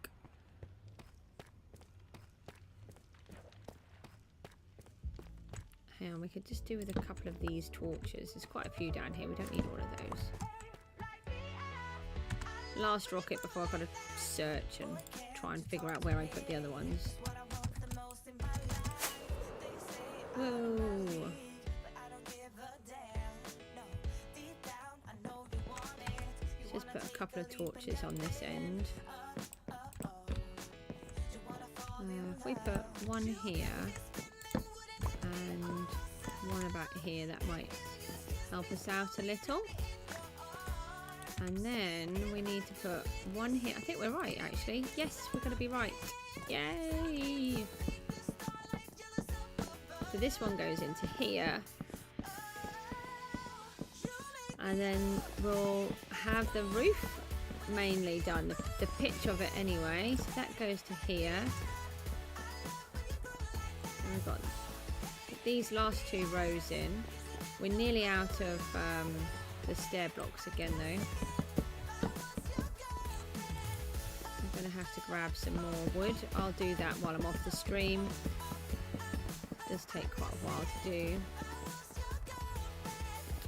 Hang on, we could just do with a couple of these torches. There's quite a few down here. We don't need all of those. Last rocket before I've got to search and try and figure out where I put the other ones. Whoa. Let's just put a couple of torches on this end. If we put one here and one about here, that might help us out a little. And then we need to put one here. I think we're right, actually. Yes, we're going to be right. Yay! So this one goes into here. And then we'll have the roof mainly done, the pitch of it anyway. So that goes to here. And we've got these last two rows in. We're nearly out of the stair blocks again though. I'm going to have to grab some more wood. I'll do that while I'm off the stream. It does take quite a while to do.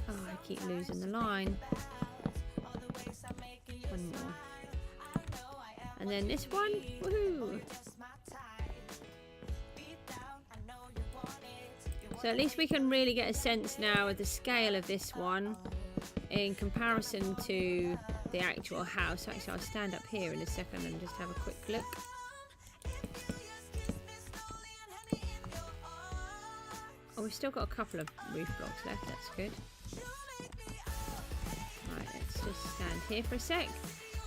Oh, I keep losing the line. One more. And then this one. Woohoo! So at least we can really get a sense now of the scale of this one in comparison to the actual house. Actually, I'll stand up here in a second and just have a quick look. Oh, we've still got a couple of roof blocks left. That's good. Right, let's just stand here for a sec.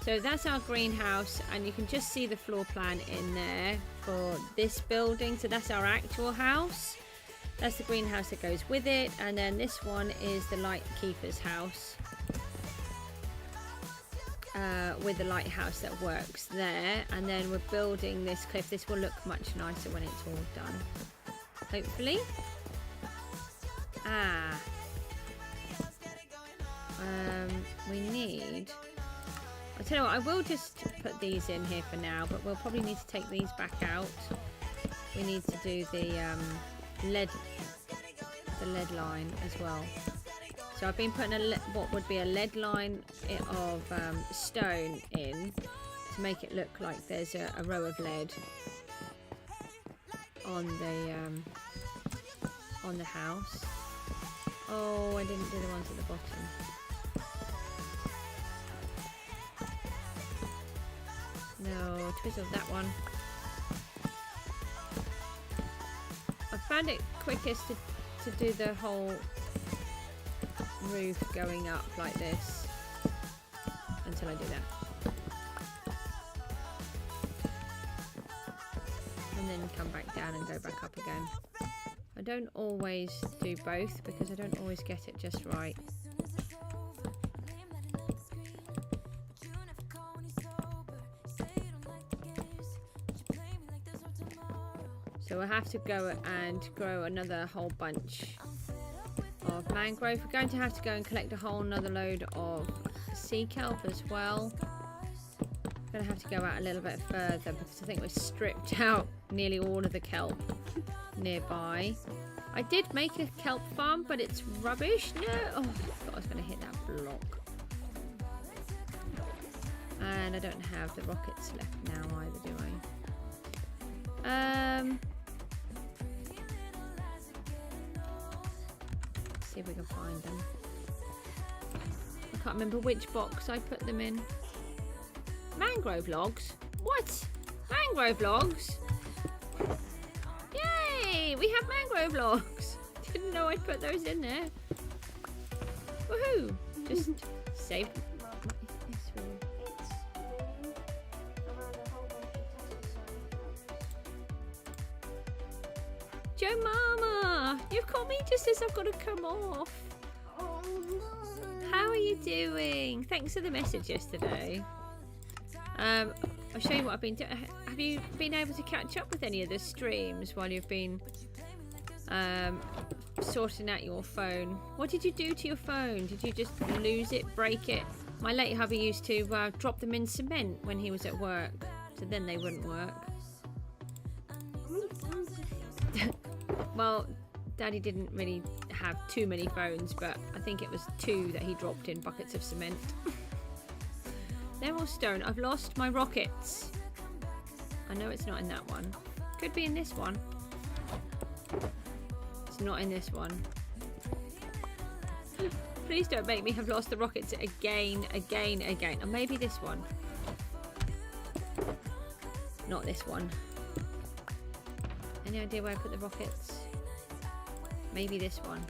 So that's our greenhouse, and you can just see the floor plan in there for this building. So that's our actual house. That's the greenhouse that goes with it, and then this one is the Lightkeeper's house with the lighthouse that works there. And then we're building this cliff. This will look much nicer when it's all done, hopefully. We need, I'll tell you what, I will just put these in here for now, but we'll probably need to take these back out. We need to do the lead line as well. So I've been putting what would be a lead line of stone in to make it look like there's a row of lead on the house. Oh, I didn't do the ones at the bottom. No, twizzled that one. I found it quickest to do the whole roof going up like this until I do that. And then come back down and go back up again. I don't always do both because I don't always get it just right. So we'll have to go and grow another whole bunch of mangrove. We're going to have to go and collect a whole another load of sea kelp as well. We're going to have to go out a little bit further because I think we've stripped out nearly all of the kelp nearby. I did make a kelp farm, but it's rubbish. No, oh, I thought I was going to hit that block. And I don't have the rockets left now either, do I? See if we can find them. I can't remember which box I put them in. Mangrove logs? What? Mangrove logs? Yay! We have mangrove logs. Didn't know I'd put those in there. Woohoo! Just save. It's around a whole bunch of Joe Mama! You've caught me just as I've got to come off. Oh no! How are you doing? Thanks for the message yesterday. I'll show you what I've been doing. Have you been able to catch up with any of the streams while you've been sorting out your phone? What did you do to your phone? Did you just lose it, break it? My late hubby used to drop them in cement when he was at work, so then they wouldn't work. Well, Daddy didn't really have too many phones, but I think it was 2 that he dropped in buckets of cement. They're all stone. I've lost my rockets. I know it's not in that one. Could be in this one. It's not in this one. Please don't make me have lost the rockets again. Or maybe this one. Not this one. Any idea where I put the rockets? Maybe this one.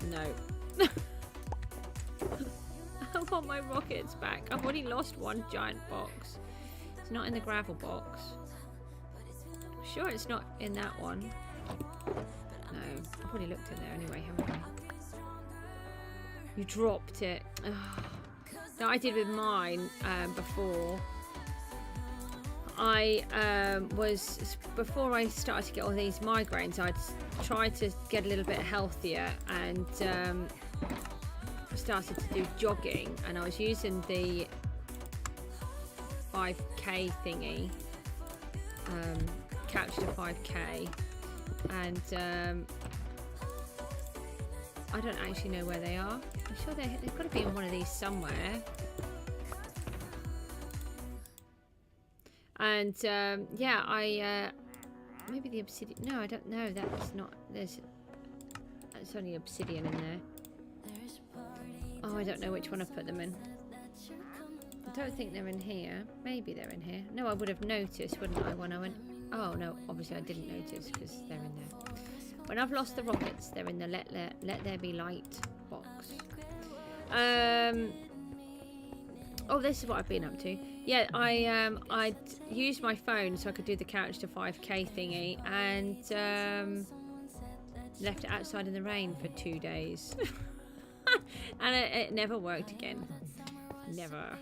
No. I want my rockets back. I've already lost one giant box. It's not in the gravel box. I'm sure it's not in that one. No, I've already looked in there anyway, haven't I? You dropped it. Ugh. No, I did with mine before. Before I started to get all these migraines, I'd tried to get a little bit healthier and started to do jogging, and I was using the 5K thingy. Couch to 5K. And I don't actually know where they are. I'm sure they've got to be in one of these somewhere. And yeah, maybe the obsidian. No, I don't know. That's not. That's only obsidian in there. Oh, I don't know which one I've put them in. I don't think they're in here. Maybe they're in here. No, I would have noticed, wouldn't I, when I went... Oh, no, obviously I didn't notice because they're in there. When I've lost the rockets, they're in the let there be light box. Oh, this is what I've been up to. Yeah, I'd used my phone so I could do the couch to 5K thingy and left it outside in the rain for 2 days. And it never worked again. Never.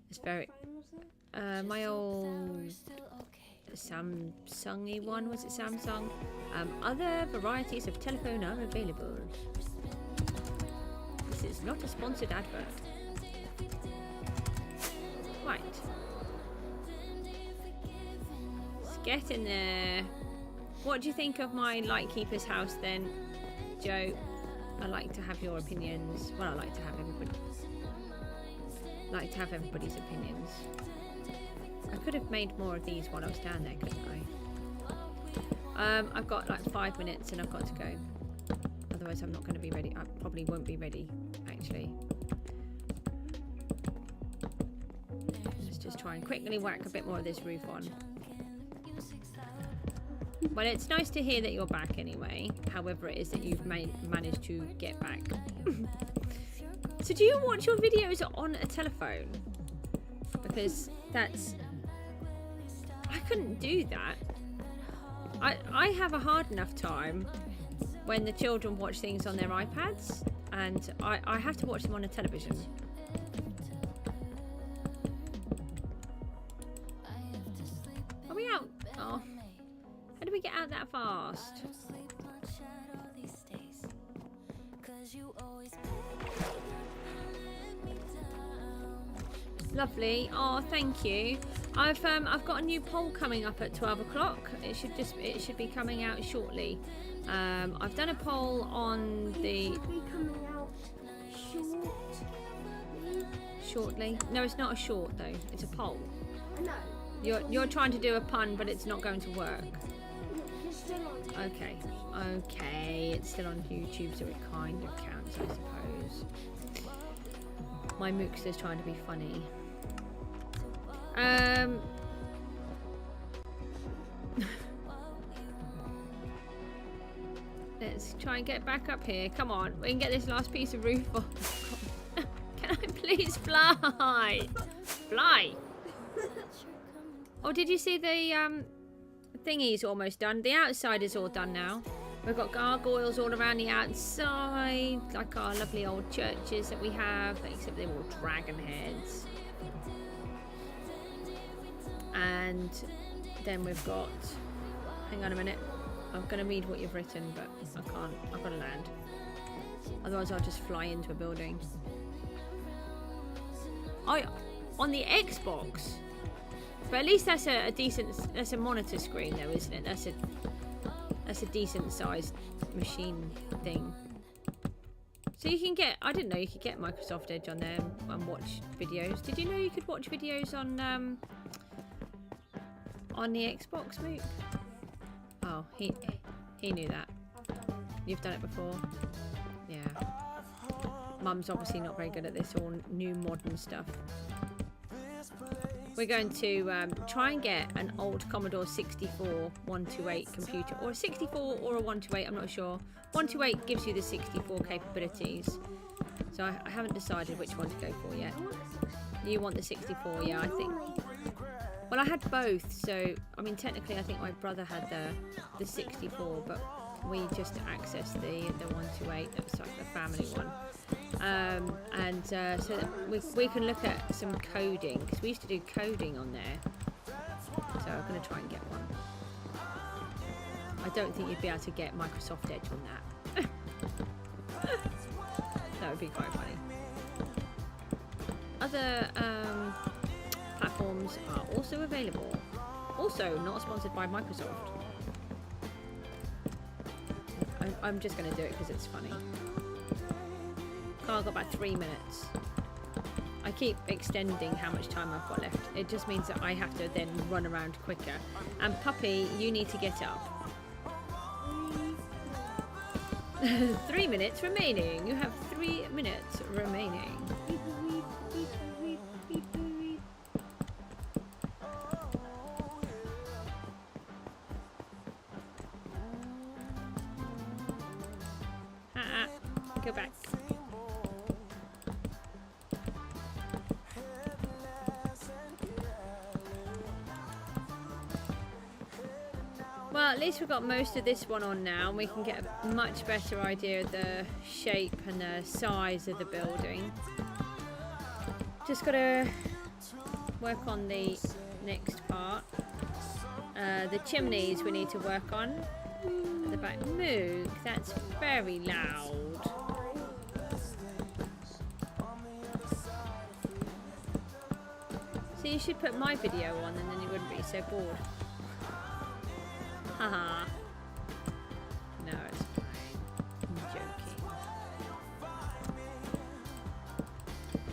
It's very... my old Samsungy one, was it Samsung? Other varieties of telephone are available. This is not a sponsored advert. Right. Let's get in there. What do you think of my Lightkeeper's house then, Joe? I like to have your opinions. Well, I like to have everybody's opinions. I could have made more of these while I was down there, couldn't I? I've got like 5 minutes and I've got to go. Otherwise I'm not going to be ready. I probably won't be ready, actually. Let's just try and quickly whack a bit more of this roof on. Well, it's nice to hear that you're back anyway, however it is that you've managed to get back. So do you watch your videos on a telephone? Because that's... I couldn't do that. I have a hard enough time when the children watch things on their iPads, and I have to watch them on a television. Are we out? Oh. How do we get out that fast? Lovely. Oh, thank you. I've got a new poll coming up at 12 o'clock. It should be coming out shortly. I've done a poll on the... Should be coming out shortly. No, it's not a short though. It's a poll. No. You're trying to do a pun, but it's not going to work. It's still on. Okay. Okay. It's still on YouTube, so it kind of counts, I suppose. My Mookster's trying to be funny. Let's try and get back up here. Come on, we can get this last piece of roof off. Can I please fly? Fly! Oh, did you see the thingy's almost done? The outside is all done now. We've got gargoyles all around the outside, like our lovely old churches that we have, except they're all dragon heads. And then we've got... Hang on a minute. I'm going to read what you've written, but I can't. I've got to land. Otherwise I'll just fly into a building. Oh, on the Xbox? But at least that's a decent... That's a monitor screen though, isn't it? That's a decent sized machine thing. So you can get... I didn't know you could get Microsoft Edge on there and watch videos. Did you know you could watch videos on the Xbox, Mook? Oh, he knew that. You've done it before? Yeah. Mum's obviously not very good at this all new modern stuff. We're going to try and get an old Commodore 64 128 computer, or a 64 or a 128, I'm not sure. 128 gives you the 64 capabilities, so I haven't decided which one to go for yet. You want the 64, yeah, I think. Well, I had both, so I mean technically I think my brother had the 64, but we just accessed the 128. That was like the family one. So that we can look at some coding, because we used to do coding on there. So I'm going to try and get one. I don't think you'd be able to get Microsoft Edge on that. That would be quite funny. Other platforms games are also available. Also, not sponsored by Microsoft. I'm just going to do it because it's funny. Carl got about 3 minutes. I keep extending how much time I've got left. It just means that I have to then run around quicker. And Puppy, you need to get up. 3 minutes remaining. You have 3 minutes remaining. Go back. Well, at least we've got most of this one on now, and we can get a much better idea of the shape and the size of the building. Just got to work on the next part. The chimneys we need to work on. At the back. Moog, that's very loud. So you should put my video on, and then you wouldn't be so bored. Haha. No, it's fine. I'm joking.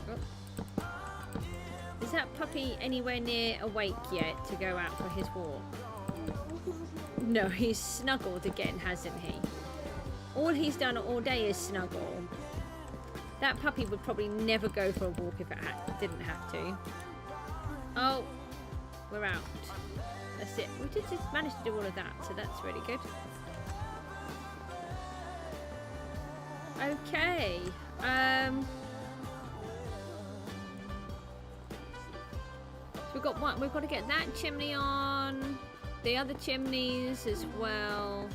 Oh. Is that Puppy anywhere near awake yet to go out for his walk? No, he's snuggled again, hasn't he? All he's done all day is snuggle. That puppy would probably never go for a walk if it didn't have to. Oh, we're out. That's it. We did just manage to do all of that, so that's really good. Okay. So we've got one. We've got to get that chimney on. The other chimneys as well.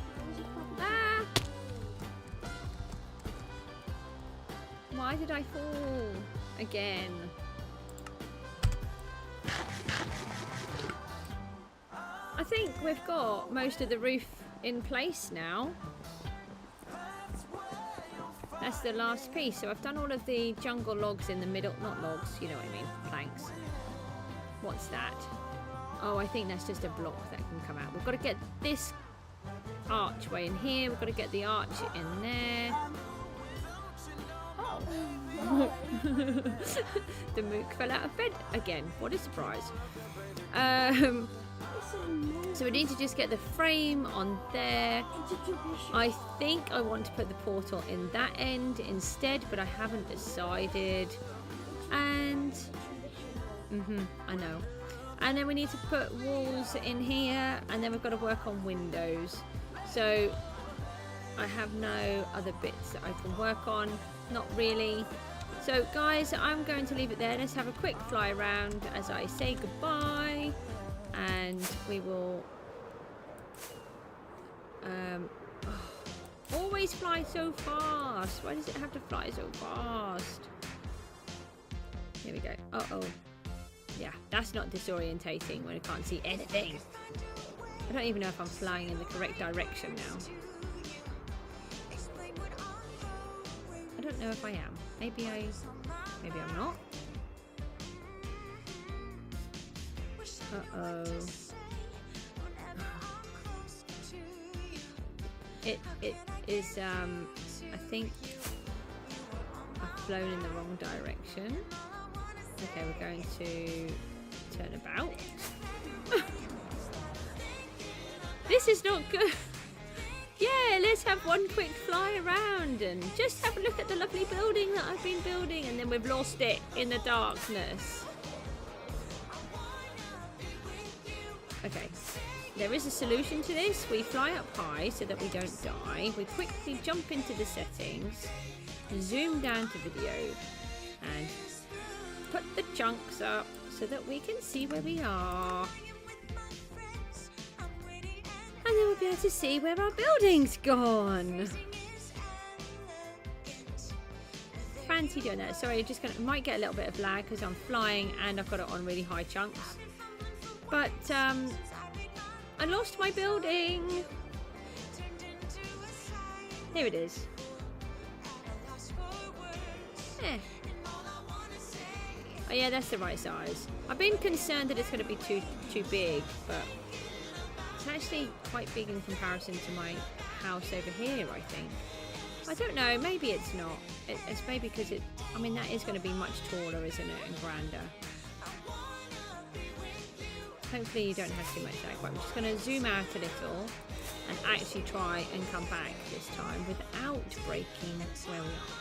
Ah! Why did I fall again? I think we've got most of the roof in place now. That's the last piece. So I've done all of the jungle logs in the middle. Not logs, you know what I mean. Planks. What's that? Oh, I think that's just a block that can come out. We've got to get this archway in here. We've got to get the arch in there. Oh. The mook fell out of bed again. What a surprise. So we need to just get the frame on there. I think I want to put the portal in that end instead, but I haven't decided. And I know. And then we need to put walls in here, and then we've got to work on windows. So I have no other bits that I can work on. Not really. So guys, I'm going to leave it there. Let's have a quick fly around as I say goodbye. And we will always fly so fast. Why does it have to fly so fast? Here we go. Uh-oh. Yeah, that's not disorientating when I can't see anything. I don't even know if I'm flying in the correct direction now. I don't know if I am. Maybe I'm not. Uh-oh. It is, I think I've flown in the wrong direction. Okay, we're going to turn about. This is not good. Yeah, let's have one quick fly around and just have a look at the lovely building that I've been building, and then we've lost it in the darkness. Okay, there is a solution to this. We fly up high so that we don't die. We quickly jump into the settings, zoom down to video, and put the chunks up so that we can see where we are. And then we'll be able to see where our building's gone. Fancy doing that. Sorry, just might get a little bit of lag because I'm flying and I've got it on really high chunks. But I lost my building. Here it is. Oh yeah, that's the right size. I've been concerned that it's going to be too big, but it's actually quite big in comparison to my house over here, I think. I don't know, maybe it's not. It's maybe because it, I mean, that is going to be much taller, isn't it, and grander. Hopefully you don't have too much lag, but I'm just going to zoom out a little and actually try and come back this time without breaking where we are.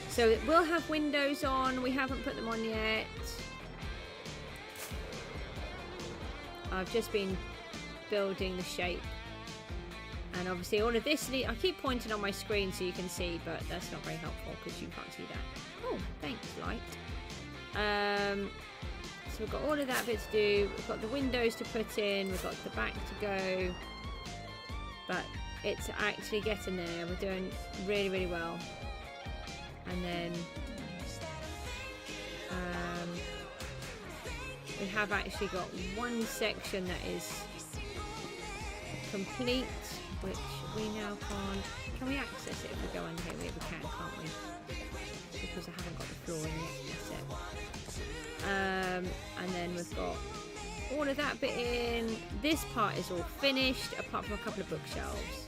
So it will have windows on, we haven't put them on yet. I've just been building the shape. And obviously all of this, I keep pointing on my screen so you can see, but that's not very helpful because you can't see that. Oh, thanks, Light. So we've got all of that bit to do. We've got the windows to put in. We've got the back to go. But it's actually getting there. We're doing really, really well. And then we have actually got one section that is complete, which we now can't. Can we access it if we go under here? We can, can't we? Because I haven't got the floor in yet. That's it. And then we've got all of that bit in. This part is all finished, apart from a couple of bookshelves.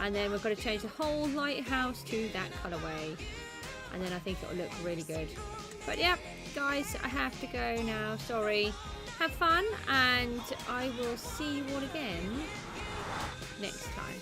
And then we've got to change the whole lighthouse to that colourway. And then I think it'll look really good. But yeah, guys, I have to go now. Sorry. Have fun, and I will see you all again next time.